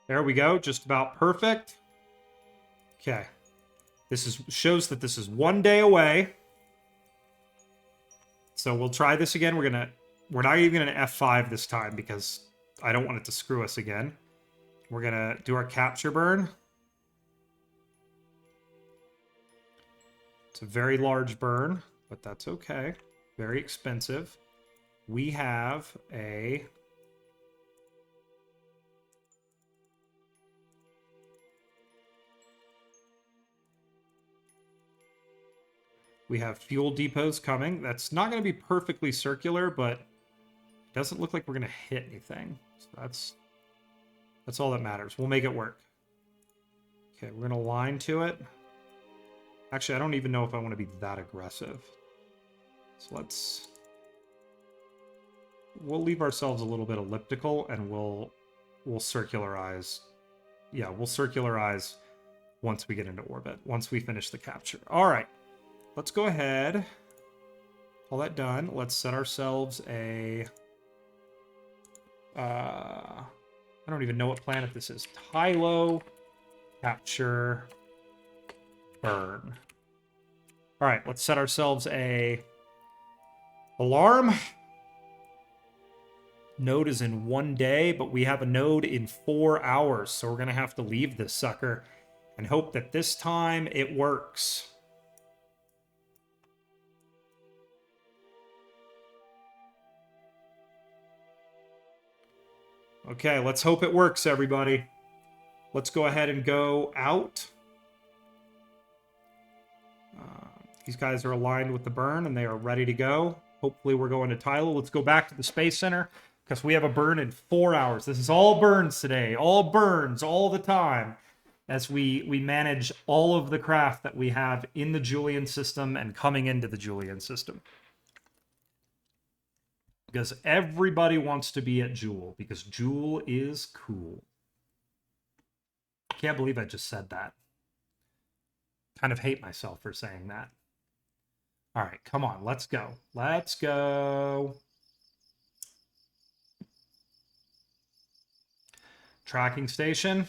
There we go, just about perfect. Okay. Shows that this is 1 day away. So we'll try this again. We're not even gonna F5 this time because I don't want it to screw us again. We're gonna do our capture burn. It's a very large burn, but that's okay. Very expensive. We have a... We have fuel depots coming. That's not going to be perfectly circular, but it doesn't look like we're going to hit anything. So that's all that matters. We'll make it work. Okay, we're going to line to it. Actually, I don't even know if I want to be that aggressive. So we'll leave ourselves a little bit elliptical, and we'll circularize. Yeah, we'll circularize once we get into orbit, once we finish the capture. All right. Let's go ahead. All that done. Let's set ourselves a... I don't even know what planet this is. Tylo, capture, burn. All right, let's set ourselves a alarm. Node is in 1 day, but we have a node in 4 hours, so we're going to have to leave this sucker and hope that this time it works. Okay, let's hope it works, everybody. Let's go ahead and go out. These guys are aligned with the burn, and they are ready to go. Hopefully we're going to Tylo. Let's go back to the Space Center, because we have a burn in 4 hours. This is all burns today. All burns, all the time, as we manage all of the craft that we have in the Julian system and coming into the Julian system. Because everybody wants to be at Jool, because Jool is cool. Can't believe I just said that. Kind of hate myself for saying that. All right, come on, let's go. Let's go. Tracking station.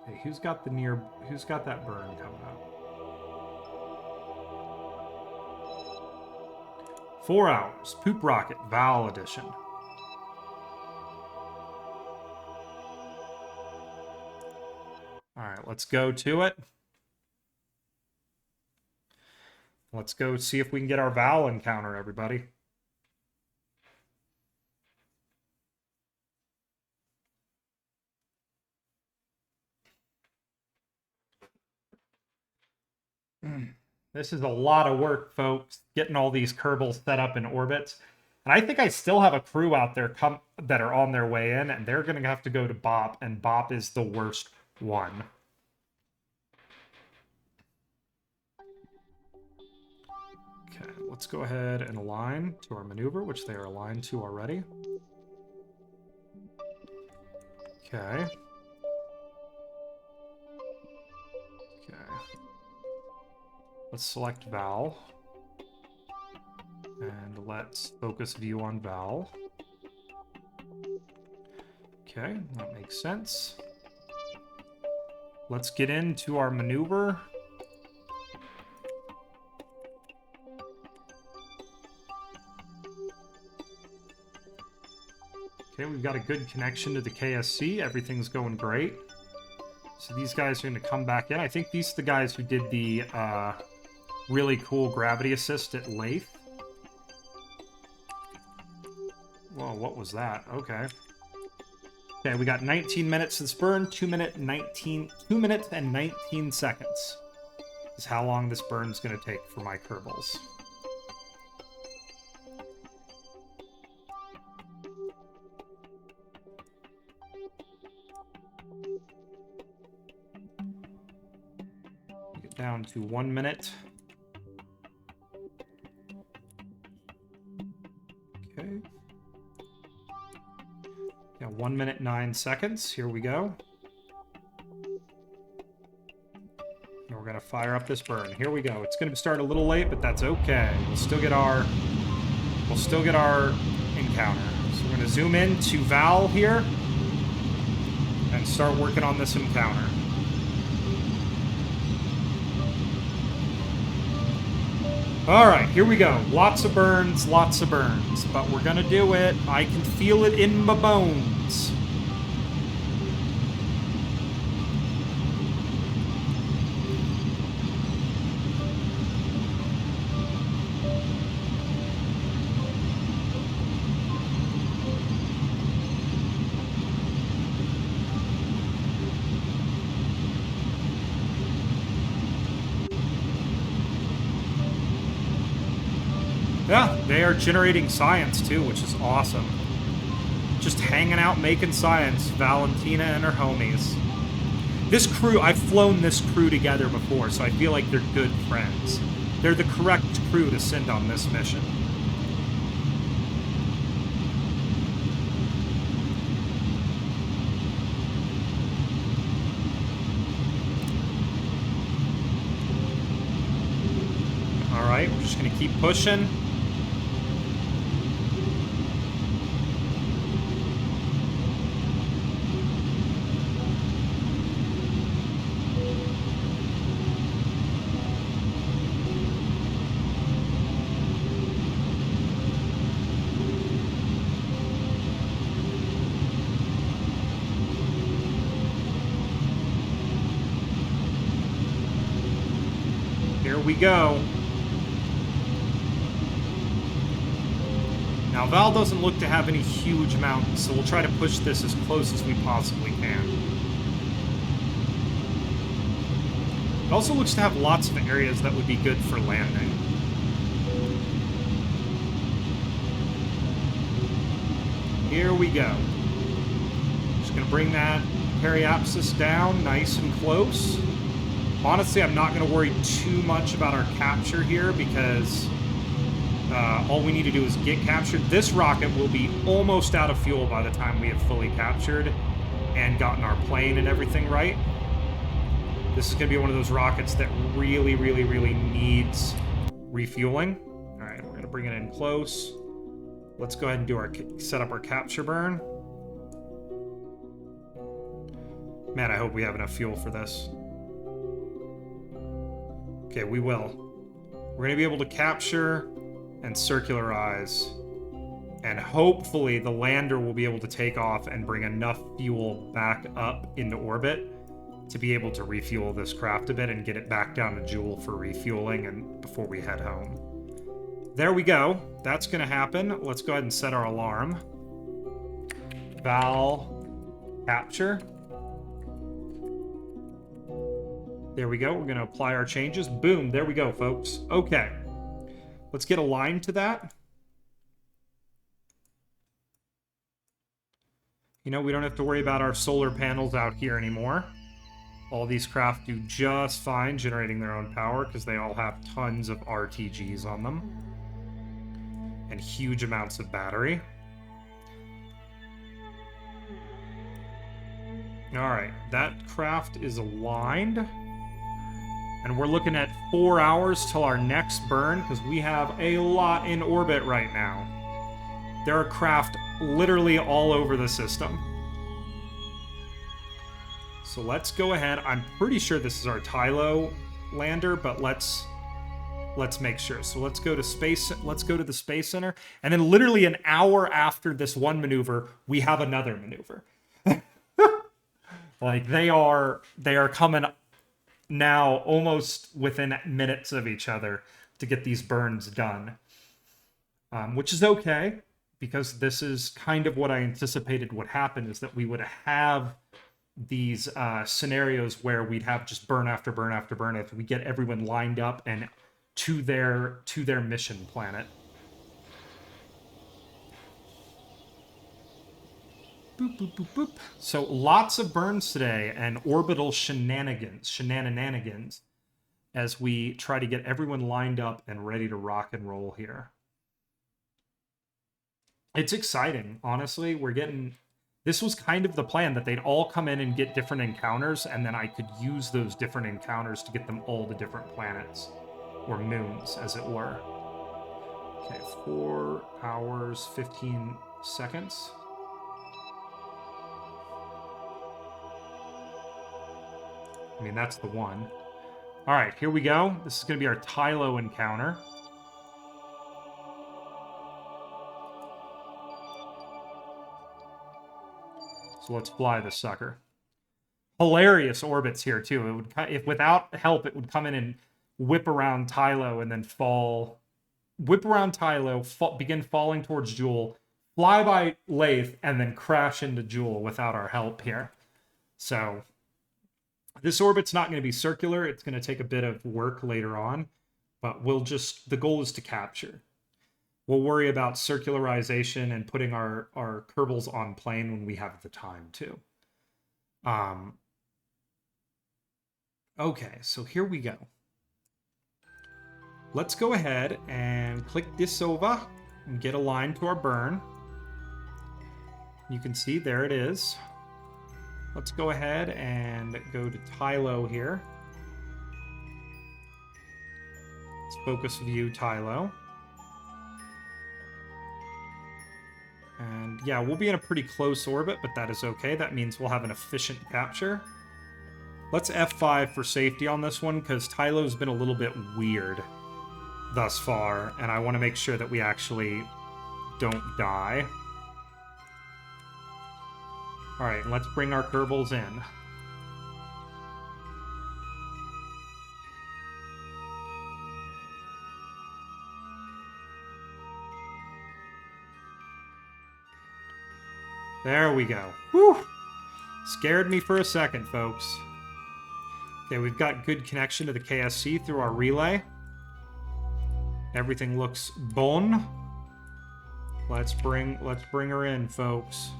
Hey, who's got that burn coming up? 4 hours. Poop Rocket, Val Edition. Alright, let's go to it. Let's go see if we can get our Val encounter, everybody. This is a lot of work, folks, getting all these Kerbals set up in orbits. And I think I still have a crew out there that are on their way in, and they're going to have to go to Bop, and Bop is the worst one. Okay, let's go ahead and align to our maneuver, which they are aligned to already. Okay. Let's select Val. And let's focus view on Val. Okay, that makes sense. Let's get into our maneuver. Okay, we've got a good connection to the KSC. Everything's going great. So these guys are going to come back in. I think these are the guys who did the really cool gravity assist at Laythe. Whoa, what was that? Okay. Okay, we got 19 minutes to this burn, 2 minutes and 19 seconds. is how long this burn's going to take for my Kerbals. Get down to 1 minute. Okay. Yeah, 1 minute 9 seconds. Here we go. And we're gonna fire up this burn. Here we go. It's gonna start a little late, but that's okay. We'll still get our encounter. So we're gonna zoom in to Val here and start working on this encounter. All right, here we go. Lots of burns, but we're gonna do it. I can feel it in my bones. Yeah, they are generating science too, which is awesome. Just hanging out making science, Valentina and her homies. This crew, I've flown this crew together before, so I feel like they're good friends. They're the correct crew to send on this mission. Alright, we're just gonna keep pushing. Here we go. Now, Val doesn't look to have any huge mountains, so we'll try to push this as close as we possibly can. It also looks to have lots of areas that would be good for landing. Here we go. Just gonna bring that Periapsis down nice and close. Honestly, I'm not going to worry too much about our capture here because all we need to do is get captured. This rocket will be almost out of fuel by the time we have fully captured and gotten our plane and everything right. This is going to be one of those rockets that really, really, really needs refueling. All right, we're going to bring it in close. Let's go ahead and do set up our capture burn. Man, I hope we have enough fuel for this. Okay, we will. We're going to be able to capture and circularize, and hopefully the lander will be able to take off and bring enough fuel back up into orbit to be able to refuel this craft a bit and get it back down to Jool for refueling and before we head home. There we go. That's going to happen. Let's go ahead and set our alarm. Val capture. There we go. We're going to apply our changes. Boom. There we go, folks. Okay. Let's get aligned to that. You know, we don't have to worry about our solar panels out here anymore. All these craft do just fine generating their own power because they all have tons of RTGs on them. And huge amounts of battery. Alright, that craft is aligned. And we're looking at 4 hours till our next burn, because we have a lot in orbit right now. There are craft literally all over the system. So let's go ahead. I'm pretty sure this is our Tylo lander, but let's make sure. So let's go to space. Let's go to the Space Center. And then literally an hour after this one maneuver, we have another maneuver. Like they are coming now almost within minutes of each other to get these burns done. Which is okay, because this is kind of what I anticipated would happen, is that we would have these scenarios where we'd have just burn after burn after burn if we get everyone lined up and to their mission planet. Boop, boop, boop, boop. So lots of burns today and orbital shenanigans as we try to get everyone lined up and ready to rock and roll here. It's exciting, honestly. This was kind of the plan, that they'd all come in and get different encounters, and then I could use those different encounters to get them all to different planets, or moons, as it were. Okay, 4 hours, 15 seconds. I mean, that's the one. All right, here we go. This is going to be our Tylo encounter. So let's fly this sucker. Hilarious orbits here, too. It would, if without help, it would come in and whip around Tylo and then fall. Whip around Tylo, begin falling towards Jool, fly by Laythe, and then crash into Jool without our help here. So this orbit's not going to be circular. It's going to take a bit of work later on, but the goal is to capture. We'll worry about circularization and putting our Kerbals on plane when we have the time to. Okay, so here we go. Let's go ahead and click this over and get aligned to our burn. You can see there it is. Let's go ahead and go to Tylo here. Let's focus view Tylo. And yeah, we'll be in a pretty close orbit, but that is okay. That means we'll have an efficient capture. Let's F5 for safety on this one, because Tylo's been a little bit weird thus far, and I want to make sure that we actually don't die. Alright, let's bring our Kerbals in. There we go. Whew! Scared me for a second, folks. Okay, we've got good connection to the KSP through our relay. Everything looks bon. Let's bring her in, folks.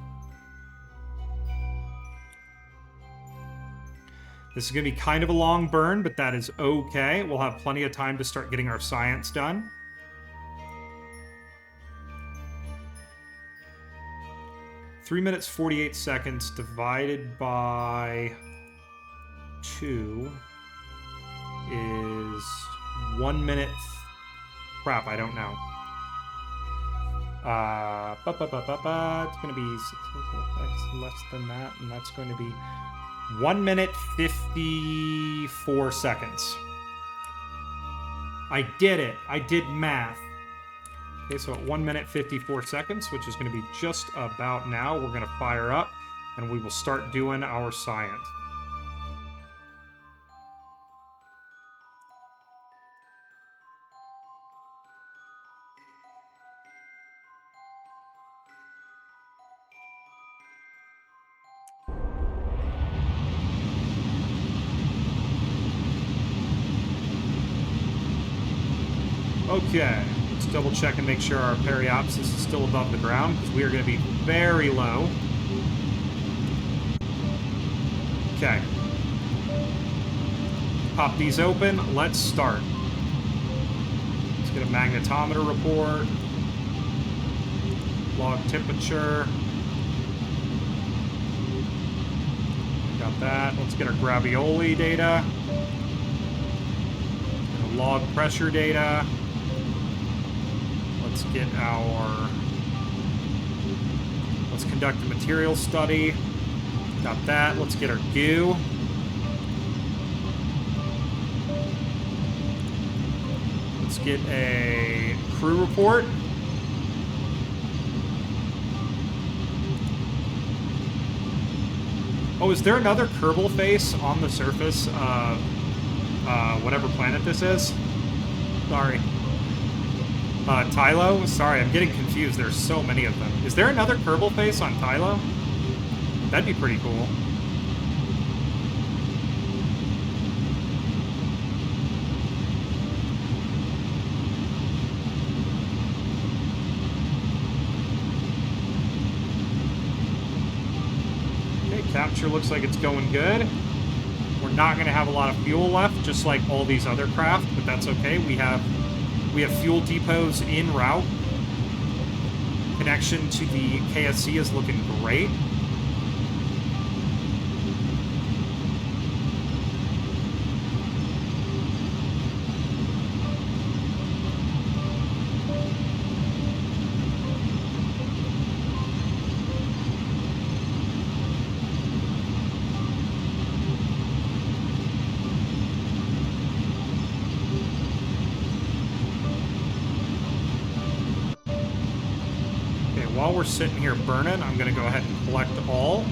This is going to be kind of a long burn, but that is okay. We'll have plenty of time to start getting our science done. Three minutes, 48 seconds divided by 2 is 1 minute. Crap, I don't know. It's going to be less than that, and that's going to be 1 minute, 54 seconds. I did it. I did math. Okay, so at 1 minute, 54 seconds, which is going to be just about now, we're going to fire up, and we will start doing our science. Okay, let's double check and make sure our periapsis is still above the ground, because we are going to be very low. Okay. Pop these open. Let's start. Let's get a magnetometer report. Log temperature. Got that. Let's get our gravioli data. Log pressure data. Let's get our... Let's conduct a material study. Got that. Let's get our goo. Let's get a crew report. Oh, is there another Kerbal face on the surface of whatever planet this is? Sorry. Tylo? Sorry, I'm getting confused. There's so many of them. Is there another Kerbal face on Tylo? That'd be pretty cool. Capture looks like it's going good. We're not going to have a lot of fuel left, just like all these other craft, but that's okay. We have fuel depots en route. Connection to the KSC is looking great. While we're sitting here burning, I'm going to go ahead and collect all.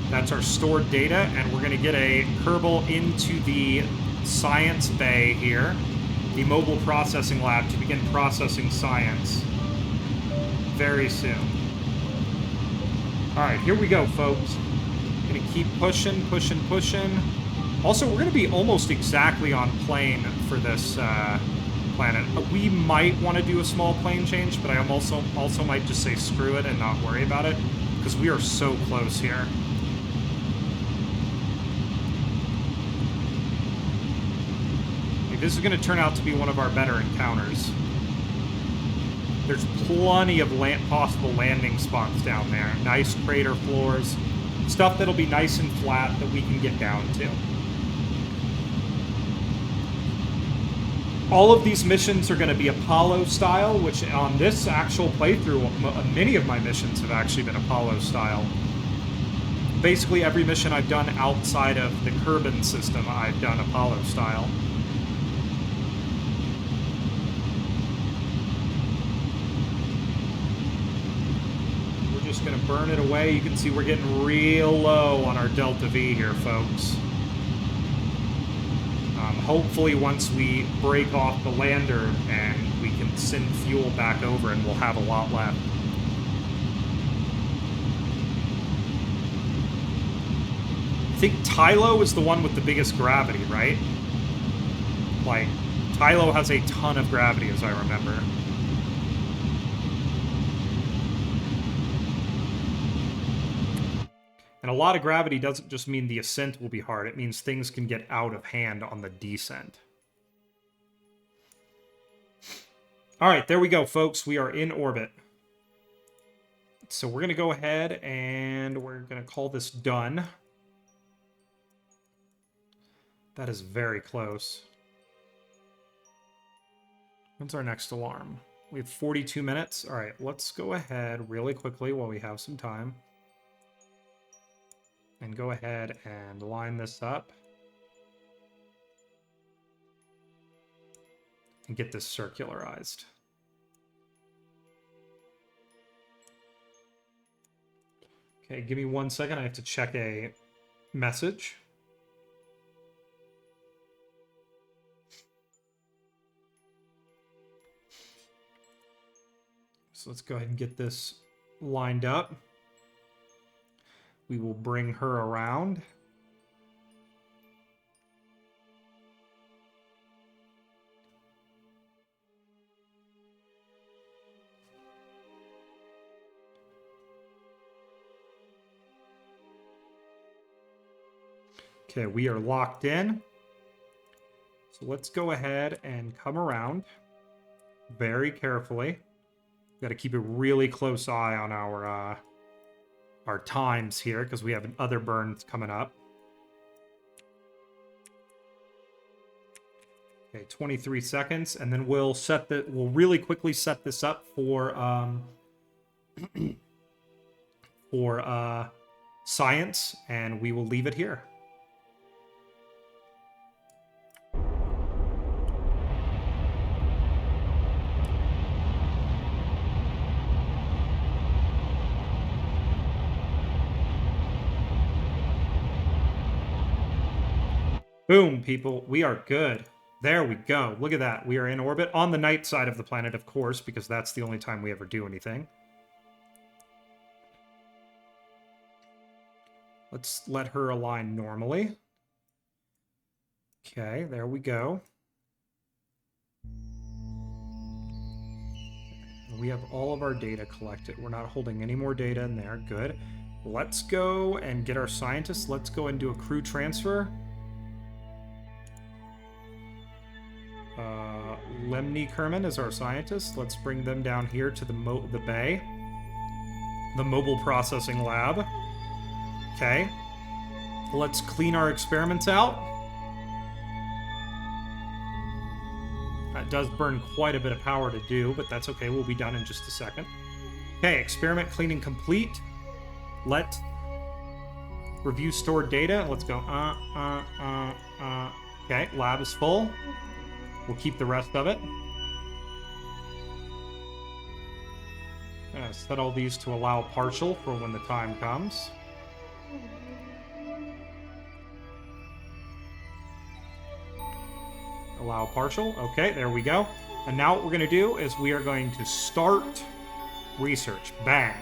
That's our stored data, and we're going to get a Kerbal into the science bay here, the mobile processing lab, to begin processing science very soon. All right, here we go, folks. Going to keep pushing, pushing, pushing. Also, we're going to be almost exactly on plane for this planet. We might want to do a small plane change, but I am also might just say screw it and not worry about it, because we are so close here. Like, this is going to turn out to be one of our better encounters. There's plenty of possible landing spots down there. Nice crater floors. Stuff that'll be nice and flat that we can get down to. All of these missions are going to be Apollo style, which on this actual playthrough, many of my missions have actually been Apollo style. Basically, every mission I've done outside of the Kerbin system, I've done Apollo style. We're just going to burn it away. You can see we're getting real low on our Delta V here, folks. Hopefully once we break off the lander and we can send fuel back over and we'll have a lot left. I think Tylo is the one with the biggest gravity, right? Like, Tylo has a ton of gravity, as I remember. And a lot of gravity doesn't just mean the ascent will be hard. It means things can get out of hand on the descent. All right, there we go, folks. We are in orbit. So we're going to go ahead and we're going to call this done. That is very close. When's our next alarm? We have 42 minutes. All right, let's go ahead really quickly while we have some time. And go ahead and line this up. And get this circularized. Okay, give me 1 second. I have to check a message. So let's go ahead and get this lined up. We will bring her around. Okay, we are locked in. So let's go ahead and come around very carefully. Got to keep a really close eye on our times here because we have other burns coming up. Okay, 23 seconds, and then we'll really quickly set this up for science, and we will leave it here. Boom, people. We are good. There we go. Look at that. We are in orbit on the night side of the planet, of course, because that's the only time we ever do anything. Let's let her align normally. Okay, there we go. We have all of our data collected. We're not holding any more data in there. Good. Let's go and get our scientists. Let's go and do a crew transfer. Lemny Kerman is our scientist. Let's bring them down here to the bay. The mobile processing lab. Okay. Let's clean our experiments out. That does burn quite a bit of power to do, but that's okay. We'll be done in just a second. Okay, experiment cleaning complete. Let review stored data. Let's go. Okay, lab is full. We'll keep the rest of it. Set all these to allow partial for when the time comes. Allow partial. Okay, there we go. And now what we're going to do is we are going to start research. Bang.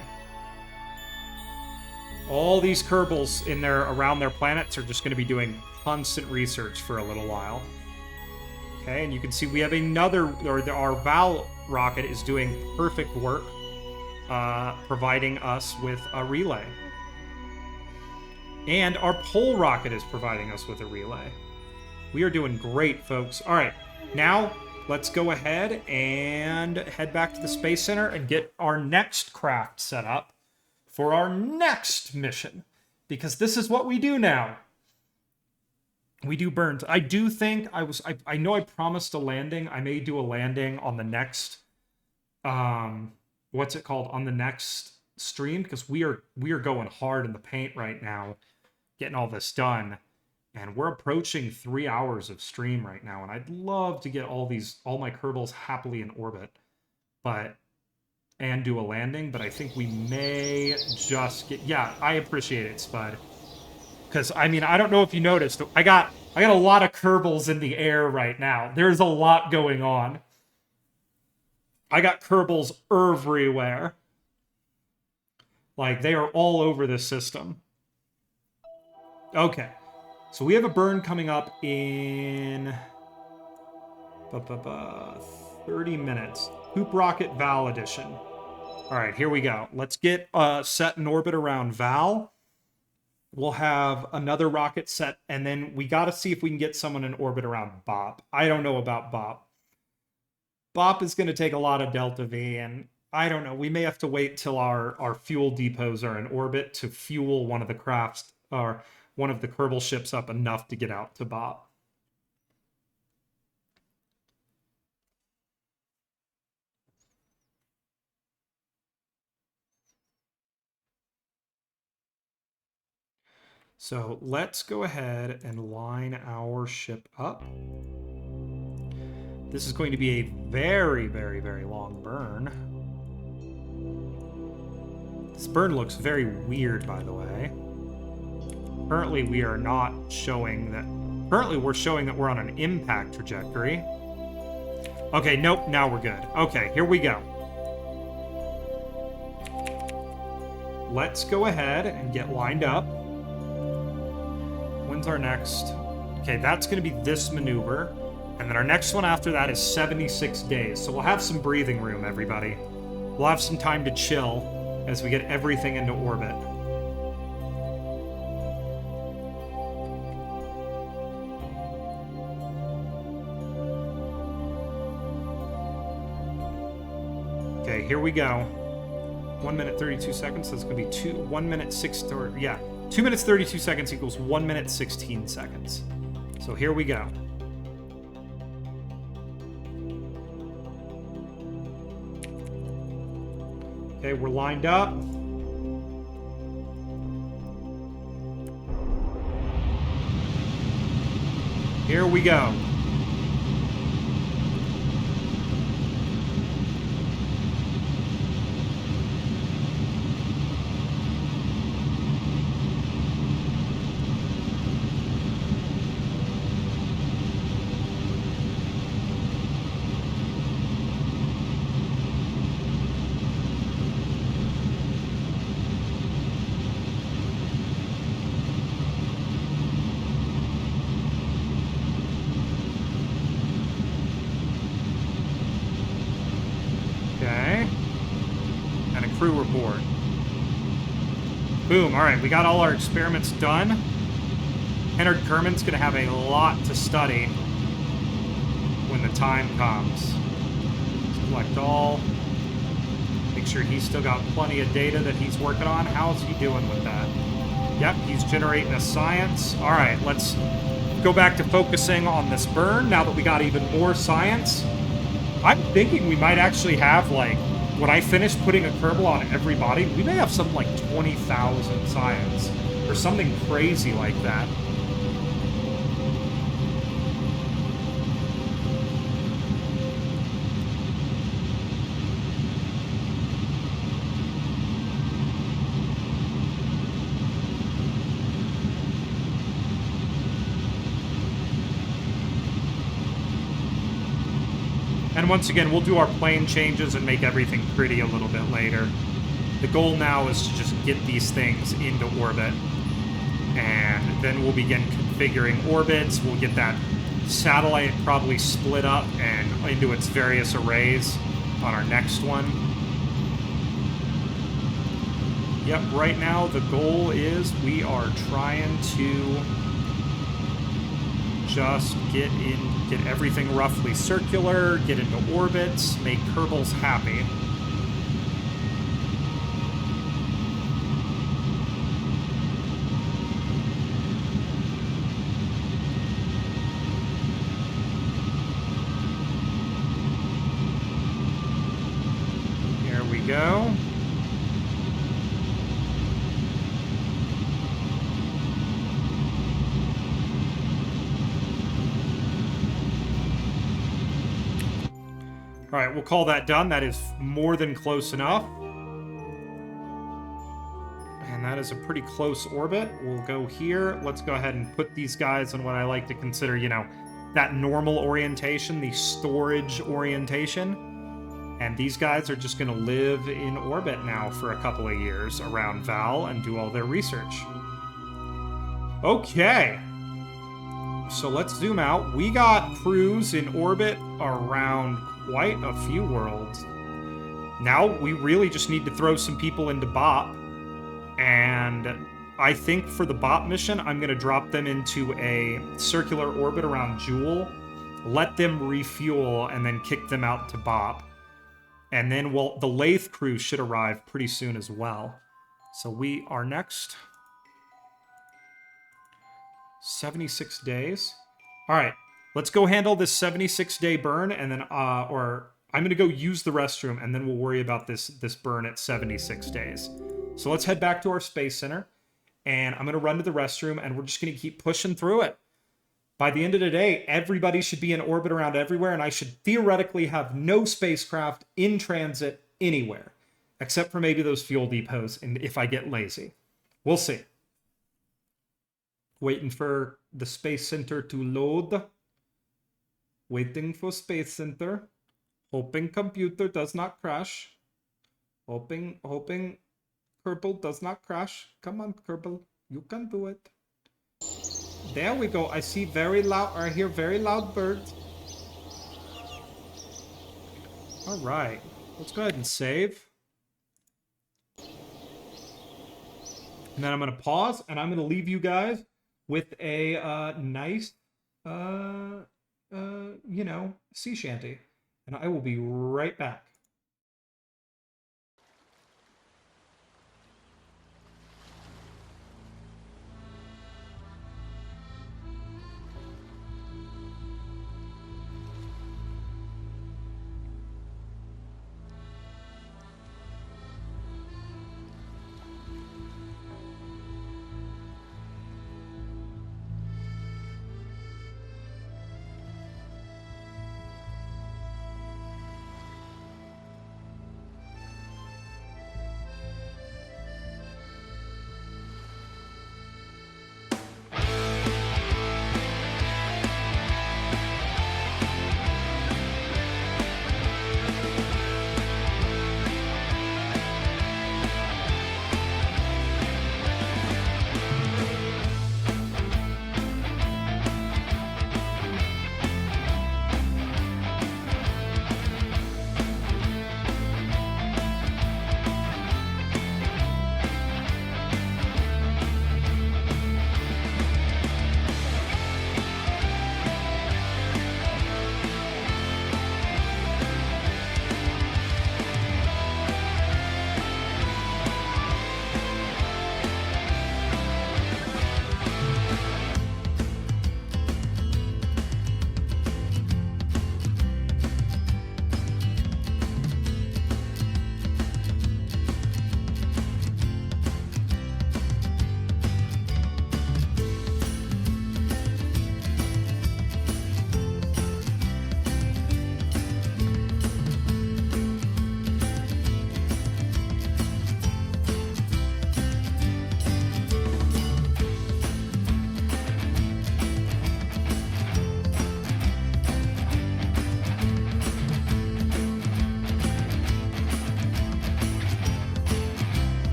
All these Kerbals in there around their planets are just going to be doing constant research for a little while. Okay, and you can see we have another, or our Val rocket is doing perfect work, providing us with a relay. And our Pole rocket is providing us with a relay. We are doing great, folks. All right, now let's go ahead and head back to the Space Center and get our next craft set up for our next mission. Because this is what we do now. We do burns. I do think I know I promised a landing. I may do a landing on the next, what's it called? On the next stream, because we are going hard in the paint right now, getting all this done. And we're approaching 3 hours of stream right now, and I'd love to get all my Kerbals happily in orbit, and do a landing, but I think we may just get... Yeah, I appreciate it, Spud. Because, I mean, I don't know if you noticed, I got a lot of Kerbals in the air right now. There's a lot going on. I got Kerbals everywhere. Like, they are all over the system. Okay. So we have a burn coming up in 30 minutes. Hoop Rocket Val Edition. All right, here we go. Let's get set in orbit around Val. We'll have another rocket set, and then we got to see if we can get someone in orbit around Bop. I don't know about Bop. Bop is going to take a lot of Delta V, and I don't know. We may have to wait till our fuel depots are in orbit to fuel one of the crafts, or one of the Kerbal ships up enough to get out to Bop. So let's go ahead and line our ship up. This is going to be a very, very, very long burn. This burn looks very weird, by the way. Currently, we are not showing that... Currently, we're showing that we're on an impact trajectory. Okay, nope, now we're good. Okay, here we go. Let's go ahead and get lined up. When's our next? Okay, that's going to be this maneuver. And then our next one after that is 76 days. So we'll have some breathing room, everybody. We'll have some time to chill as we get everything into orbit. Okay, here we go. 1 minute 32 seconds. That's going to be 1 minute 6, or yeah, 2 minutes 32 seconds equals 1 minute 16 seconds. So here we go. Okay, we're lined up. Here we go. Boom. All right, we got all our experiments done. Henard Kerman's going to have a lot to study when the time comes. Select all. Make sure he's still got plenty of data that he's working on. How's he doing with that? Yep, he's generating a science. All right, let's go back to focusing on this burn now that we got even more science. I'm thinking we might actually have, like, when I finish putting a Kerbal on every body, we may have something like 20,000 science or something crazy like that. And once again, we'll do our plane changes and make everything pretty a little bit later. The goal now is to just get these things into orbit. And then we'll begin configuring orbits. We'll get that satellite probably split up and into its various arrays on our next one. Yep, right now the goal is we are trying to just get everything roughly circular, get into orbits, make Kerbals happy. Here we go. All right, we'll call that done. That is more than close enough. And that is a pretty close orbit. We'll go here. Let's go ahead and put these guys on what I like to consider, you know, that normal orientation, the storage orientation. And these guys are just going to live in orbit now for a couple of years around Val and do all their research. Okay. So let's zoom out. We got crews in orbit around quite a few worlds. Now we really just need to throw some people into BOP. And I think for the BOP mission, I'm going to drop them into a circular orbit around Jool, let them refuel, and then kick them out to BOP. And then the Laythe crew should arrive pretty soon as well. So we are next. 76 days. All right. Let's go handle this 76-day burn, and then, or I'm going to go use the restroom, and then we'll worry about this burn at 76 days. So let's head back to our Space Center, and I'm going to run to the restroom, and we're just going to keep pushing through it. By the end of the day, everybody should be in orbit around everywhere, and I should theoretically have no spacecraft in transit anywhere, except for maybe those fuel depots, and if I get lazy. We'll see. Waiting for the Space Center to load. Waiting for Space Center. Hoping computer does not crash. Hoping Kerbal does not crash. Come on, Kerbal. You can do it. There we go. I see very loud, I hear very loud birds. All right. Let's go ahead and save. And then I'm going to pause, and I'm going to leave you guys with a nice, you know, sea shanty. And I will be right back.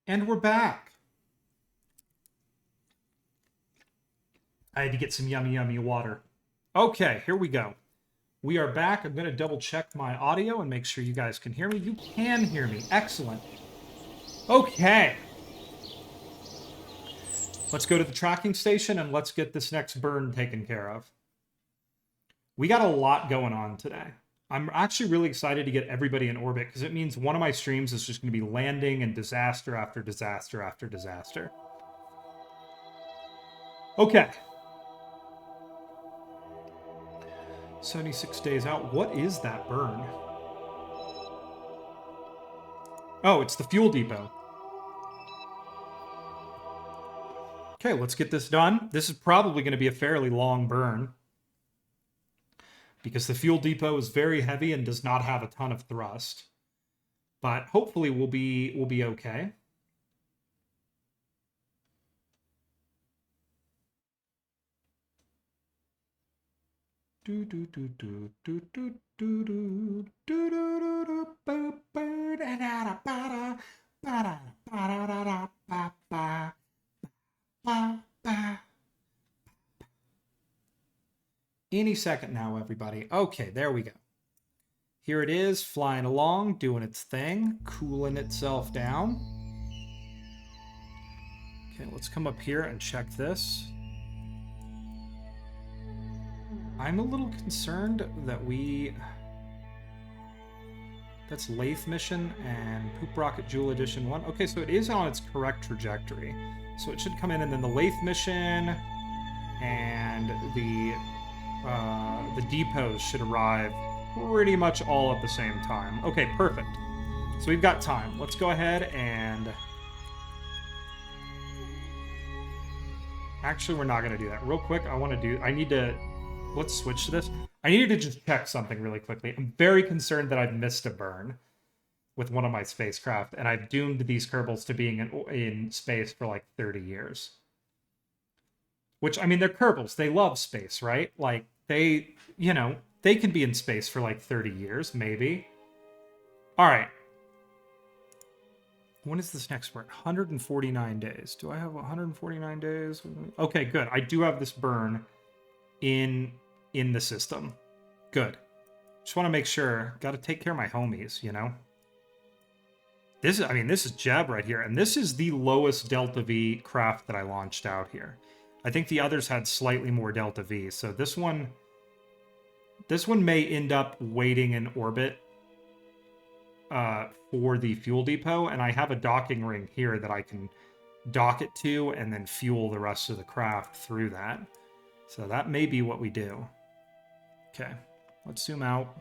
And we're back. I had to get some yummy, yummy water. Okay, here we go. We are back. I'm going to double check my audio and make sure you guys can hear me. You can hear me. Excellent. Okay. Let's go to the tracking station and let's get this next burn taken care of. We got a lot going on today. I'm actually really excited to get everybody in orbit because it means one of my streams is just going to be landing and disaster after disaster after disaster. Okay. 76 days out. What is that burn? Oh, it's the fuel depot. Okay, let's get this done. This is probably going to be a fairly long burn because the fuel depot is very heavy and does not have a ton of thrust. But hopefully we'll be okay. Any second now, everybody. Okay, there we go. Here it is, flying along, doing its thing, cooling itself down. Okay, let's come up here and check this. I'm a little concerned that that's Laythe mission and Poop Rocket Jool Edition 1. Okay, so it is on its correct trajectory. So it should come in, and then the Laythe mission and the depots should arrive pretty much all at the same time. Okay, perfect. So we've got time. Let's go ahead and... Actually, we're not going to do that. Real quick, let's switch to this. I needed to just check something really quickly. I'm very concerned that I've missed a burn with one of my spacecraft, and I've doomed these Kerbals to being in space for like 30 years. Which, I mean, they're Kerbals. They love space, right? Like, they can be in space for like 30 years, maybe. All right. When is this next burn? 149 days. Do I have 149 days? Okay, good. I do have this burn in the system. Good. Just want to make sure. Got to take care of my homies, you know? This is Jeb right here, and this is the lowest Delta V craft that I launched out here. I think the others had slightly more Delta V, so this one may end up waiting in orbit for the fuel depot, and I have a docking ring here that I can dock it to and then fuel the rest of the craft through that. So that may be what we do. Okay, let's zoom out.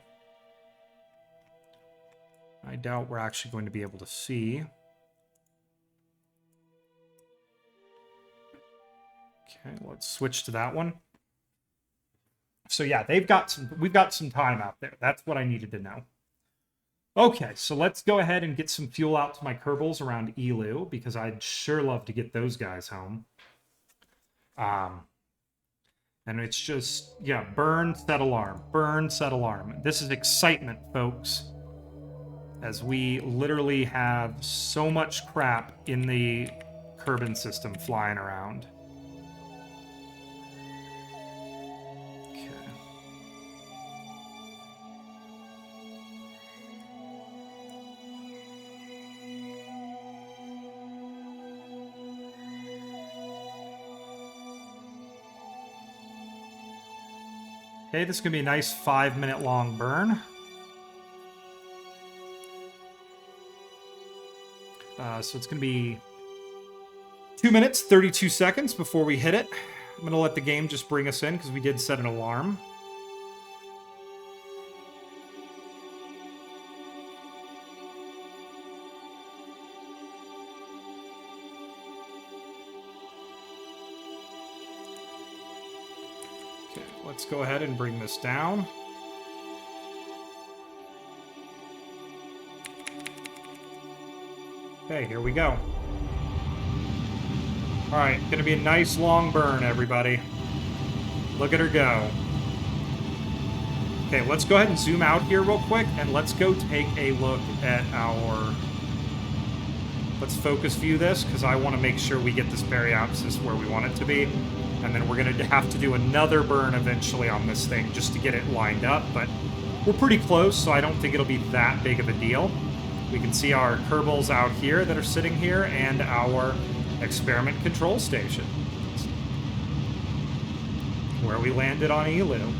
I doubt we're actually going to be able to see. Okay, let's switch to that one. So yeah, we've got some time out there. That's what I needed to know. Okay, so let's go ahead and get some fuel out to my Kerbals around Elu, because I'd sure love to get those guys home. And it's just, yeah, burn, set alarm. Burn, set alarm. This is excitement, folks. As we literally have so much crap in the Kerbin system flying around. Okay. Okay, this is going to be a nice 5-minute long burn. So it's going to be 2 minutes, 32 seconds before we hit it. I'm going to let the game just bring us in because we did set an alarm. Okay, let's go ahead and bring this down. Okay, here we go. Alright, gonna be a nice long burn, everybody. Look at her go. Okay, let's go ahead and zoom out here real quick, and let's go take a look at our Let's focus view this, because I want to make sure we get this periapsis where we want it to be. And then we're going to have to do another burn eventually on this thing just to get it lined up. But we're pretty close, so I don't think it'll be that big of a deal. We can see our Kerbals out here that are sitting here, and our experiment control station, where we landed on Elu.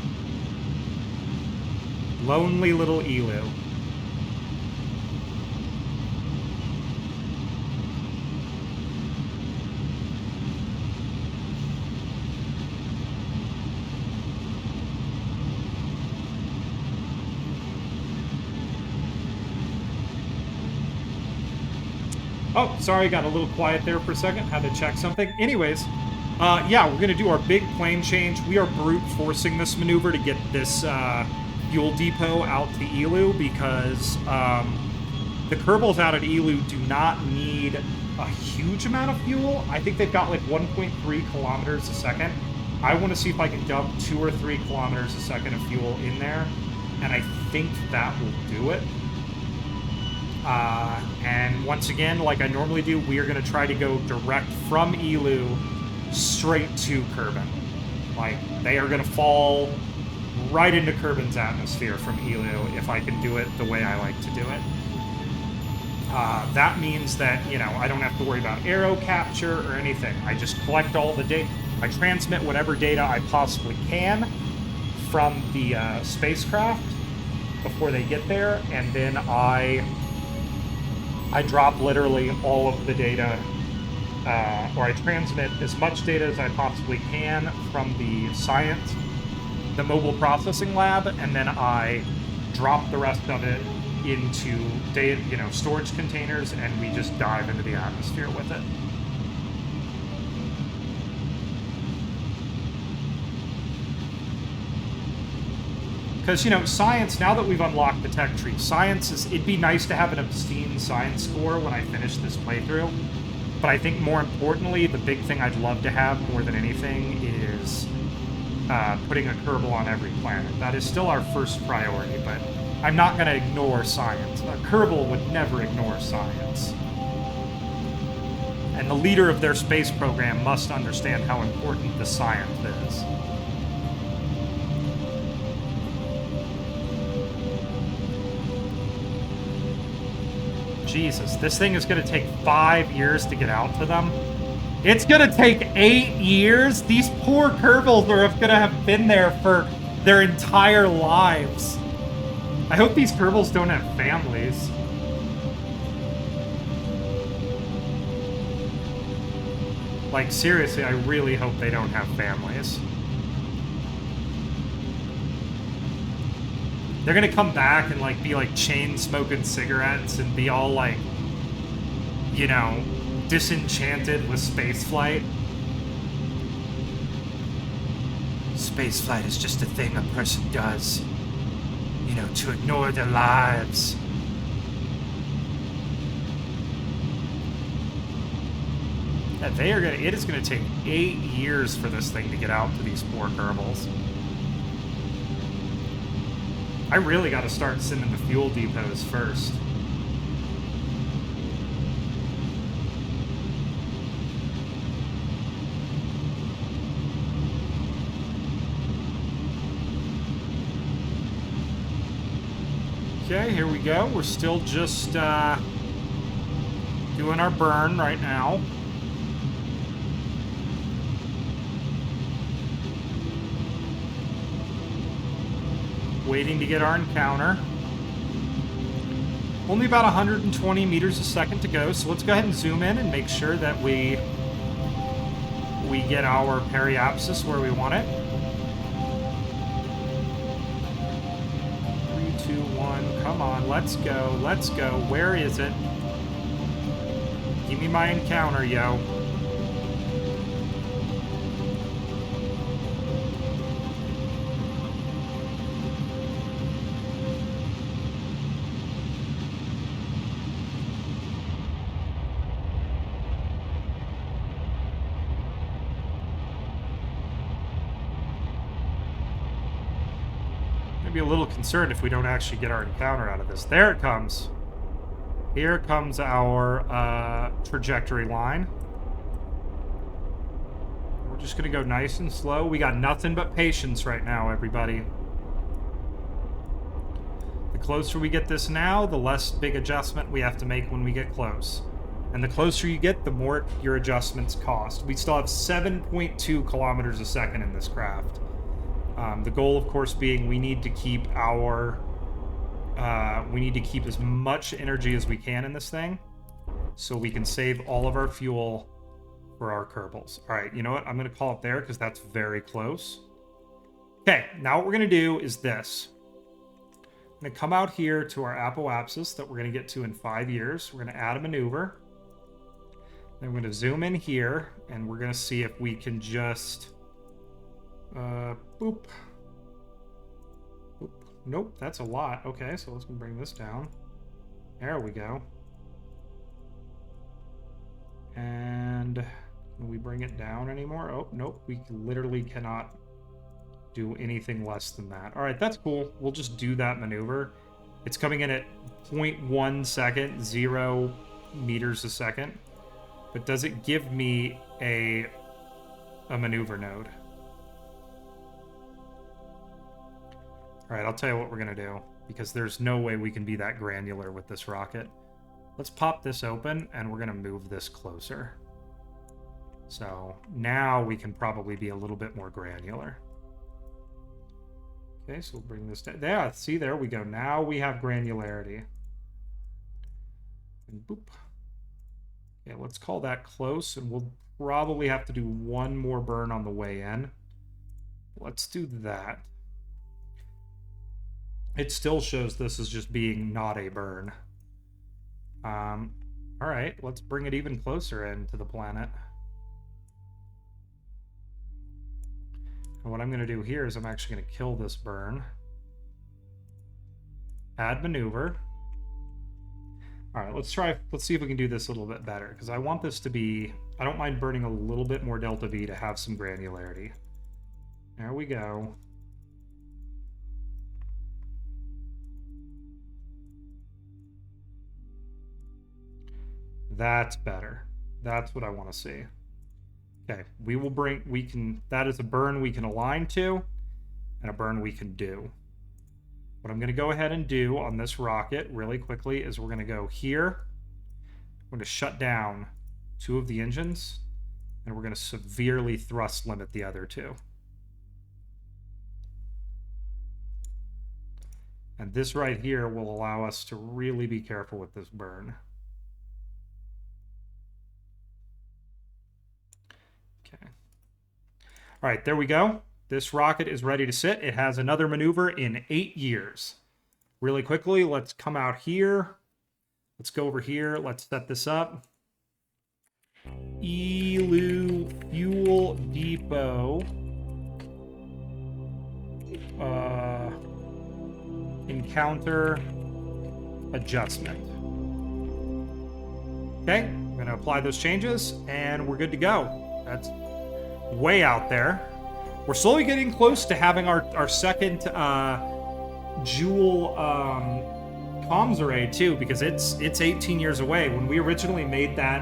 Lonely little Elu. Oh, sorry, got a little quiet there for a second. Had to check something. Anyways, yeah, we're going to do our big plane change. We are brute forcing this maneuver to get this fuel depot out to Elu, because the Kerbals out at Elu do not need a huge amount of fuel. I think they've got like 1.3 kilometers a second. I want to see if I can dump 2 or 3 kilometers a second of fuel in there, and I think that will do it. And once again, like I normally do, we are going to try to go direct from Elu straight to Kerbin. Like, they are going to fall right into Kerbin's atmosphere from Elu if I can do it the way I like to do it. That means that, you know, I don't have to worry about aero capture or anything. I just collect all the data. I transmit whatever data I possibly can from the spacecraft before they get there, and then I drop literally all of the data, or I transmit as much data as I possibly can from the science, the mobile processing lab, and then I drop the rest of it into data, you know, storage containers, and we just dive into the atmosphere with it. Because, you know, science, now that we've unlocked the tech tree, science is, it'd be nice to have an obscene science score when I finish this playthrough. But I think more importantly, the big thing I'd love to have more than anything is putting a Kerbal on every planet. That is still our first priority, but I'm not going to ignore science. A Kerbal would never ignore science. And the leader of their space program must understand how important the science is. Jesus, this thing is going to take 5 years to get out to them. It's going to take 8 years? These poor Kerbals are going to have been there for their entire lives. I hope these Kerbals don't have families. Like, seriously, I really hope they don't have families. They're gonna come back and, like, be, like, chain-smoking cigarettes and be all, like, you know, disenchanted with spaceflight. Spaceflight is just a thing a person does, you know, to ignore their lives. Yeah, it is gonna take 8 years for this thing to get out to these poor Kerbals. I really got to start sending the fuel depots first. Okay, here we go. We're still just doing our burn right now. Waiting to get our encounter. Only about 120 meters a second to go, so let's go ahead and zoom in and make sure that we get our periapsis where we want it. 3, 2, 1, come on, let's go, let's go. Where is it? Give me my encounter, yo. Be a little concerned if we don't actually get our encounter out of this. There it comes. Here comes our trajectory line. We're just gonna go nice and slow. We got nothing but patience right now, everybody. The closer we get this now, the less big adjustment we have to make when we get close. And the closer you get, the more your adjustments cost. We still have 7.2 kilometers a second in this craft. The goal, of course, being we need to keep our... we need to keep as much energy as we can in this thing so we can save all of our fuel for our Kerbals. All right, you know what? I'm going to call it there because that's very close. Okay, now what we're going to do is this. I'm going to come out here to our apoapsis that we're going to get to in 5 years. We're going to add a maneuver. Then we're going to zoom in here, and we're going to see if we can just... boop. Boop. Nope, that's a lot. Okay, so let's bring this down. There we go. And can we bring it down anymore? Oh, nope, we literally cannot do anything less than that. All right, that's cool. We'll just do that maneuver. It's coming in at 0.1 second, 0 meters a second. But does it give me a maneuver node? All right, I'll tell you what we're going to do, because there's no way we can be that granular with this rocket. Let's pop this open, and we're going to move this closer. So now we can probably be a little bit more granular. Okay, so we'll bring this down. Yeah, see, there we go. Now we have granularity. And boop. Okay, let's call that close, and we'll probably have to do one more burn on the way in. Let's do that. It still shows this as just being not a burn. All right, let's bring it even closer into the planet. And what I'm going to do here is I'm actually going to kill this burn. Add maneuver. All right, let's see if we can do this a little bit better, because I want this to be... I don't mind burning a little bit more delta V to have some granularity. There we go. That's better. That's what I want to see. Okay, that is a burn we can align to, and a burn we can do. What I'm going to go ahead and do on this rocket really quickly is we're going to go here. We're going to shut down 2 of the engines, and we're going to severely thrust limit the other 2. And this right here will allow us to really be careful with this burn. Okay. All right, there we go. This rocket is ready to sit. It has another maneuver in 8 years. Really quickly, let's come out here. Let's go over here. Let's set this up. Elu Fuel Depot. Encounter adjustment. Okay, I'm going to apply those changes, and we're good to go. That's way out there. We're slowly getting close to having our second Jool comms array too, because it's 18 years away. When we originally made that,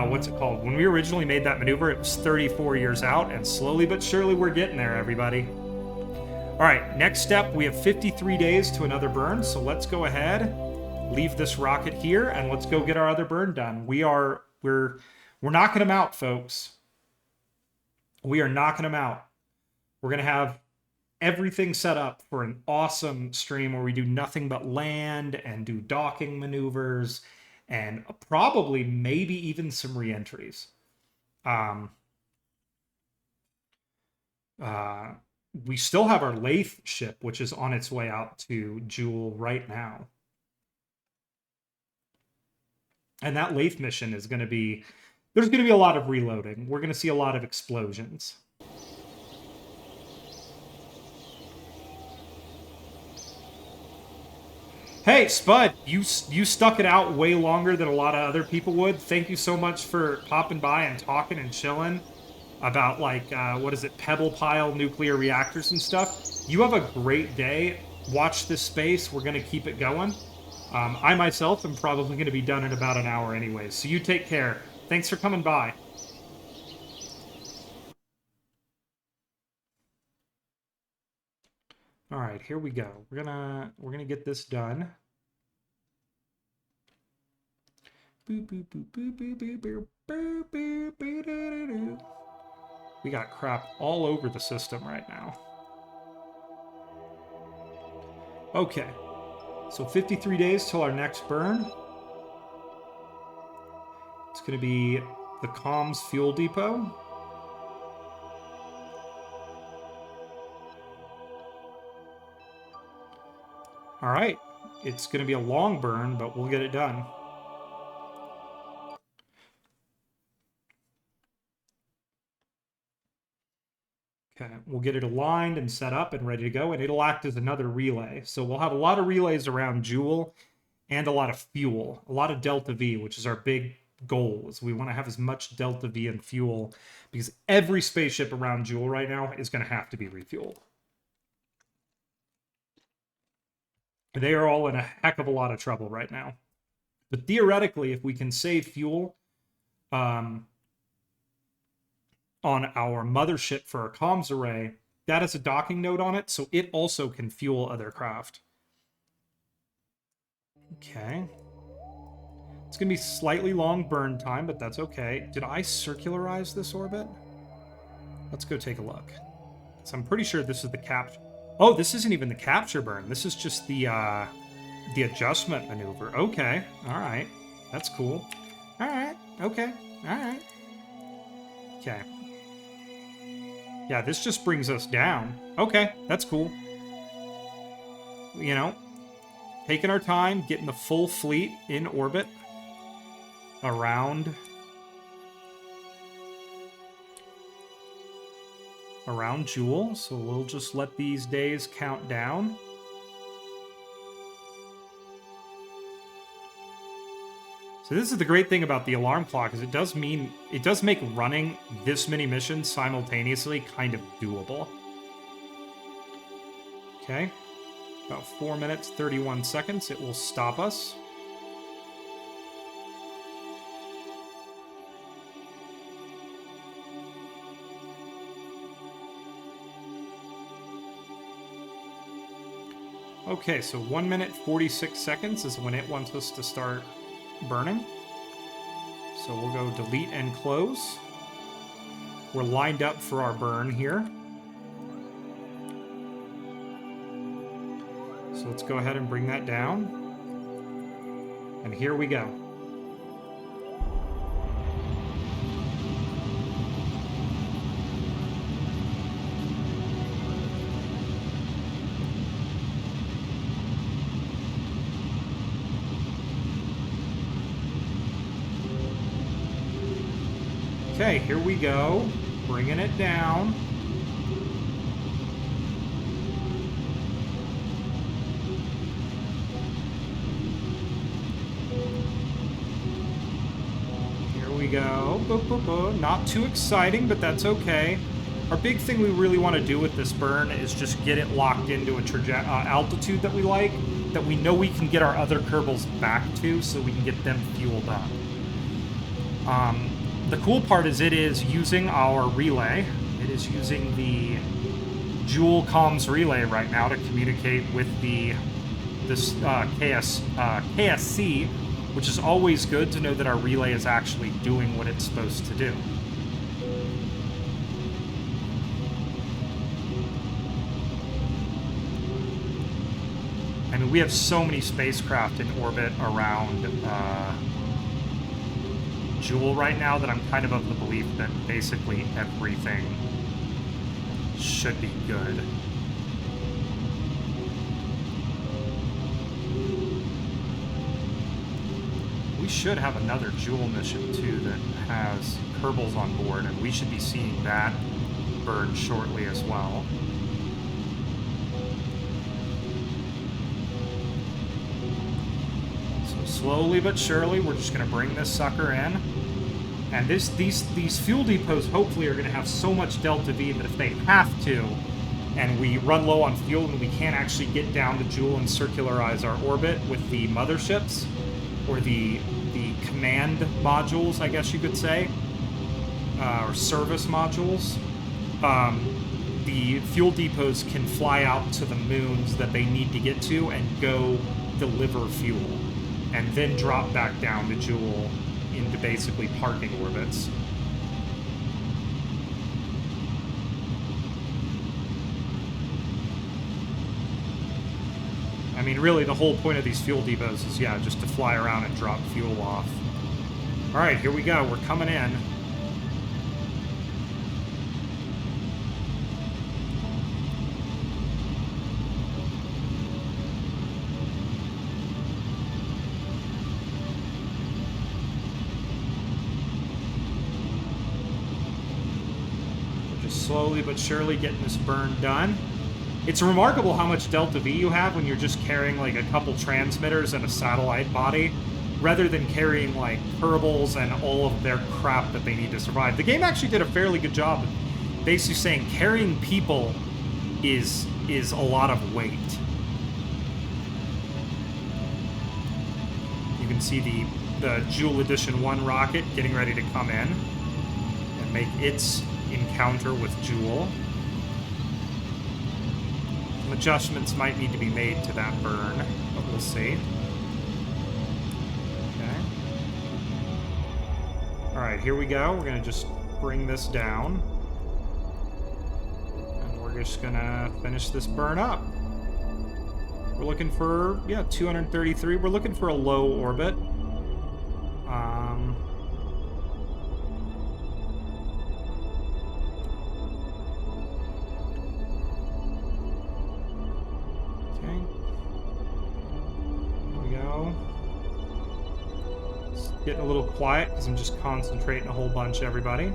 what's it called? When we originally made that maneuver, it was 34 years out, and slowly but surely we're getting there, everybody. All right, next step, we have 53 days to another burn, so let's go ahead, leave this rocket here, and let's go get our other burn done. We're knocking them out, folks. We are knocking them out. We're going to have everything set up for an awesome stream where we do nothing but land and do docking maneuvers and probably maybe even some re-entries. We still have our Laythe ship, which is on its way out to Jool right now. And that Laythe mission is going to be... There's going to be a lot of reloading. We're going to see a lot of explosions. Hey, Spud, you stuck it out way longer than a lot of other people would. Thank you so much for popping by and talking and chilling about, like, what is it, pebble pile nuclear reactors and stuff. You have a great day. Watch this space. We're going to keep it going. I myself am probably going to be done in about an hour anyways, so you take care. Thanks for coming by. All right, here we go. We're gonna get this done. We got crap all over the system right now. Okay, so 53 days till our next burn. It's gonna be the comms fuel depot. All right, it's gonna be a long burn, but we'll get it done. Okay, we'll get it aligned and set up and ready to go, and it'll act as another relay. So we'll have a lot of relays around Jool and a lot of fuel, a lot of Delta V, which is our big goal, is we want to have as much Delta V and fuel, because every spaceship around Jool right now is going to have to be refueled. They are all in a heck of a lot of trouble right now. But theoretically, if we can save fuel on our mothership for our comms array, that has a docking node on it, so it also can fuel other craft. Okay. It's going to be slightly long burn time, but that's okay. Did I circularize this orbit? Let's go take a look. So I'm pretty sure this is the capture. Oh, this isn't even the capture burn. This is just the adjustment maneuver. Okay. All right. That's cool. All right. Okay. All right. Okay. Yeah, this just brings us down. Okay, that's cool. You know, taking our time, getting the full fleet in orbit around Jool. So we'll just let these days count down. So this is the great thing about the alarm clock, is it does make running this many missions simultaneously kind of doable. Okay. About 4 minutes, 31 seconds. It will stop us. Okay, so 1 minute, 46 seconds is when it wants us to start burning. So we'll go delete and close. We're lined up for our burn here. So let's go ahead and bring that down. And here we go. Okay, here we go. Bringing it down. Here we go. Boop, boop, boop. Not too exciting, but that's okay. Our big thing we really want to do with this burn is just get it locked into a altitude that we like, that we know we can get our other Kerbals back to, so we can get them fueled up. The cool part is it is using our relay. It is using the Jool comms relay right now to communicate with this KSC, which is always good to know that our relay is actually doing what it's supposed to do. I mean, we have so many spacecraft in orbit around Jool right now that I'm kind of the belief that basically everything should be good. We should have another Jool mission too that has Kerbals on board, and we should be seeing that burn shortly as well. So slowly but surely, we're just going to bring this sucker in. And these fuel depots hopefully are going to have so much Delta V that if they have to, and we run low on fuel and we can't actually get down to Jool and circularize our orbit with the motherships, or the command modules, I guess you could say, or service modules, the fuel depots can fly out to the moons that they need to get to and go deliver fuel, and then drop back down to Jool into basically parking orbits. I mean, really, the whole point of these fuel depots is, yeah, just to fly around and drop fuel off. All right, here we go. We're coming in. We're just slowly but surely getting this burn done. It's remarkable how much Delta V you have when you're just carrying like a couple transmitters and a satellite body, rather than carrying like Kerbals and all of their crap that they need to survive. The game actually did a fairly good job of basically saying carrying people is a lot of weight. You can see the Jool Edition 1 rocket getting ready to come in and make its encounter with Jool. Some adjustments might need to be made to that burn, but we'll see. Okay. Alright, here we go. We're going to just bring this down. And we're just going to finish this burn up. We're looking for, yeah, 233. We're looking for a low orbit. Getting a little quiet because I'm just concentrating a whole bunch, everybody.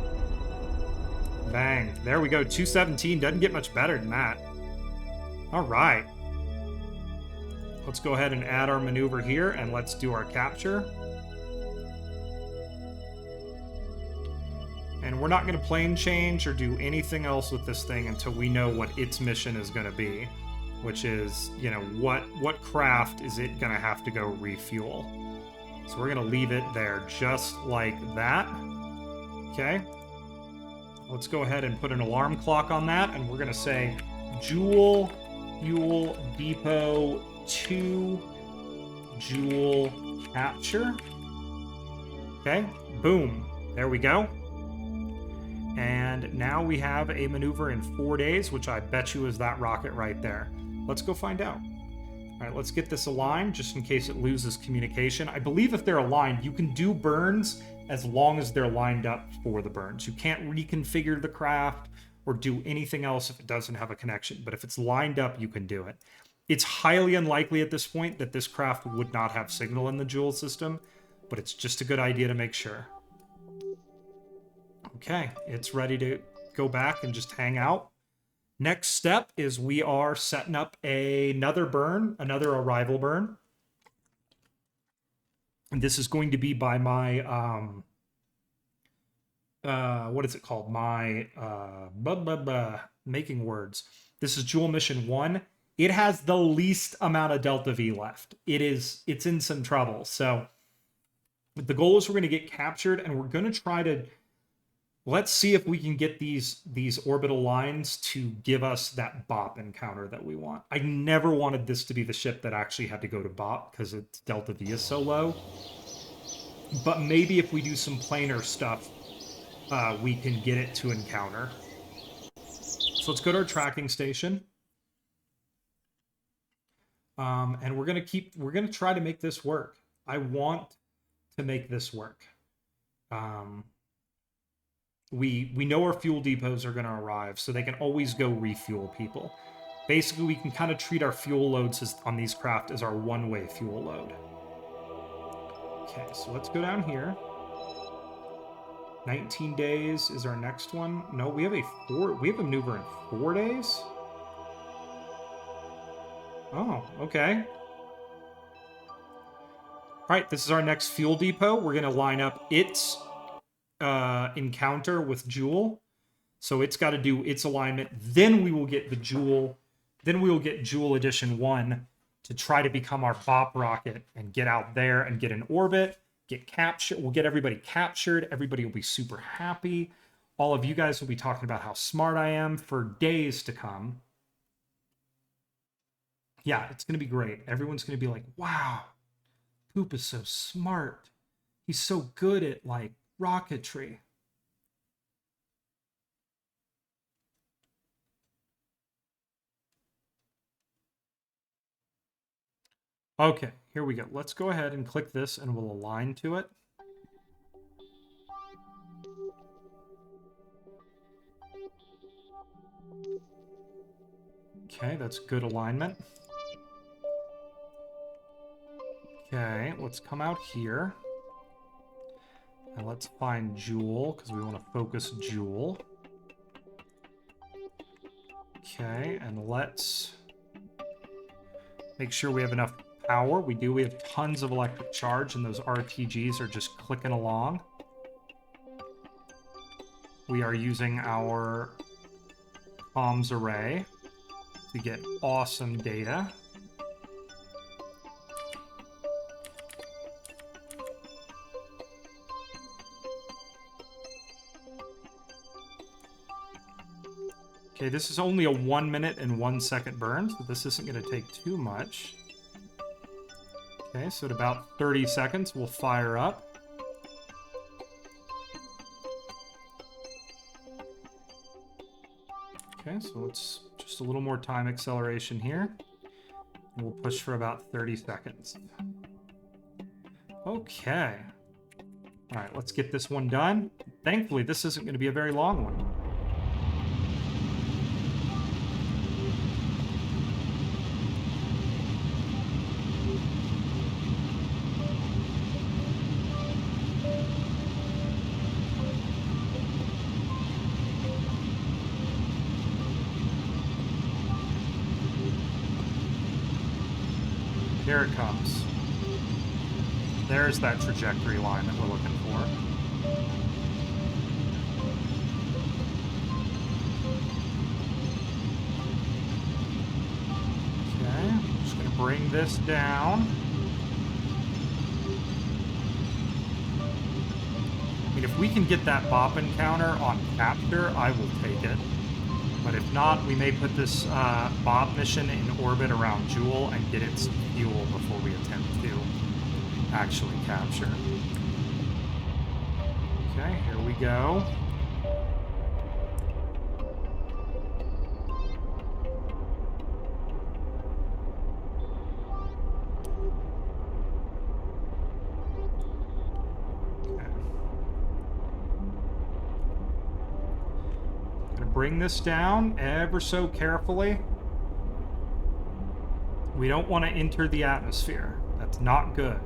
Bang. There we go. 217. Doesn't get much better than that. All right. Let's go ahead and add our maneuver here, and let's do our capture. And we're not going to plane change or do anything else with this thing until we know what its mission is going to be, which is, you know, what craft is it going to have to go refuel. So we're going to leave it there just like that. Okay. Let's go ahead and put an alarm clock on that, and we're going to say Jool Fuel Depot 2 Jool Capture. Okay. Boom. There we go. And now we have a maneuver in 4 days, which I bet you is that rocket right there. Let's go find out. All right, let's get this aligned just in case it loses communication. I believe if they're aligned, you can do burns as long as they're lined up for the burns. You can't reconfigure the craft or do anything else if it doesn't have a connection. But if it's lined up, you can do it. It's highly unlikely at this point that this craft would not have signal in the Jool system, but it's just a good idea to make sure. Okay, it's ready to go back and just hang out. Next step is we are setting up another burn, another arrival burn. And this is going to be by my, what is it called? My, making words. This is Jool Mission 1. It has the least amount of Delta V left. It's in some trouble. So the goal is we're going to get captured, and we're going to try to, let's see if we can get these orbital lines to give us that BOP encounter that we want. I never wanted this to be the ship that actually had to go to BOP because its Delta V is so low. But maybe if we do some planar stuff, we can get it to encounter. So let's go to our tracking station. And we're gonna try to make this work. I want to make this work. We know our fuel depots are going to arrive, so they can always go refuel people. Basically, we can kind of treat our fuel loads on these craft as our one-way fuel load. Okay, so let's go down here. 19 days is our next one. No, we have a maneuver in 4 days? Oh, okay. All right, this is our next fuel depot. We're going to line up its encounter with Jool. So it's got to do its alignment. Then we will get the Jool. Then we will get Jool Edition 1 to try to become our BOP rocket and get out there and get in orbit, get captured. We'll get everybody captured. Everybody will be super happy. All of you guys will be talking about how smart I am for days to come. Yeah, it's going to be great. Everyone's going to be like, wow, Poop is so smart. He's so good at, like, rocketry. Okay, here we go. Let's go ahead and click this and we'll align to it. Okay, that's good alignment. Okay, let's come out here. And let's find Jool, because we want to focus Jool. Okay, and let's make sure we have enough power. We do. We have tons of electric charge, and those RTGs are just clicking along. We are using our comms array to get awesome data. Okay, this is only a 1 minute and 1 second burn, so this isn't going to take too much. Okay, so at about 30 seconds, we'll fire up. Okay, so it's just a little more time acceleration here. We'll push for about 30 seconds. Okay. All right, let's get this one done. Thankfully, this isn't going to be a very long one. Here it comes. There's that trajectory line that we're looking for. Okay, I'm just going to bring this down. I mean, if we can get that BOP encounter on capture, I will take it. But if not, we may put this BOP mission in orbit around Jool and get its fuel before we attempt to actually capture. Okay, here we go. Bring this down ever so carefully. We don't want to enter the atmosphere. That's not good.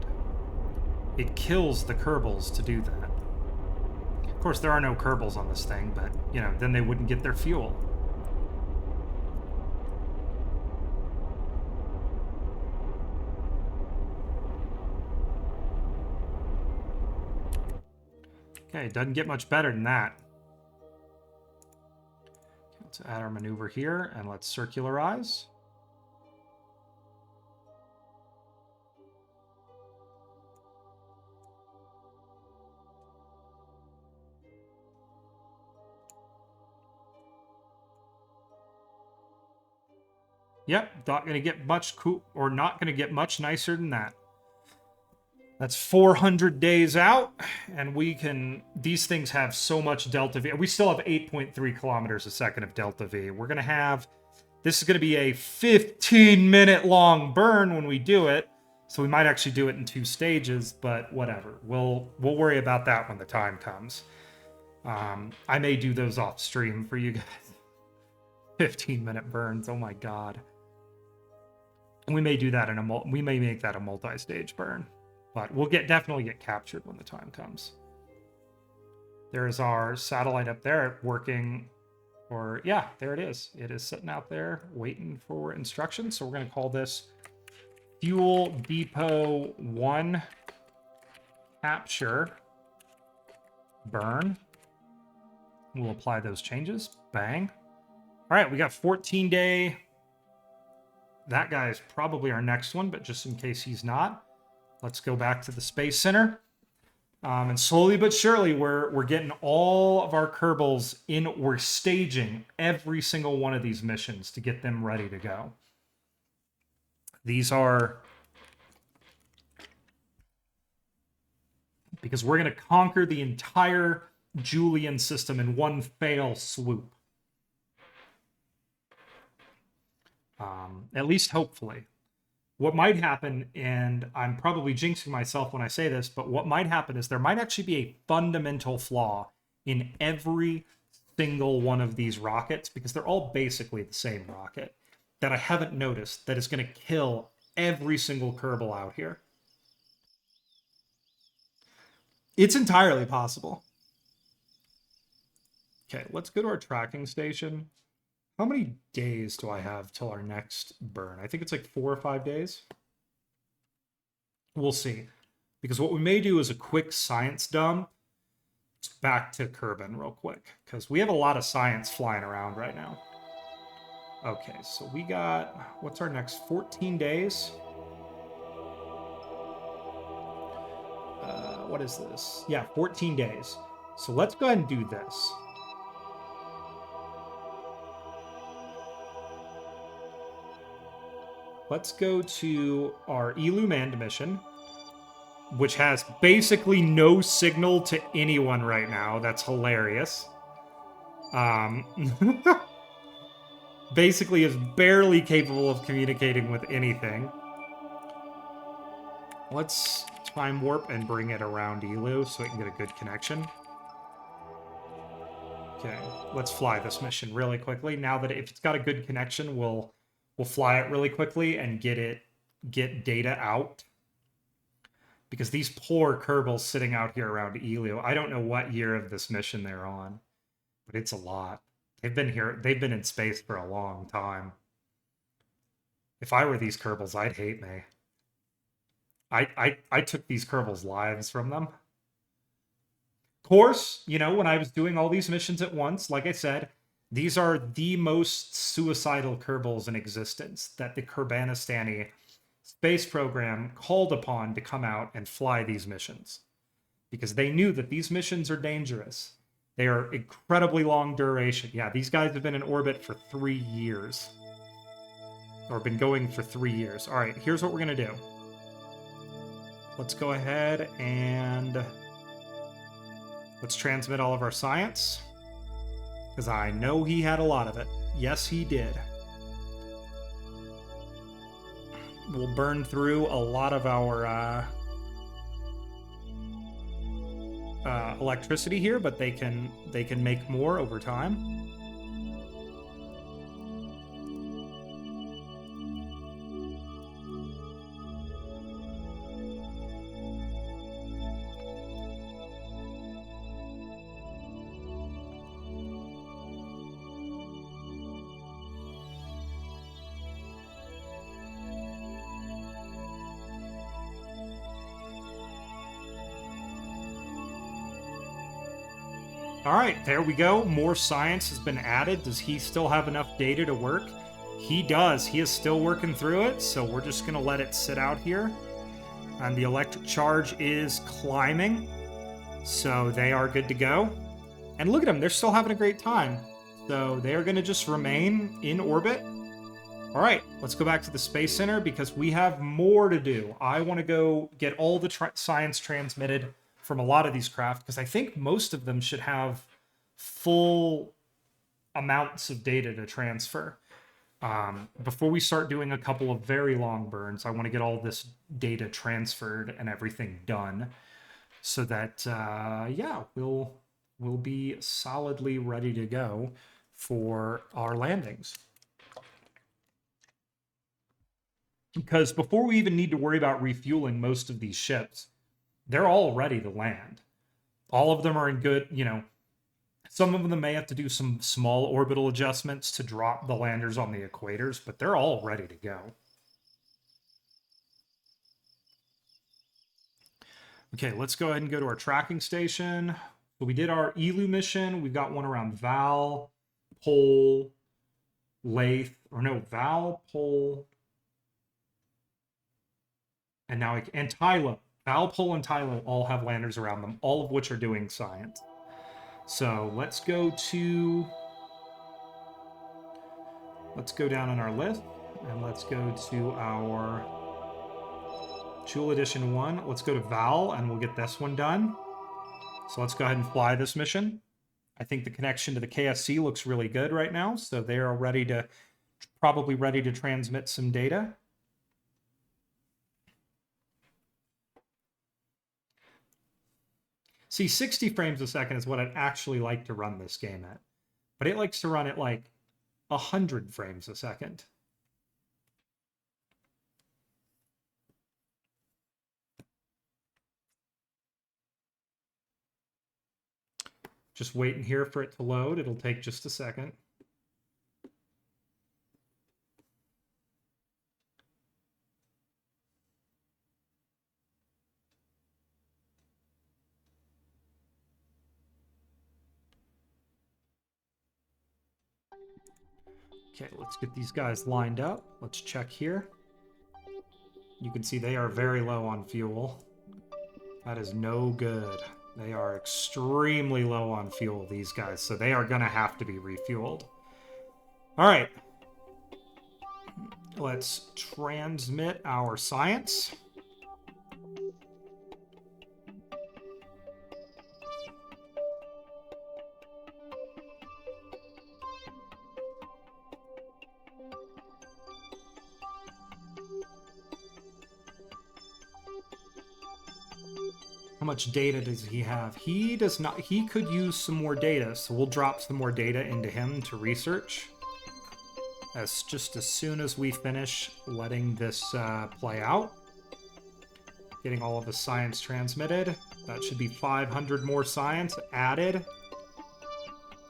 It kills the Kerbals to do that. Of course, there are no Kerbals on this thing, but, you know, then they wouldn't get their fuel. Okay, it doesn't get much better than that. Let's add our maneuver here, and let's circularize. Yep, not going to get much cool, or not going to get much nicer than that. That's 400 days out, and we can... These things have so much delta V. We still have 8.3 kilometers a second of delta V. We're going to have... This is going to be a 15-minute long burn when we do it, so we might actually do it in 2 stages, but whatever. We'll worry about that when the time comes. I may do those off stream for you guys. 15-minute burns, oh my god. We may do that in a... We may make that a multi-stage burn. But we'll definitely get captured when the time comes. There's our satellite up there working, or yeah, there it is. It is sitting out there waiting for instructions. So we're going to call this Fuel Depot 1 Capture Burn. We'll apply those changes. Bang. All right, we got 14-day. That guy is probably our next one, but just in case he's not, let's go back to the Space Center. And slowly but surely, we're getting all of our Kerbals in. We're staging every single one of these missions to get them ready to go. These are... because we're going to conquer the entire Julian system in one fail swoop. At least hopefully. What might happen, and I'm probably jinxing myself when I say this, but what might happen is there might actually be a fundamental flaw in every single one of these rockets, because they're all basically the same rocket, that I haven't noticed, that is going to kill every single Kerbal out here. It's entirely possible. Okay, let's go to our tracking station. How many days do I have till our next burn? I think it's like 4 or 5 days. We'll see. Because what we may do is a quick science dump back to Kerbin real quick. Because we have a lot of science flying around right now. Okay, so we got... what's our next 14 days? What is this? Yeah, 14 days. So let's go ahead and do this. Let's go to our Elu manned mission, which has basically no signal to anyone right now. That's hilarious. Basically is barely capable of communicating with anything. Let's time warp and bring it around Elu so it can get a good connection. Okay, let's fly this mission really quickly. Now that if it's got a good connection, we'll fly it really quickly and get data out. Because these poor Kerbals sitting out here around Elu, I don't know what year of this mission they're on, but it's a lot. They've been in space for a long time. If I were these Kerbals, I'd hate me. I took these Kerbals' lives from them. Of course, you know, when I was doing all these missions at once, like I said, these are the most suicidal Kerbals in existence that the Kerbanistani space program called upon to come out and fly these missions. Because they knew that these missions are dangerous. They are incredibly long duration. Yeah, these guys have been in orbit for 3 years. Or been going for 3 years. All right, here's what we're going to do. Let's go ahead and let's transmit all of our science. Because I know he had a lot of it. Yes, he did. We'll burn through a lot of our electricity here, but they can make more over time. All right, there we go. More science has been added. Does he still have enough data to work? He does. He is still working through it, so we're just going to let it sit out here. And the electric charge is climbing, so they are good to go. And look at them. They're still having a great time. So they are going to just remain in orbit. All right, let's go back to the Space Center because we have more to do. I want to go get all the science transmitted from a lot of these craft, because I think most of them should have full amounts of data to transfer. Before we start doing a couple of very long burns, I want to get all this data transferred and everything done so that, yeah, we'll be solidly ready to go for our landings. Because before we even need to worry about refueling most of these ships, they're all ready to land. All of them are in good, you know, some of them may have to do some small orbital adjustments to drop the landers on the equators, but they're all ready to go. Okay, let's go ahead and go to our tracking station. So we did our ELU mission. We've got one around Val, Pole, Laythe, or no, Val, Pole, and now and Tylo. Val, Pole, and Tylo all have landers around them, all of which are doing science. So let's go down on our list, and let's go to our Jool Edition 1. Let's go to Val, and we'll get this one done. So let's go ahead and fly this mission. I think the connection to the KSC looks really good right now, so they are probably ready to transmit some data. See, 60 frames a second is what I'd actually like to run this game at. But it likes to run at like 100 frames a second. Just waiting here for it to load. It'll take just a second. Okay, let's get these guys lined up. Let's check here. You can see they are very low on fuel. That is no good. They are extremely low on fuel, these guys, so they are going to have to be refueled. All right. Let's transmit our science. How much data does he have? He does not. He could use some more data, so we'll drop some more data into him to research. Just as soon as we finish letting this play out. Getting all of the science transmitted. That should be 500 more science added.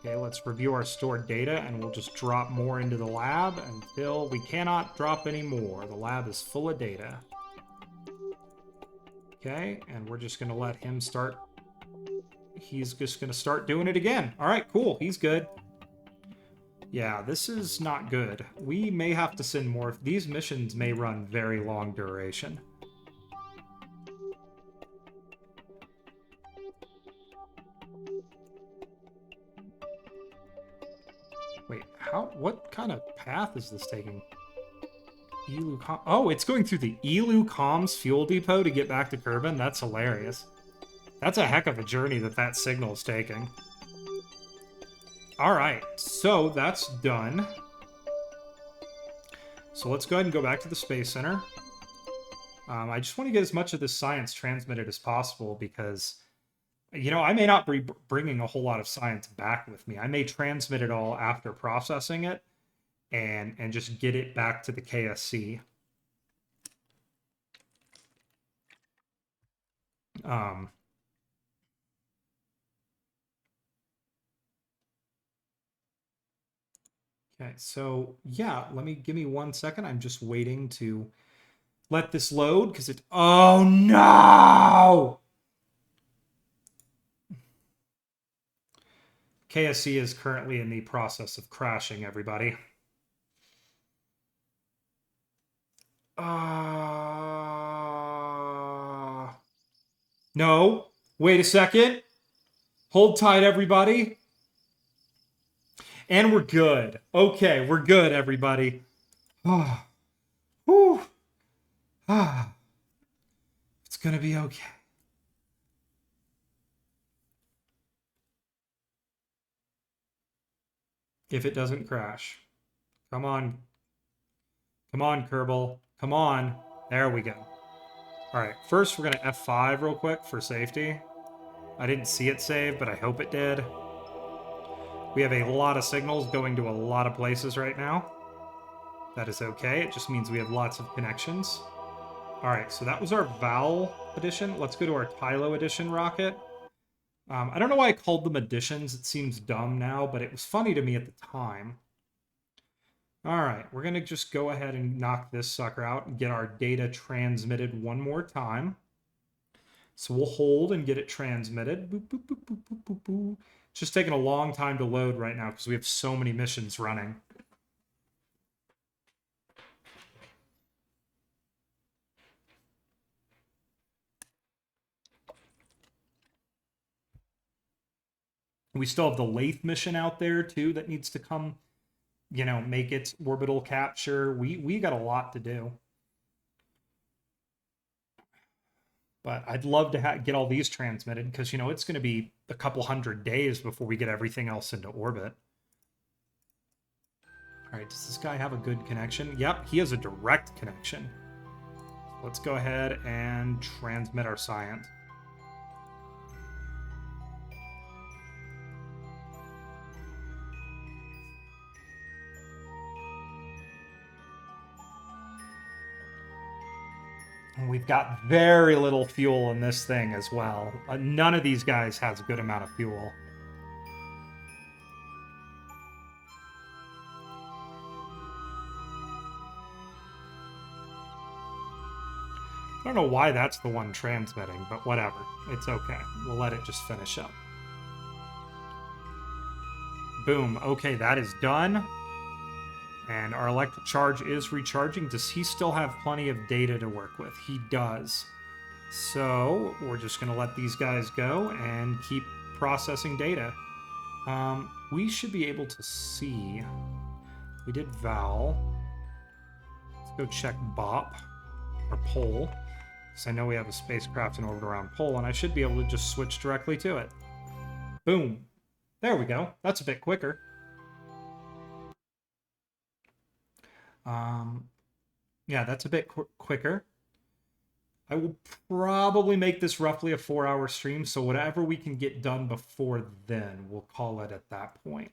Okay, let's review our stored data, and we'll just drop more into the lab until we cannot drop any more. The lab is full of data. Okay, and we're just going to let him start. He's just going to start doing it again. All right, cool. He's good. Yeah, this is not good. We may have to send more. These missions may run very long duration. Wait, what kind of path is this taking? Oh, it's going through the Elu Comms fuel depot to get back to Kerbin? That's hilarious. That's a heck of a journey that signal is taking. Alright, so that's done. So let's go ahead and go back to the Space Center. I just want to get as much of this science transmitted as possible because, you know, I may not be bringing a whole lot of science back with me. I may transmit it all after processing it. And just get it back to the KSC. Okay, so yeah, give me 1 second. I'm just waiting to let this load because oh no! KSC is currently in the process of crashing, everybody. No. Wait a second. Hold tight, everybody. And we're good. Okay, we're good, everybody. Whew. It's gonna be okay. If it doesn't crash. Come on. Come on, Kerbal. Come on. There we go. Alright, first we're going to F5 real quick for safety. I didn't see it save, but I hope it did. We have a lot of signals going to a lot of places right now. That is okay. It just means we have lots of connections. Alright, so that was our Val edition. Let's go to our Tylo edition rocket. I don't know why I called them editions. It seems dumb now, but it was funny to me at the time. Alright, we're going to just go ahead and knock this sucker out and get our data transmitted one more time. So we'll hold and get it transmitted. Boop, boop, boop, boop, boop, boop, boop. It's just taking a long time to load right now because we have so many missions running. We still have the Laythe mission out there too that needs to come, you know, make its orbital capture. We got a lot to do. But I'd love to get all these transmitted because, you know, it's going to be a couple 100 days before we get everything else into orbit. All right, does this guy have a good connection? Yep, he has a direct connection. Let's go ahead and transmit our science. And we've got very little fuel in this thing as well. None of these guys has a good amount of fuel. I don't know why that's the one transmitting, but whatever. It's okay. We'll let it just finish up. Boom. Okay, that is done. And our electric charge is recharging. Does he still have plenty of data to work with? He does. So we're just going to let these guys go and keep processing data. We should be able to see. We did Val. Let's go check BOP, or Pole. Because I know we have a spacecraft in orbit around Pole, and I should be able to just switch directly to it. Boom. There we go. That's a bit quicker. Yeah, that's a bit quicker. I will probably make this roughly a 4-hour stream, so whatever we can get done before then, we'll call it at that point.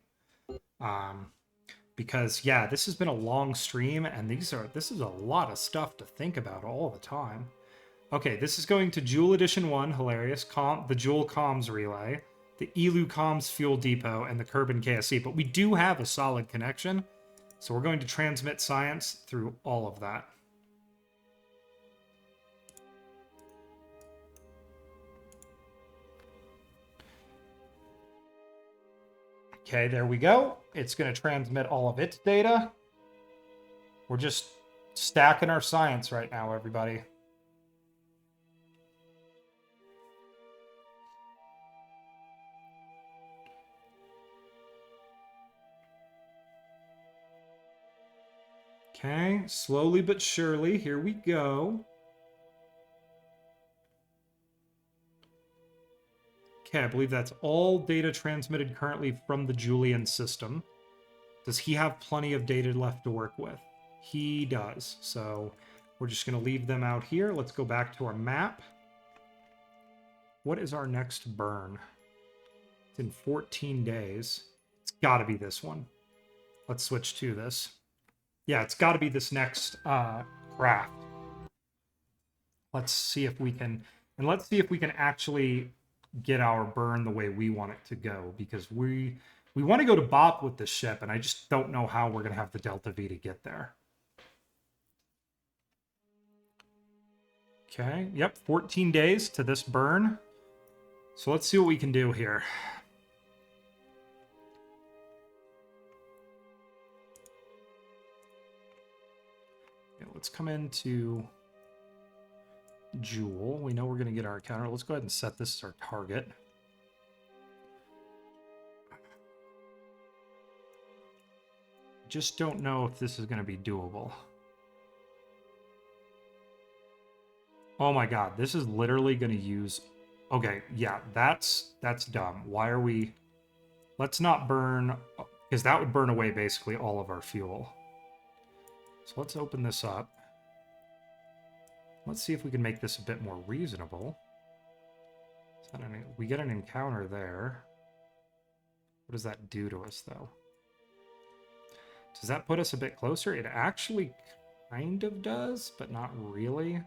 Because yeah, this has been a long stream, and this is a lot of stuff to think about all the time. Okay, this is going to Jool Edition 1, hilarious, the Jool Comms Relay, the Elu Comms Fuel Depot, and the Kerbin KSC, but we do have a solid connection, so we're going to transmit science through all of that. Okay, there we go. It's going to transmit all of its data. We're just stacking our science right now, everybody. Okay, slowly but surely, here we go. Okay, I believe that's all data transmitted currently from the Julian system. Does he have plenty of data left to work with? He does. So we're just going to leave them out here. Let's go back to our map. What is our next burn? It's in 14 days. It's got to be this one. Let's switch to this. Yeah, it's got to be this next craft. Let's see if we can... And let's see if we can actually get our burn the way we want it to go, because we want to go to BOP with this ship, and I just don't know how we're going to have the Delta V to get there. Okay, yep, 14 days to this burn. So let's see what we can do here. Okay, let's come into Jool. We know we're going to get our counter. Let's go ahead and set this as our target. Just don't know if this is going to be doable. Oh my god, this is literally going to use... Okay, yeah, that's dumb. Why are we... Let's not burn... Because that would burn away basically all of our fuel. So let's open this up. Let's see if we can make this a bit more reasonable. We get an encounter there. What does that do to us, though? Does that put us a bit closer? It actually kind of does, but not really.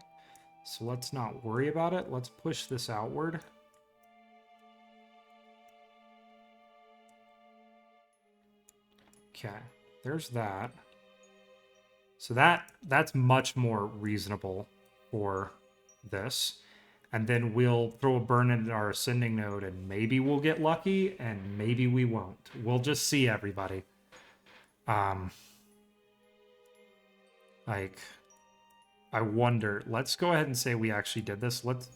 So let's not worry about it. Let's push this outward. Okay, there's that. So that's much more reasonable for this. And then we'll throw a burn into our ascending node, and maybe we'll get lucky, and maybe we won't. We'll just see, everybody. Like, I wonder. Let's go ahead and say we actually did this. Let's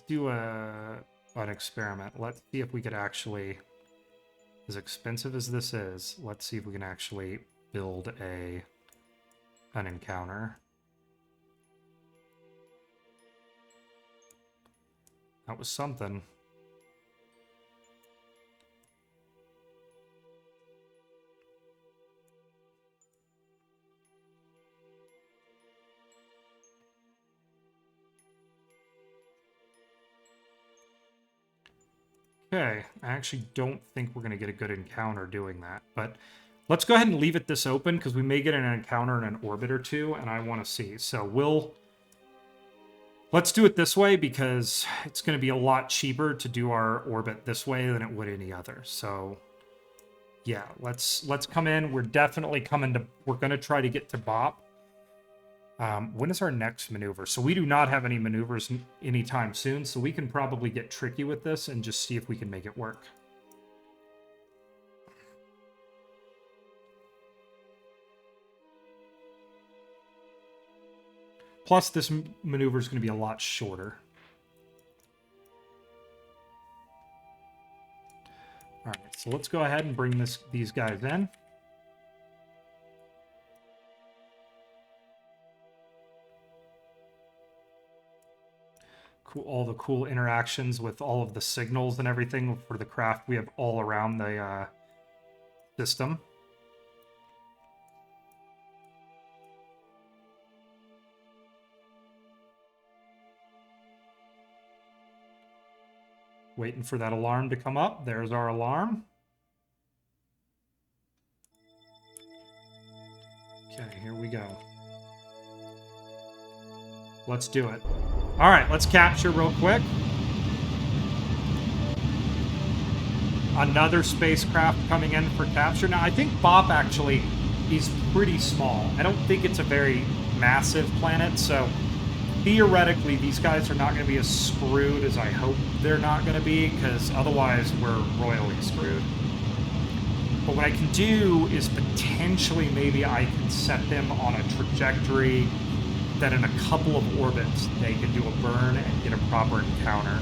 do an experiment. Let's see if we could actually, as expensive as this is, let's see if we can actually build an encounter. That was something. Okay, I actually don't think we're going to get a good encounter doing that, but let's go ahead and leave it this open because we may get an encounter in an orbit or two, and I want to see. So let's do it this way because it's going to be a lot cheaper to do our orbit this way than it would any other. So yeah, let's come in. We're definitely we're going to try to get to Bop. When is our next maneuver? So we do not have any maneuvers anytime soon, so we can probably get tricky with this and just see if we can make it work. Plus, this maneuver is going to be a lot shorter. All right, so let's go ahead and bring these guys in. All the cool interactions with all of the signals and everything for the craft we have all around the system. Waiting for that alarm to come up. There's our alarm. Okay, here we go. Let's do it. All right, let's capture real quick. Another spacecraft coming in for capture. Now, I think Bop actually is pretty small. I don't think it's a very massive planet, so theoretically, these guys are not going to be as screwed as I hope they're not going to be, because otherwise we're royally screwed. But what I can do is potentially maybe I can set them on a trajectory that in a couple of orbits they can do a burn and get a proper encounter.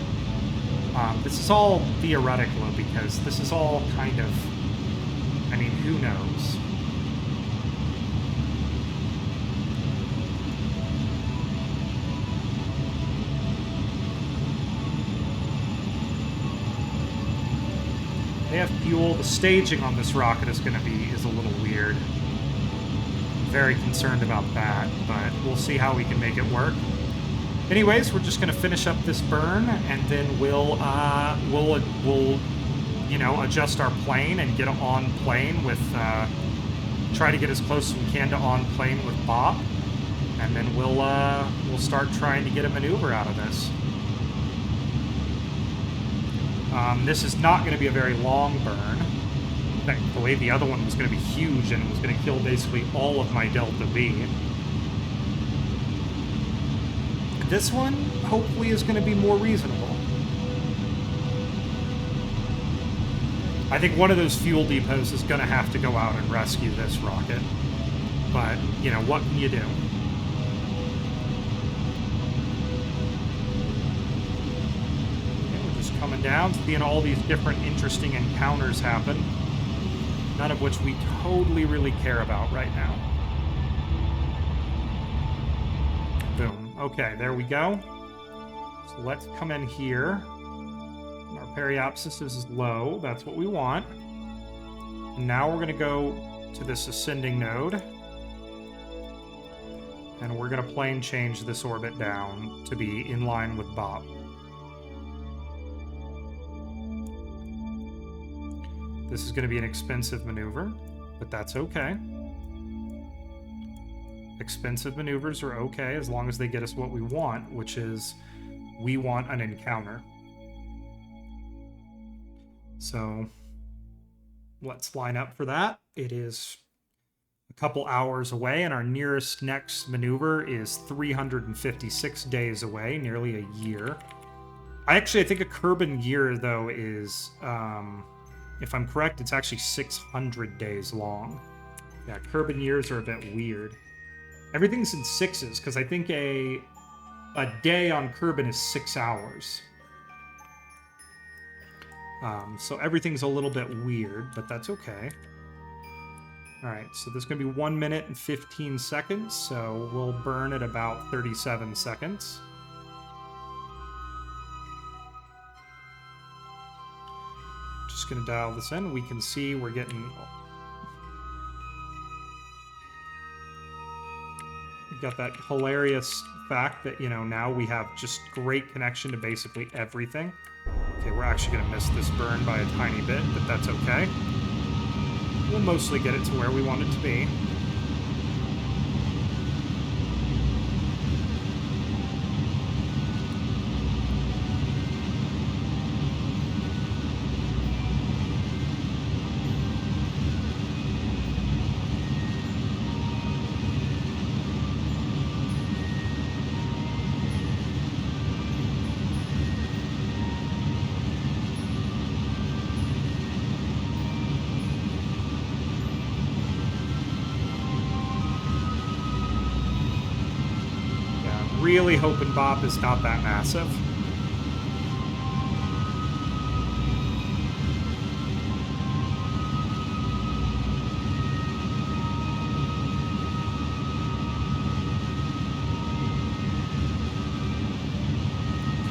This is all theoretical because this is all kind of, I mean, who knows? They have fuel. The staging on this rocket is a little weird. Very concerned about that, but we'll see how we can make it work. Anyways, we're just going to finish up this burn, and then we'll you know, adjust our plane and get on plane with try to get as close as we can to on plane with Bop, and then we'll start trying to get a maneuver out of this. This is not going to be a very long burn. Thankfully, the other one was going to be huge and it was going to kill basically all of my Delta V. This one, hopefully, is going to be more reasonable. I think one of those fuel depots is going to have to go out and rescue this rocket. But, you know, what can you do? Coming down, seeing all these different interesting encounters happen, none of which we totally really care about right now. Boom. Okay, there we go. So let's come in here. Our periapsis is low. That's what we want. And now we're going to go to this ascending node. And we're going to plane change this orbit down to be in line with Bop. This is going to be an expensive maneuver, but that's okay. Expensive maneuvers are okay as long as they get us what we want, which is we want an encounter. So let's line up for that. It is a couple hours away, and our nearest next maneuver is 356 days away, nearly a year. I think a Kerbin year, though, is, if I'm correct, it's actually 600 days long. Yeah, Kerbin years are a bit weird. Everything's in sixes, because I think a day on Kerbin is 6 hours. So everything's a little bit weird, but that's okay. Alright, so there's going to be 1 minute and 15 seconds, so we'll burn at about 37 seconds. Just going to dial this in. We can see we're getting... We've got that hilarious fact that, you know, now we have just great connection to basically everything. Okay, we're actually going to miss this burn by a tiny bit, but that's okay. We'll mostly get it to where we want it to be. Really hoping Bop is not that massive.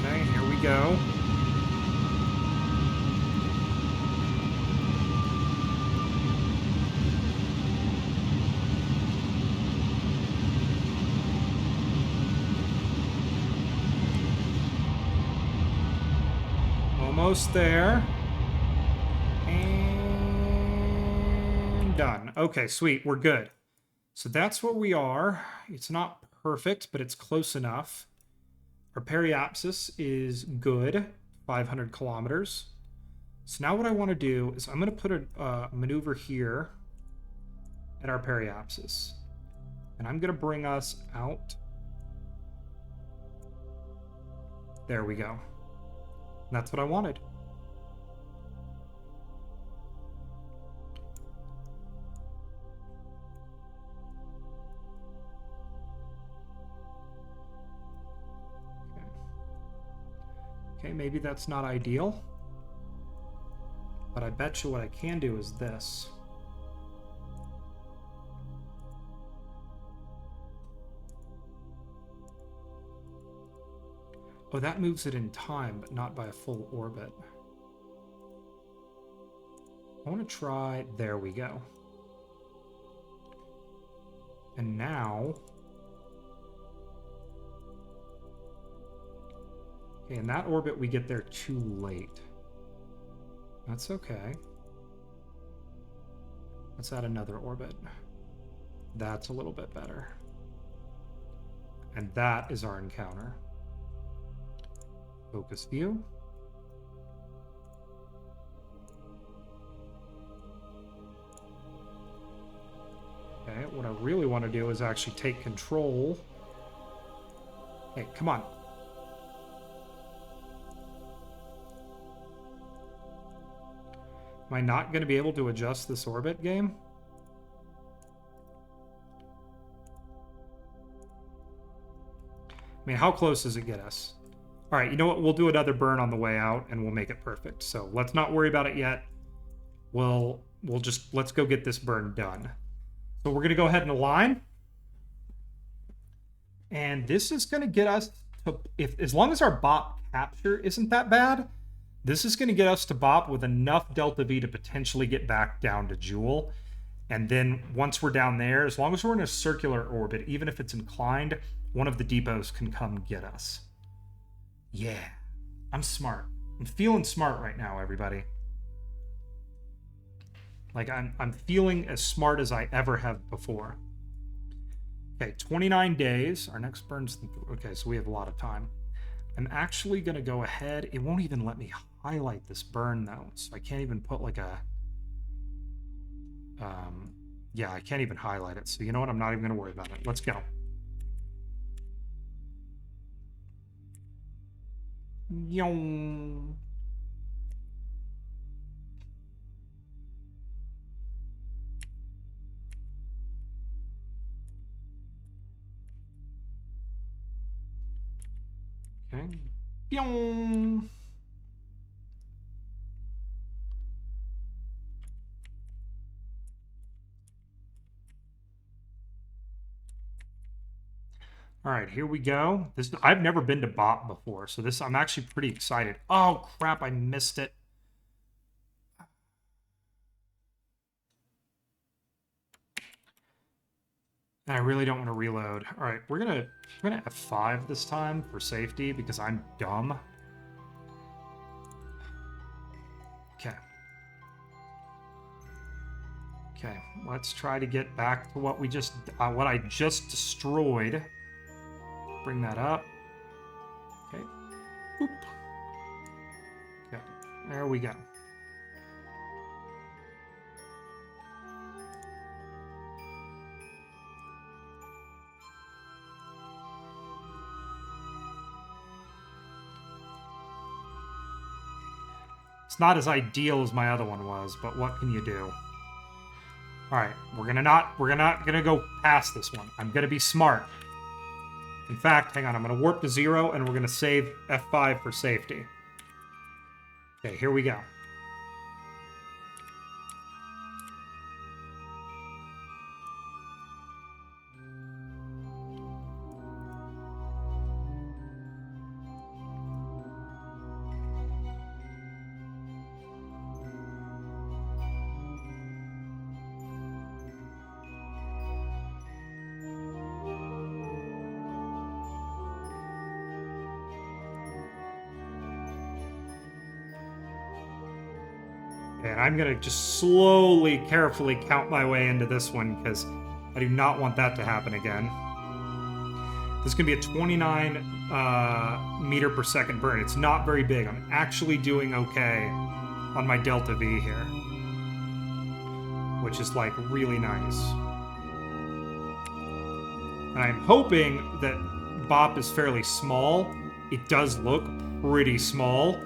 Okay, here we go. Almost there. And done. Okay, sweet. We're good. So that's what we are. It's not perfect, but it's close enough. Our periapsis is good. 500 kilometers. So now what I want to do is I'm going to put a maneuver here at our periapsis. And I'm going to bring us out. There we go. That's what I wanted. Okay, maybe that's not ideal. But I bet you what I can do is this. Oh, that moves it in time, but not by a full orbit. I want to try... There we go. And now... Okay, in that orbit, we get there too late. That's okay. Let's add another orbit. That's a little bit better. And that is our encounter. Focus view. Okay, what I really want to do is actually take control. Hey, come on. Am I not going to be able to adjust this orbit, game? I mean, how close does it get us? All right, you know what? We'll do another burn on the way out, and we'll make it perfect. So let's not worry about it yet. We'll just... Let's go get this burn done. So we're going to go ahead and align. And this is going to get us to... As long as our bop capture isn't that bad, this is going to get us to bop with enough delta V to potentially get back down to Jool. And then once we're down there, as long as we're in a circular orbit, even if it's inclined, one of the depots can come get us. Yeah, I'm smart. I'm feeling smart right now, everybody. Like, I'm feeling as smart as I ever have before. Okay, 29 days. Our next burn's... Okay, so we have a lot of time. I'm actually going to go ahead. It won't even let me highlight this burn, though. So I can't even put, like, a... Yeah, I can't even highlight it. So you know what? I'm not even going to worry about it. Let's go. Yong. Okay. Yong. All right, here we go. This I've never been to Bop before, so this I'm actually pretty excited. Oh crap, I missed it. And I really don't want to reload. All right, we're gonna F5 this time for safety because I'm dumb. Okay. Okay, let's try to get back to what we just what I just destroyed. Bring that up. Okay. Boop. Okay. There we go. It's not as ideal as my other one was, but what can you do? All right, we're not gonna go past this one. I'm gonna be smart. In fact, hang on, I'm gonna warp to 0 and we're gonna save F5 for safety. Okay, here we go. And I'm going to just slowly, carefully count my way into this one because I do not want that to happen again. This is going to be a 29 meter per second burn. It's not very big. I'm actually doing okay on my Delta V here, which is like really nice. And I'm hoping that Bop is fairly small. It does look pretty small.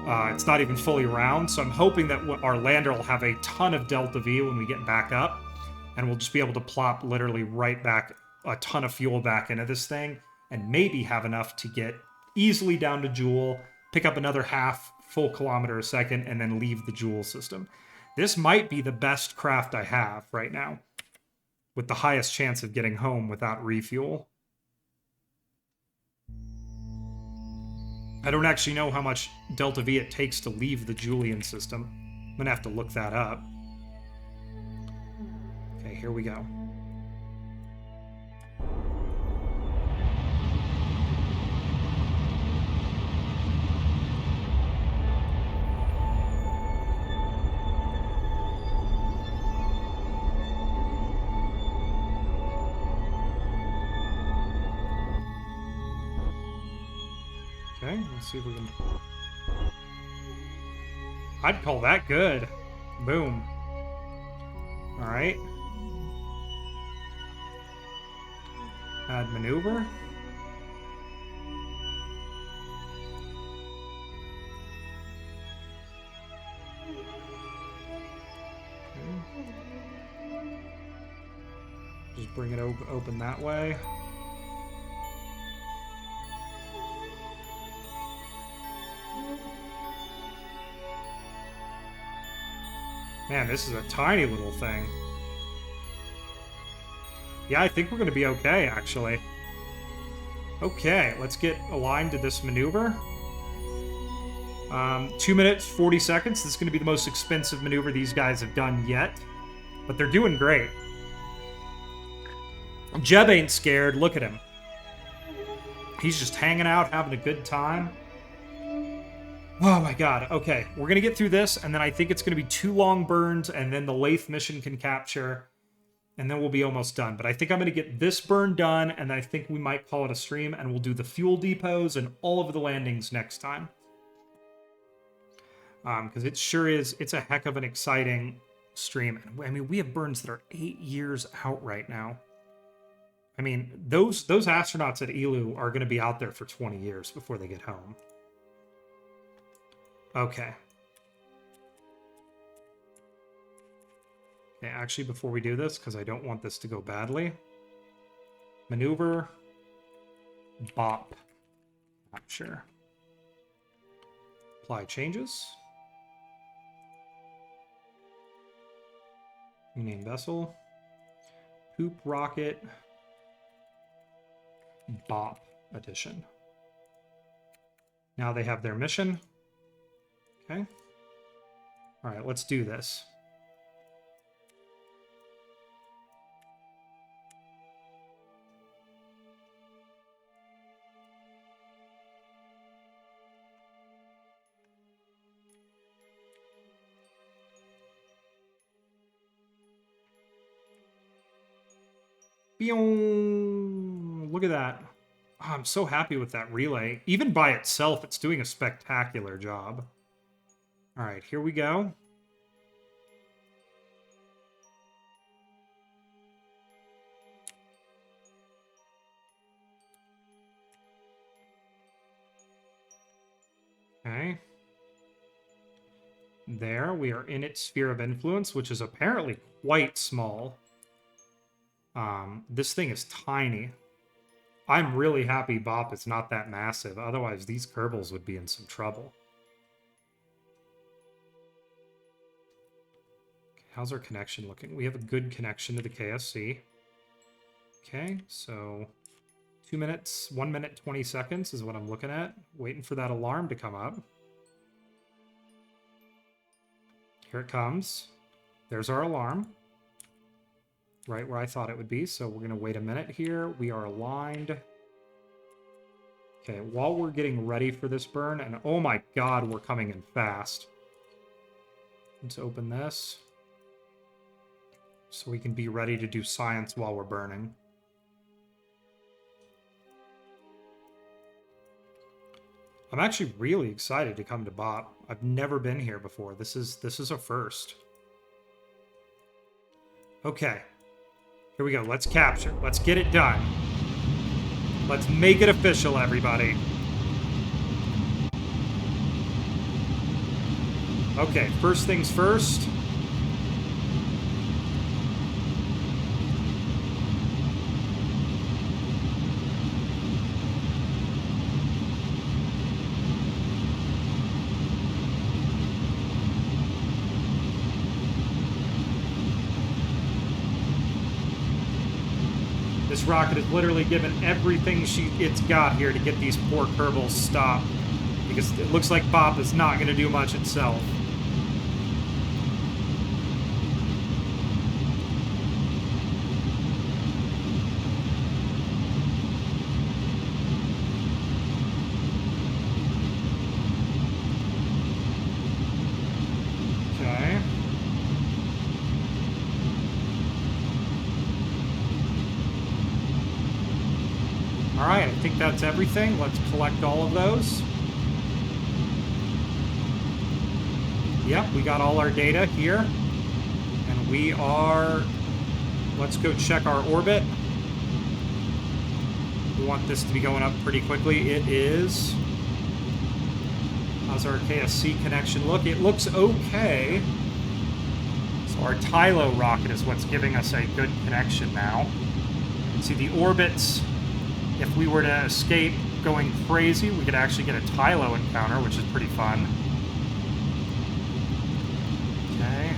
It's not even fully round, so I'm hoping that our lander will have a ton of Delta V when we get back up, and we'll just be able to plop literally right back a ton of fuel back into this thing, and maybe have enough to get easily down to Jool, pick up another half full kilometer a second, and then leave the Jool system. This might be the best craft I have right now, with the highest chance of getting home without refuel. I don't actually know how much Delta V it takes to leave the Julian system. I'm gonna have to look that up. Okay, here we go. Okay, let's see if we can... I'd call that good. Boom. Alright. Add maneuver. Okay. Just bring it open that way. Man, this is a tiny little thing. Yeah, I think we're going to be okay, actually. Okay, let's get aligned to this maneuver. 2 minutes, 40 seconds. This is going to be the most expensive maneuver these guys have done yet. But they're doing great. Jeb ain't scared. Look at him. He's just hanging out, having a good time. Oh my god. Okay, we're going to get through this, and then I think it's going to be 2 long burns, and then the Laythe mission can capture, and then we'll be almost done. But I think I'm going to get this burn done, and I think we might call it a stream, and we'll do the fuel depots and all of the landings next time. Because it sure is, it's a heck of an exciting stream. I mean, we have burns that are 8 years out right now. I mean, those astronauts at Elu are going to be out there for 20 years before they get home. Okay. Okay, actually, before we do this, because I don't want this to go badly. Maneuver. Bop. Capture. Apply changes. Rename vessel. Poop rocket. Bop edition. Now they have their mission. Okay. All right, let's do this. Look at that. Oh, I'm so happy with that relay. Even by itself, it's doing a spectacular job. All right, here we go. Okay. There, we are in its sphere of influence, which is apparently quite small. This thing is tiny. I'm really happy Bop is not that massive. Otherwise, these Kerbals would be in some trouble. Okay, how's our connection looking? We have a good connection to the KSC. Okay, so 2 minutes, 1 minute, 20 seconds is what I'm looking at. Waiting for that alarm to come up. Here it comes. There's our alarm. Right where I thought it would be, so we're going to wait a minute here. We are aligned. Okay, while we're getting ready for this burn, and oh my god, we're coming in fast. Let's open this. So we can be ready to do science while we're burning. I'm actually really excited to come to Bop. I've never been here before. This is a first. Okay. Here we go. Let's capture. Let's get it done. Let's make it official, everybody. Okay, first things first. This rocket is literally given everything it's got here to get these poor Kerbals stopped. Because it looks like Bop is not going to do much itself. Okay. Alright, I think that's everything. Let's collect all of those. Yep, we got all our data here. And we are... Let's go check our orbit. We want this to be going up pretty quickly. It is. How's our KSC connection look? It looks okay. So our Tylo rocket is what's giving us a good connection now. You can see the orbits. If we were to escape going crazy, we could actually get a Tylo encounter, which is pretty fun. Okay.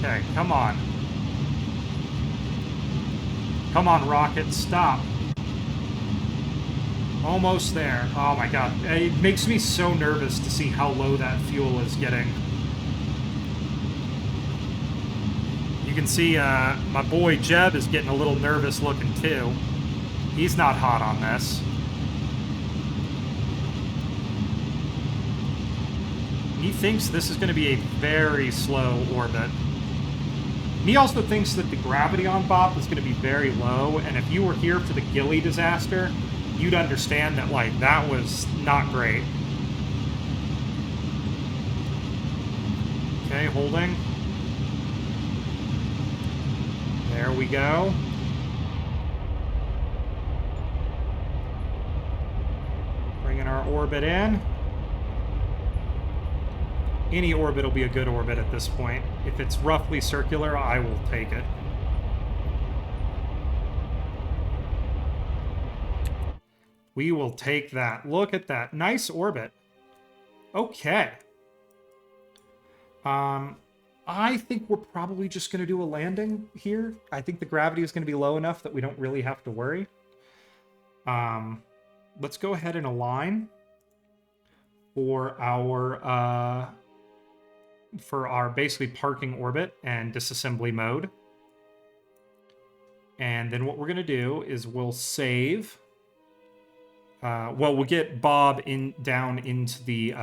Okay, come on. Come on, rocket, stop. Almost there. Oh my god. It makes me so nervous to see how low that fuel is getting. You can see my boy Jeb is getting a little nervous looking too. He's not hot on this. He thinks this is going to be a very slow orbit. He also thinks that the gravity on Bop is going to be very low, and if you were here for the Gilly disaster, you'd understand that, like, that was not great. Okay, holding. There we go. Bringing our orbit in. Any orbit will be a good orbit at this point. If it's roughly circular, I will take it. We will take that. Look at that. Nice orbit. Okay. I think we're probably just going to do a landing here. I think the gravity is going to be low enough that we don't really have to worry. Let's go ahead and align for our basically parking orbit and disassembly mode. And then what we're going to do is we'll save. Well, we'll get Bob down into the...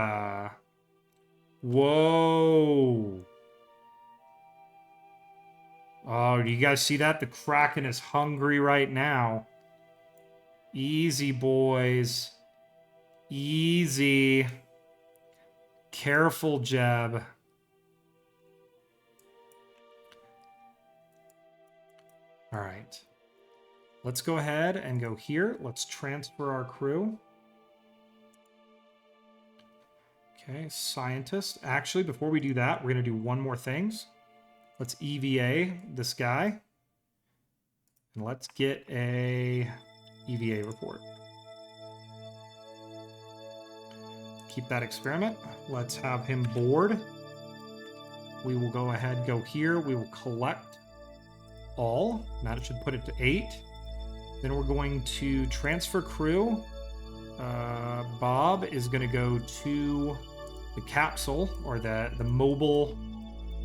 Whoa. Oh, do you guys see that? The Kraken is hungry right now. Easy, boys. Easy. Careful, Jeb. All right. Let's go ahead and go here. Let's transfer our crew. Okay, scientist. Actually, before we do that, we're going to do one more thing. Let's EVA this guy. And let's get a EVA report. Keep that experiment. Let's have him board. We will go ahead, go here. We will collect all. Now it should put it to 8. Then we're going to transfer crew. Bob is going to go to the capsule, or the mobile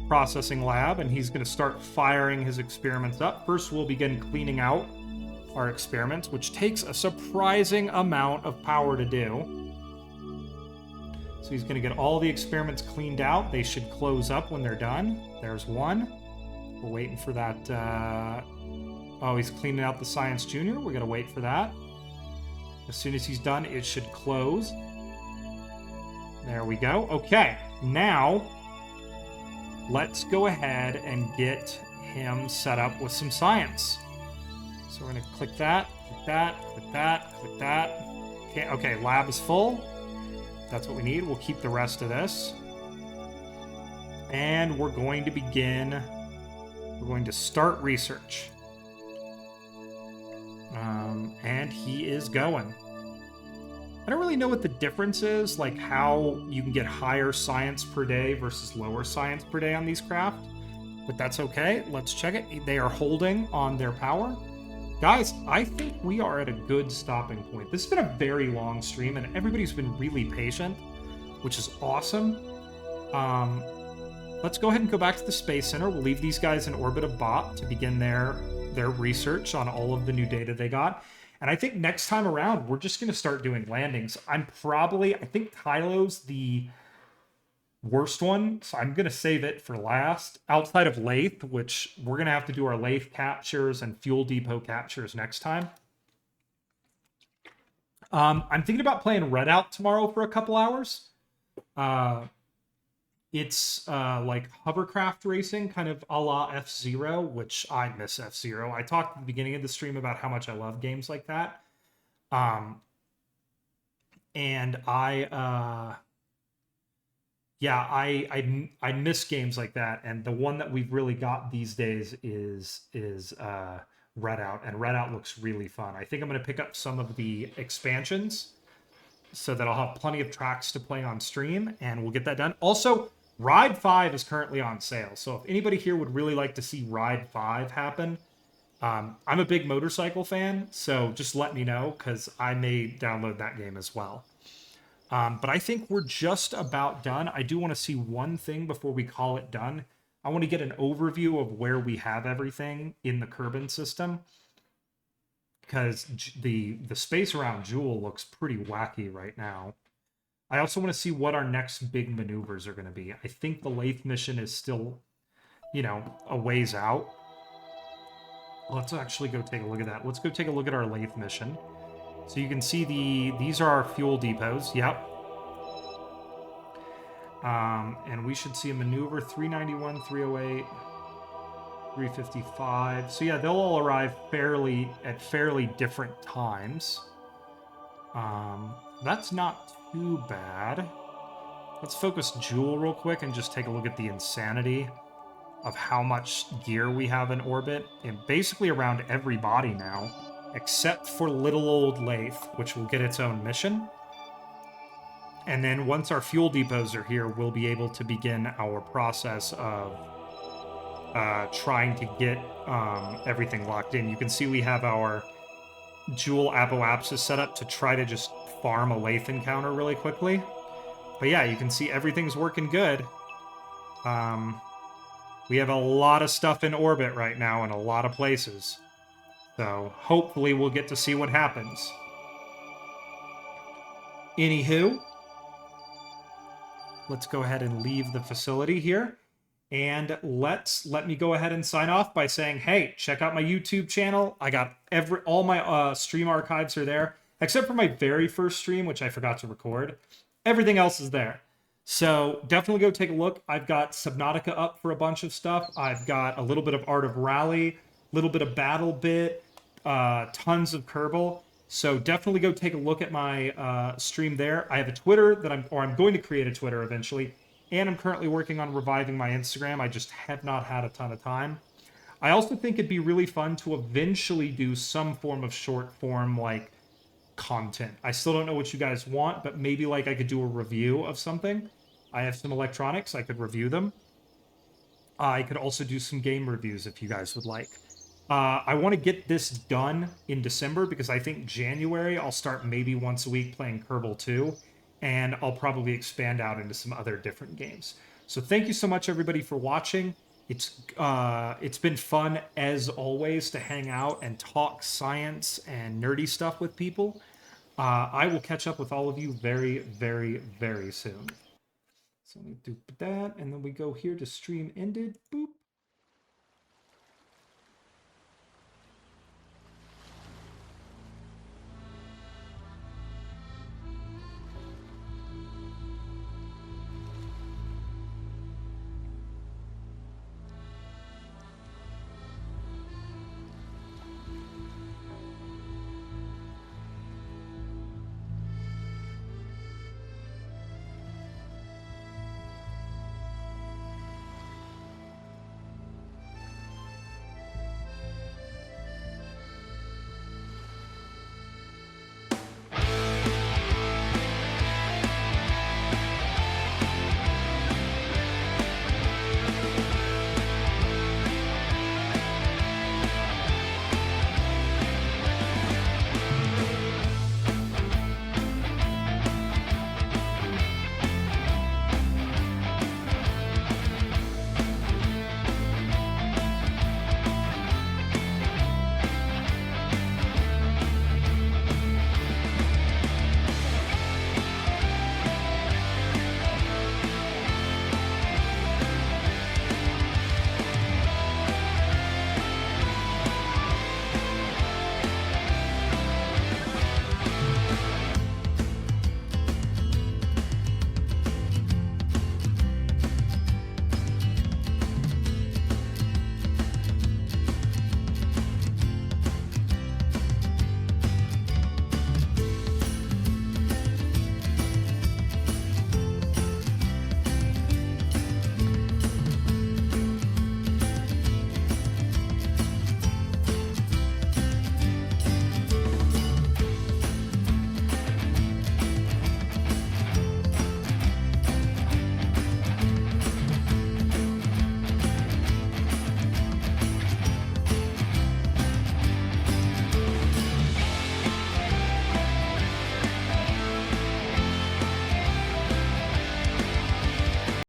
processing lab, and he's going to start firing his experiments up. First, we'll begin cleaning out our experiments, which takes a surprising amount of power to do. So he's going to get all the experiments cleaned out. They should close up when they're done. There's one. We're waiting for that. Oh, he's cleaning out the Science Junior. We're going to wait for that. As soon as he's done, it should close. There we go. Okay, now let's go ahead and get him set up with some science. So we're going to click that, click that, click that, click that. Okay, lab is full. That's what we need. We'll keep the rest of this. And we're going to begin. We're going to start research. And he is going. I don't really know what the difference is, like how you can get higher science per day versus lower science per day on these craft, but that's okay. Let's check it. They are holding on their power. Guys, I think we are at a good stopping point. This has been a very long stream, and everybody's been really patient, which is awesome. Let's go ahead and go back to the Space Center. We'll leave these guys in orbit of Bot to begin their research on all of the new data they got. And I think next time around, we're just going to start doing landings. I think Kylo's the worst one, so I'm going to save it for last. Outside of Laythe, which we're going to have to do our Laythe captures and fuel depot captures next time. I'm thinking about playing Redout tomorrow for a couple hours. It's like hovercraft racing, kind of a la F-Zero, which I miss F-Zero. I talked at the beginning of the stream about how much I love games like that. And I miss games like that. And the one that we've really got these days is Redout, and Redout looks really fun. I think I'm going to pick up some of the expansions so that I'll have plenty of tracks to play on stream, and we'll get that done. Also, Ride 5 is currently on sale, so if anybody here would really like to see Ride 5 happen, I'm a big motorcycle fan, so just let me know, because I may download that game as well. But I think we're just about done. I do want to see one thing before we call it done. I want to get an overview of where we have everything in the Kerbin system, because the space around Jool looks pretty wacky right now. I also want to see what our next big maneuvers are going to be. I think the Laythe mission is still, a ways out. Let's actually go take a look at that. Let's go take a look at our Laythe mission. So you can see these are our fuel depots. Yep. And we should see a maneuver 391, 308, 355. So yeah, they'll all arrive at fairly different times. That's not too bad. Let's focus Jool real quick and just take a look at the insanity of how much gear we have in orbit, and basically around every body now, except for little old Laythe, which will get its own mission. And then once our fuel depots are here, we'll be able to begin our process of trying to get everything locked in. You can see we have our Jool Apoapsis set up to try to just farm a Laythe encounter really quickly. But yeah, you can see everything's working good. We have a lot of stuff in orbit right now in a lot of places. So hopefully we'll get to see what happens. Anywho, let's go ahead and leave the facility here. And let me go ahead and sign off by saying, hey, check out my YouTube channel. I got all my stream archives are there, except for my very first stream, which I forgot to record. Everything else is there. So definitely go take a look. I've got Subnautica up for a bunch of stuff. I've got a little bit of Art of Rally, a little bit of Battle Bit, tons of Kerbal. So definitely go take a look at my stream there. I have a Twitter that I'm going to create a Twitter eventually. And I'm currently working on reviving my Instagram. I just have not had a ton of time. I also think it'd be really fun to eventually do some form of short form, like, content. I still don't know what you guys want, but maybe, like, I could do a review of something. I have some electronics. I could review them. I could also do some game reviews if you guys would like. I want to get this done in December because I think January I'll start maybe once a week playing Kerbal 2. And I'll probably expand out into some other different games. So thank you so much, everybody, for watching. It's been fun, as always, to hang out and talk science and nerdy stuff with people. I will catch up with all of you very, very, very soon. So let me do that, and then we go here to stream ended. Boop.